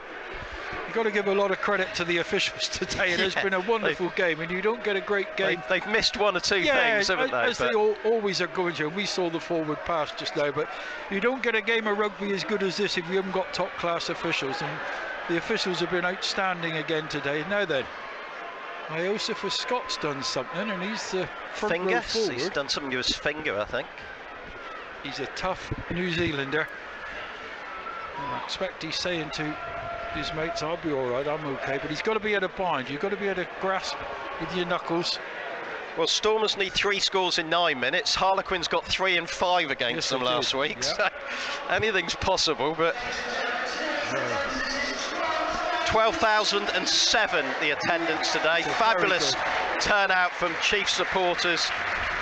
S2: You've got to give a lot of credit to the officials today. It has been a wonderful game, and you don't get a great game.
S1: They've missed one or two things, haven't they?
S2: As they always are going to. We saw the forward pass just now, but you don't get a game of rugby as good as this if you haven't got top-class officials, and the officials have been outstanding again today. Now then, Iosif Scott's done something, and he's the front row forward.
S1: He's done something with his finger, I think.
S2: He's a tough New Zealander. I expect he's saying to his mates, I'll be all right, I'm okay, but he's got to be able to bind. You've got to be able to grasp with your knuckles.
S1: Well, Stormers need 3 scores in 9 minutes. Harlequins got 3 and 5 against them last week.
S2: Yeah.
S1: So anything's possible, but 12,007 the attendance today. Fabulous turnout from Chiefs supporters.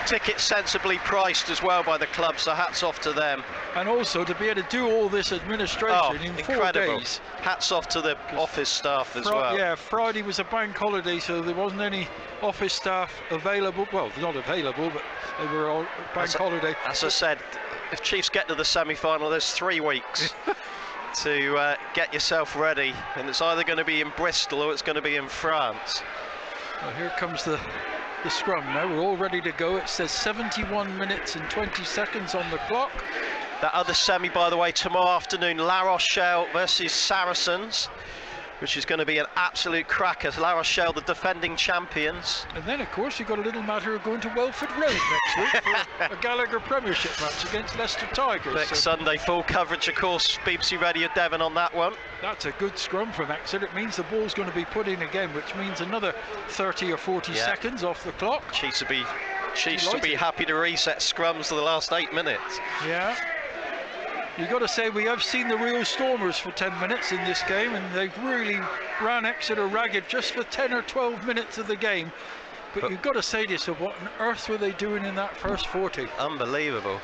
S1: Tickets sensibly priced as well by the club, so hats off to them.
S2: And also to be able to do all this administration in
S1: incredible.
S2: 4 days.
S1: Hats off to the office staff as well.
S2: Yeah, Friday was a bank holiday, so there wasn't any office staff available. Well, not available, but they were all bank holiday.
S1: As I said, if Chiefs get to the semi-final, there's 3 weeks to get yourself ready, and it's either going to be in Bristol or it's going to be in France.
S2: Well, here comes the scrum now. We're all ready to go. It says 71 minutes and 20 seconds on the clock.
S1: That other semi, by the way, tomorrow afternoon, La Rochelle versus Saracens. which is going to be an absolute cracker. La Rochelle, the defending champions.
S2: And then, of course, you've got a little matter of going to Welford Road next week for a Gallagher Premiership match against Leicester Tigers.
S1: Next Sunday, full coverage, of course, BBC Radio Devon on that one.
S2: That's a good scrum from Exeter. It means the ball's going to be put in again, which means another 30 or 40 seconds off the clock.
S1: Chiefs will be happy to reset scrums for the last 8 minutes.
S2: Yeah. You've got to say we have seen the real Stormers for 10 minutes in this game, and they've really ran Exeter ragged just for 10 or 12 minutes of the game. But you've got to say to yourself, what on earth were they doing in that first 40?
S1: Unbelievable.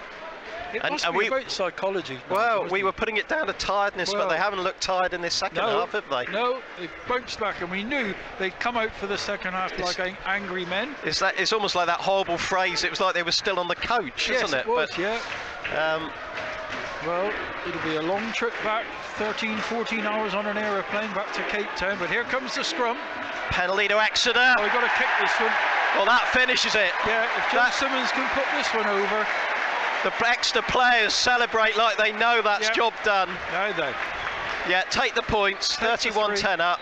S2: It must be about psychology.
S1: Well, we were putting it down to tiredness, but they haven't looked tired in this second half, have they?
S2: No, they bounced back, and we knew they'd come out for the second half like angry men.
S1: It's almost like that horrible phrase, it was like they were still on the coach, isn't it?
S2: Yes, it was, yeah. Well, it'll be a long trip back, 13, 14 hours on an aeroplane back to Cape Town, but here comes the scrum.
S1: Penalty to Exeter.
S2: Oh, we've got to kick this one.
S1: Well, that finishes it.
S2: Yeah, if Joe Simmons can put this one over.
S1: The Exeter players celebrate like they know that's job done.
S2: No, they.
S1: Yeah, take the points, 31-10 up.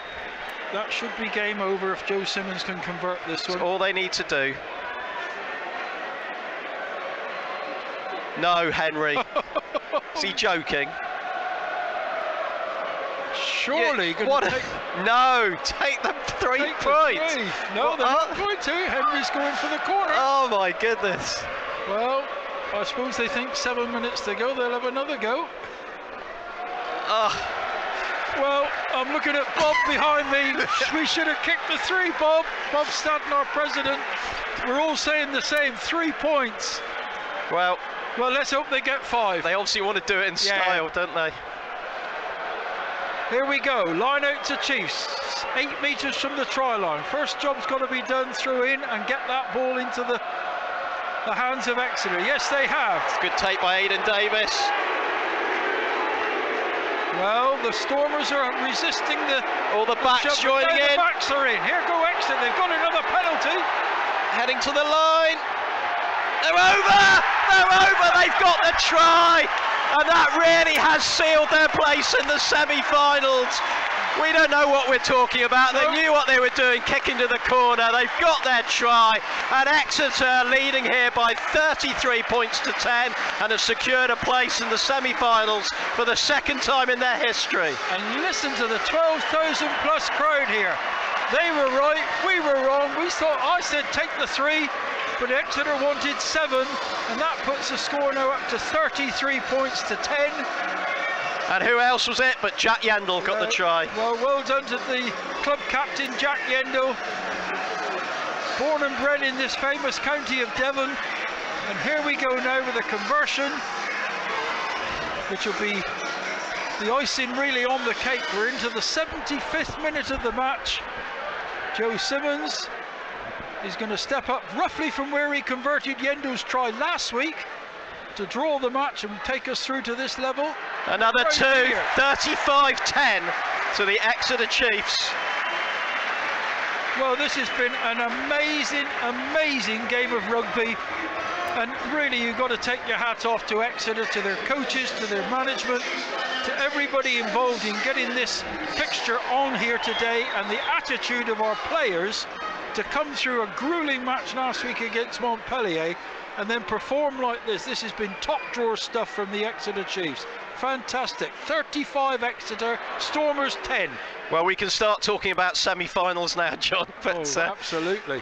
S2: That should be game over if Joe Simmons can convert this one.
S1: That's all they need to do. No, Henry. Is he joking?
S2: Surely.
S1: No, take the 3 points.
S2: No, they're not going to. Henry's going for the corner.
S1: Oh my goodness.
S2: Well, I suppose they think 7 minutes to go. They'll have another go. Well, I'm looking at Bob behind me. We should have kicked the 3, Bob. Bob Stanton, our president. We're all saying the same. 3 points.
S1: Well,
S2: let's hope they get 5.
S1: They obviously want to do it in style, don't they?
S2: Here we go. Line out to Chiefs. 8 metres from the try line. First job's got to be done through in and get that ball into the hands of Exeter. Yes, they have.
S1: It's a good take by Aidan Davis.
S2: Well, the Stormers are resisting
S1: all the backs joining in.
S2: The backs are in. Here go Exeter. They've got another penalty.
S1: Heading to the line. They're over! They're over! They've got the try! And that really has sealed their place in the semi-finals. We don't know what we're talking about. They knew what they were doing, kicking to the corner. They've got their try. And Exeter leading here by 33 points to 10 and have secured a place in the semi-finals for the second time in their history.
S2: And listen to the 12,000 plus crowd here. They were right, we were wrong. I said take the 3. But Exeter wanted 7, and that puts the score now up to 33 points to 10.
S1: And who else was it but Jack Yendall got the try?
S2: Well done to the club captain, Jack Yendall. Born and bred in this famous county of Devon. And here we go now with a conversion, which will be the icing really on the cake. We're into the 75th minute of the match. Joe Simmons is going to step up roughly from where he converted Yendall's try last week to draw the match and take us through to this level.
S1: Another 2, 35-10 to the Exeter Chiefs.
S2: Well, this has been an amazing game of rugby, and really you've got to take your hat off to Exeter, to their coaches, to their management, to everybody involved in getting this fixture on here today, and the attitude of our players to come through a grueling match last week against Montpellier and then perform like this. This has been top drawer stuff from the Exeter Chiefs. Fantastic. 35 Exeter, Stormers 10.
S1: Well, we can start talking about semi-finals now, John. But,
S2: absolutely.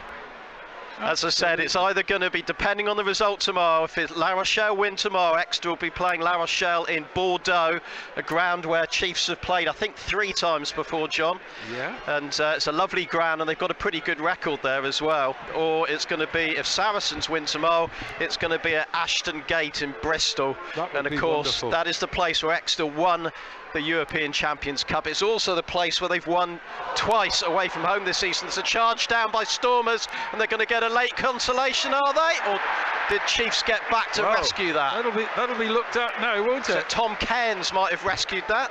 S1: As I said, it's either going to be, depending on the result tomorrow, if La Rochelle win tomorrow, Exeter will be playing La Rochelle in Bordeaux, a ground where Chiefs have played, I think, 3 times before, John.
S2: Yeah.
S1: And it's a lovely ground, and they've got a pretty good record there as well. Or it's going to be, if Saracens win tomorrow, it's going to be at Ashton Gate in Bristol. And of course, that is the place where Exeter won the European Champions Cup. It's also the place where they've won twice away from home this season. It's a charge down by Stormers, and they're going to get a late consolation, are they? Or did Chiefs get back to rescue that?
S2: That'll be looked at now, won't it?
S1: So Tom Cairns might have rescued that.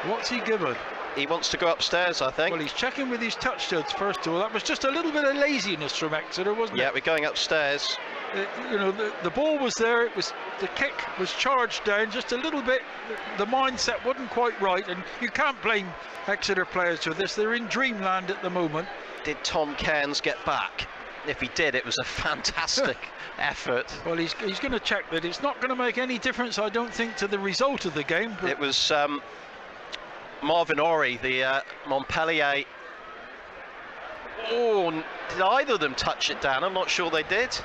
S2: What's he given?
S1: He wants to go upstairs, I think.
S2: Well, he's checking with his touch studs first of all. That was just a little bit of laziness from Exeter, wasn't it?
S1: Yeah, we're going upstairs.
S2: You know, the ball was there. The kick was charged down just a little bit. The mindset wasn't quite right, and you can't blame Exeter players for this. They're in dreamland at the moment.
S1: Did Tom Cairns get back? If he did, it was a fantastic effort.
S2: Well, he's going to check that. It's not going to make any difference, I don't think, to the result of the game.
S1: It was Marvin Ori, the Montpellier. Oh, did either of them touch it down? I'm not sure they did.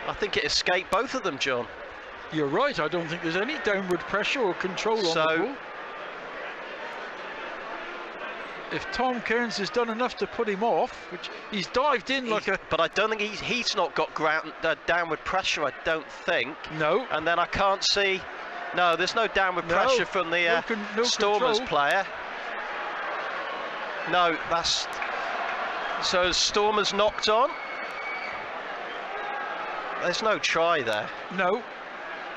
S1: I think it escaped both of them, John.
S2: You're right. I don't think there's any downward pressure or control on the ball. If Tom Cairns has done enough to put him off, which he's dived in like a...
S1: But I don't think he's not got downward pressure, I don't think.
S2: No.
S1: And then I can't see... No, there's no downward pressure from the Stormers player. No, that's... So Stormers knocked on? There's no try there.
S2: No,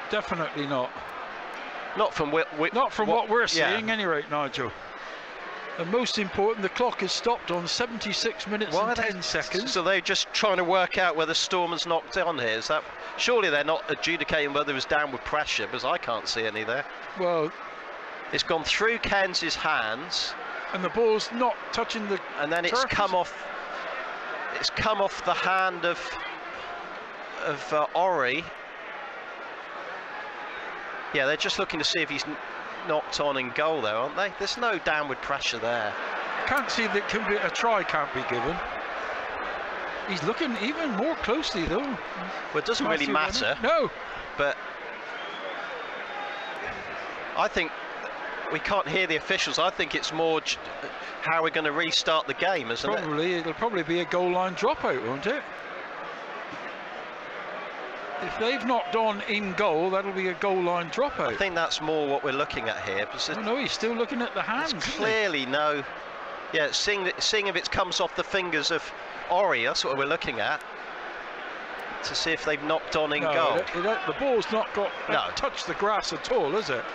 S2: definitely not.
S1: Not from
S2: what we're seeing, any rate, Nigel. And most important, the clock has stopped on 76 minutes and 10 seconds.
S1: So they're just trying to work out whether Stormers knocked on here. Is that, surely they're not adjudicating whether there was downward pressure, because I can't see any there.
S2: Well,
S1: it's gone through Cairns' hands,
S2: and the ball's not touching the.
S1: And then it's come off. It's come off the hand of Ori. Yeah, they're just looking to see if he's knocked on in goal there, aren't they? There's no downward pressure there.
S2: Can't see that a try can't be given. He's looking even more closely though.
S1: Well, it doesn't really matter.
S2: No.
S1: But I think we can't hear the officials. I think it's more how we're going to restart the game, isn't it?
S2: It'll probably be a goal line dropout, won't it? If they've knocked on in goal, that'll be a goal line dropout.
S1: I think that's more what we're looking at here.
S2: Oh, no, he's still looking at the hands.
S1: Clearly, no. Yeah, seeing if it comes off the fingers of Ori, that's what we're looking at. To see if they've knocked on in goal.
S2: The ball's not touched the grass at all, is it?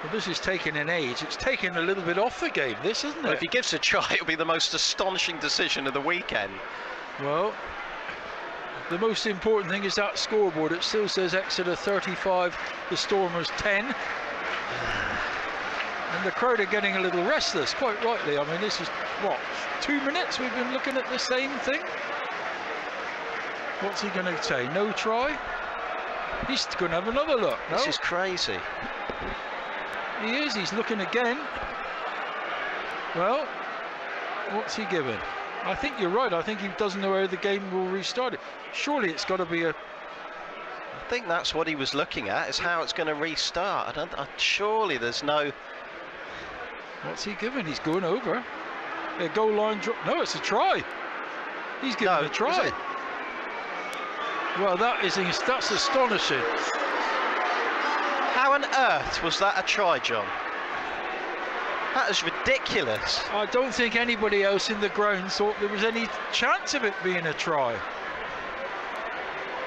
S2: Well, this is taking an age. It's taking a little bit off the game, this, isn't it?
S1: Well, if he gives a try, it'll be the most astonishing decision of the weekend.
S2: Well, the most important thing is that scoreboard. It still says Exeter 35, the Stormers 10. And the crowd are getting a little restless, quite rightly. I mean, this is, what, 2 minutes we've been looking at the same thing? What's he going to say? No try? He's going to have another look. No?
S1: This is crazy.
S2: He is. He's looking again. Well, what's he giving? I think you're right. I think he doesn't know how the game will restart it. Surely it's got to be a...
S1: I think that's what he was looking at, is how it's going to restart. Surely there's no...
S2: What's he giving? He's going over. A goal line drop. No, it's a try. He's giving a try. Well, that's astonishing.
S1: How on earth was that a try, John? That is ridiculous.
S2: I don't think anybody else in the ground thought there was any chance of it being a try.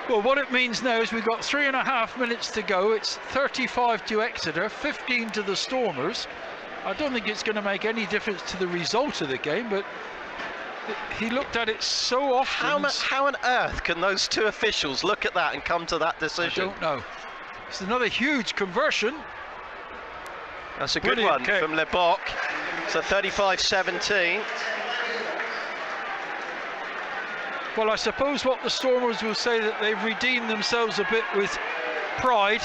S2: Well, what it means now is we've got 3.5 minutes to go. It's 35 to Exeter, 15 to the Stormers. I don't think it's going to make any difference to the result of the game, but he looked at it so often.
S1: How on earth can those two officials look at that and come to that decision?
S2: I don't know. It's another huge conversion.
S1: That's a good one from Le Boc. So 35-17.
S2: Well, I suppose what the Stormers will say that they've redeemed themselves a bit with pride.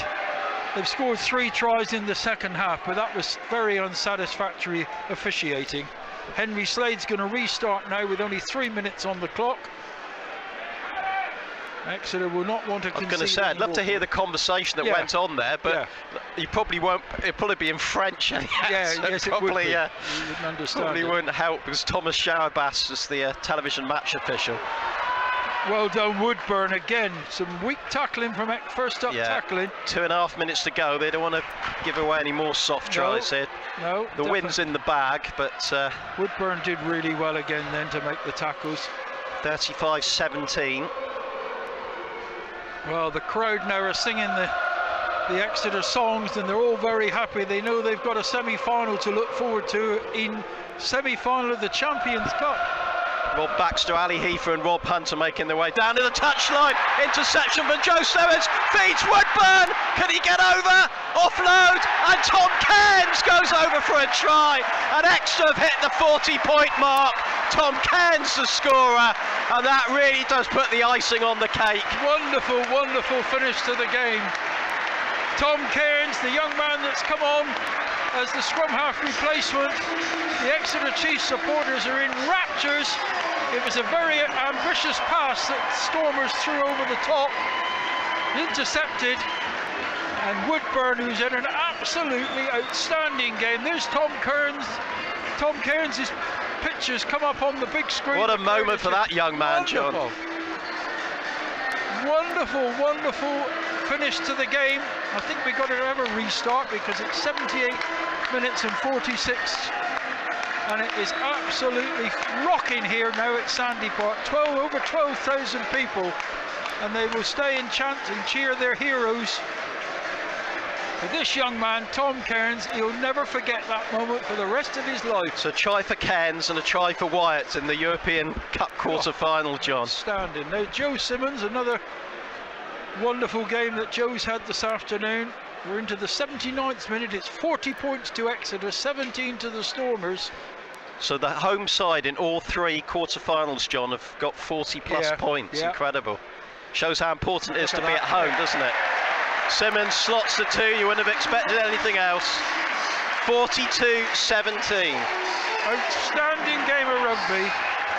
S2: They've scored 3 tries in the second half, but that was very unsatisfactory officiating. Henry Slade's going to restart now with only 3 minutes on the clock. Exeter will not want to concede.
S1: I was going to say, I'd love to hear the conversation that went on there, but you probably won't. It'll probably be in French.
S2: Yes, it would be. You wouldn't understand.
S1: Probably wouldn't help because Thomas Showerbass is the television match official.
S2: Well done, Woodburn again. Some weak tackling from first up tackling.
S1: 2.5 minutes to go. They don't want to give away any more soft tries here.
S2: No,
S1: the win's in the bag, but
S2: Woodburn did really well again then to make the tackles.
S1: 35-17.
S2: Well, the crowd now are singing the Exeter songs, and they're all very happy. They know they've got a semi-final to look forward to in semi-final of the Champions Cup.
S1: Rob Baxter, Ali Heifer and Rob Hunter making their way down to the touchline. Interception from Joe Simmons, feeds Woodburn. Can he get over? Offload, and Tom Cairns goes over for a try. And Exeter have hit the 40-point mark. Tom Cairns the scorer, and that really does put the icing on the cake.
S2: Wonderful, wonderful finish to the game. Tom Cairns, the young man that's come on as the scrum half replacement. The Exeter Chiefs supporters are in raptures. It was a very ambitious pass that Stormers threw over the top, intercepted, and Woodburn, who's had an absolutely outstanding game. There's Tom Cairns. Tom Cairns' pictures come up on the big screen.
S1: What a moment for that young man, John.
S2: Wonderful, wonderful finish to the game. I think we've got to have a restart because it's 78 minutes and 46, and it is absolutely rocking here now at Sandy Park. Over 12,000 people, and they will stay and chant and cheer their heroes. For this young man, Tom Cairns, he'll never forget that moment for the rest of his life.
S1: So a try for Cairns and a try for Wyatt in the European Cup quarter-final, John.
S2: Outstanding. Now Joe Simmons, another wonderful game that Joe's had this afternoon. We're into the 79th minute. It's 40 points to Exeter, 17 to the Stormers.
S1: So the home side in all three quarter-finals, John, have got 40-plus points. Yeah. Incredible. Shows how important it is to be at home, doesn't it? Simmons slots the two. You wouldn't have expected anything else. 42-17.
S2: Outstanding game of rugby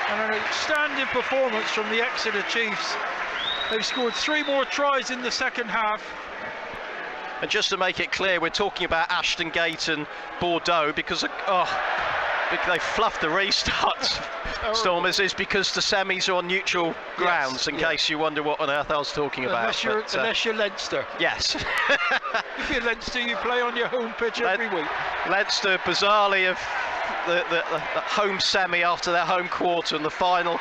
S2: and an outstanding performance from the Exeter Chiefs. They've scored 3 more tries in the second half.
S1: And just to make it clear, we're talking about Ashton Gate and Bordeaux because they fluffed the restart. Stormers is because the semis are on neutral grounds, in case you wonder what on earth I was talking about.
S2: Unless you're Leinster.
S1: Yes.
S2: If you're Leinster, you play on your home pitch every week.
S1: Leinster, bizarrely, have the home semi after their home quarter, and the final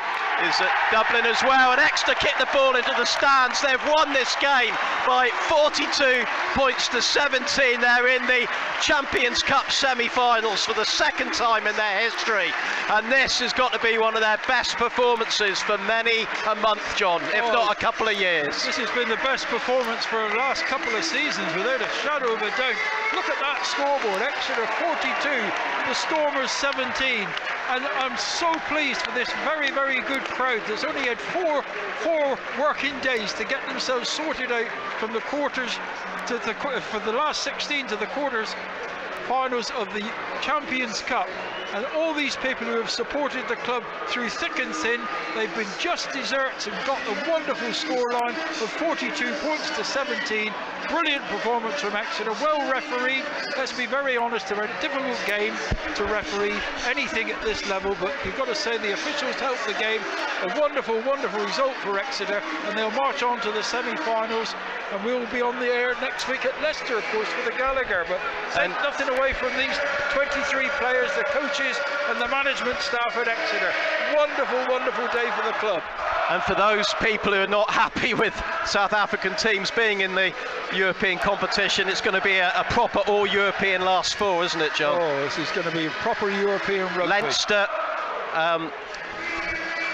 S1: is at Dublin as well. And Exeter kick the ball into the stands. They've won this game by 42 points to 17. They're in the Champions Cup semi-finals for the second time in their history, and this has got to be one of their best performances for many a month, John, if not a couple of years.
S2: This has been the best performance for the last couple of seasons, without a shadow of a doubt. Look at that scoreboard. Exeter 42, the Stormers 17, and I'm so pleased for this very, very good crowd that's only had four working days to get themselves sorted out from the quarters to for the last 16 to the quarters finals of the Champions Cup. And all these people who have supported the club through thick and thin, they've been just desserts and got the wonderful scoreline of 42 points to 17. Brilliant performance from Exeter, well refereed. Let's be very honest, about a difficult game to referee anything at this level, but you've got to say the officials helped the game. A wonderful, wonderful result for Exeter, and they'll march on to the semi-finals, and we'll be on the air next week at Leicester, of course, for the Gallagher. But take nothing away from these 23 players, the coaches and the management staff at Exeter. Wonderful, wonderful day for the club.
S1: And for those people who are not happy with South African teams being in the European competition, it's going to be a proper all-European last four, isn't it, John?
S2: Oh, this is going to be proper European rugby.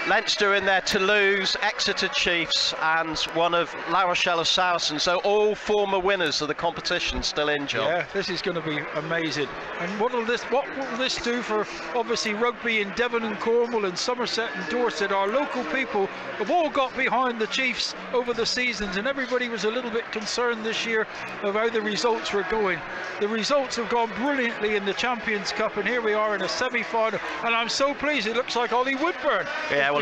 S1: Leinster in there, Toulouse, Exeter Chiefs, and one of La Rochelle of Saracens. So all former winners of the competition still in, John.
S2: Yeah, this is going to be amazing. And what will this do for obviously rugby in Devon and Cornwall and Somerset and Dorset? Our local people have all got behind the Chiefs over the seasons, and everybody was a little bit concerned this year of how the results were going. The results have gone brilliantly in the Champions Cup, and here we are in a semi-final, and I'm so pleased. It looks like Ollie Woodburn.
S1: Yeah, well,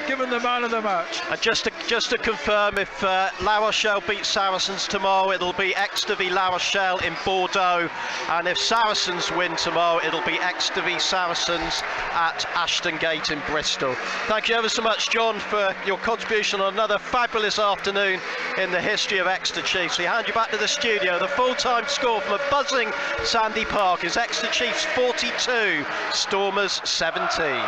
S2: given the man of the match.
S1: And just to confirm, if La Rochelle beats Saracens tomorrow, it'll be Exeter v La Rochelle in Bordeaux, and if Saracens win tomorrow, it'll be Exeter v Saracens at Ashton Gate in Bristol. Thank you ever so much, John, for your contribution on another fabulous afternoon in the history of Exeter Chiefs. We hand you back to the studio. The full-time score from a buzzing Sandy Park is Exeter Chiefs 42, Stormers 17.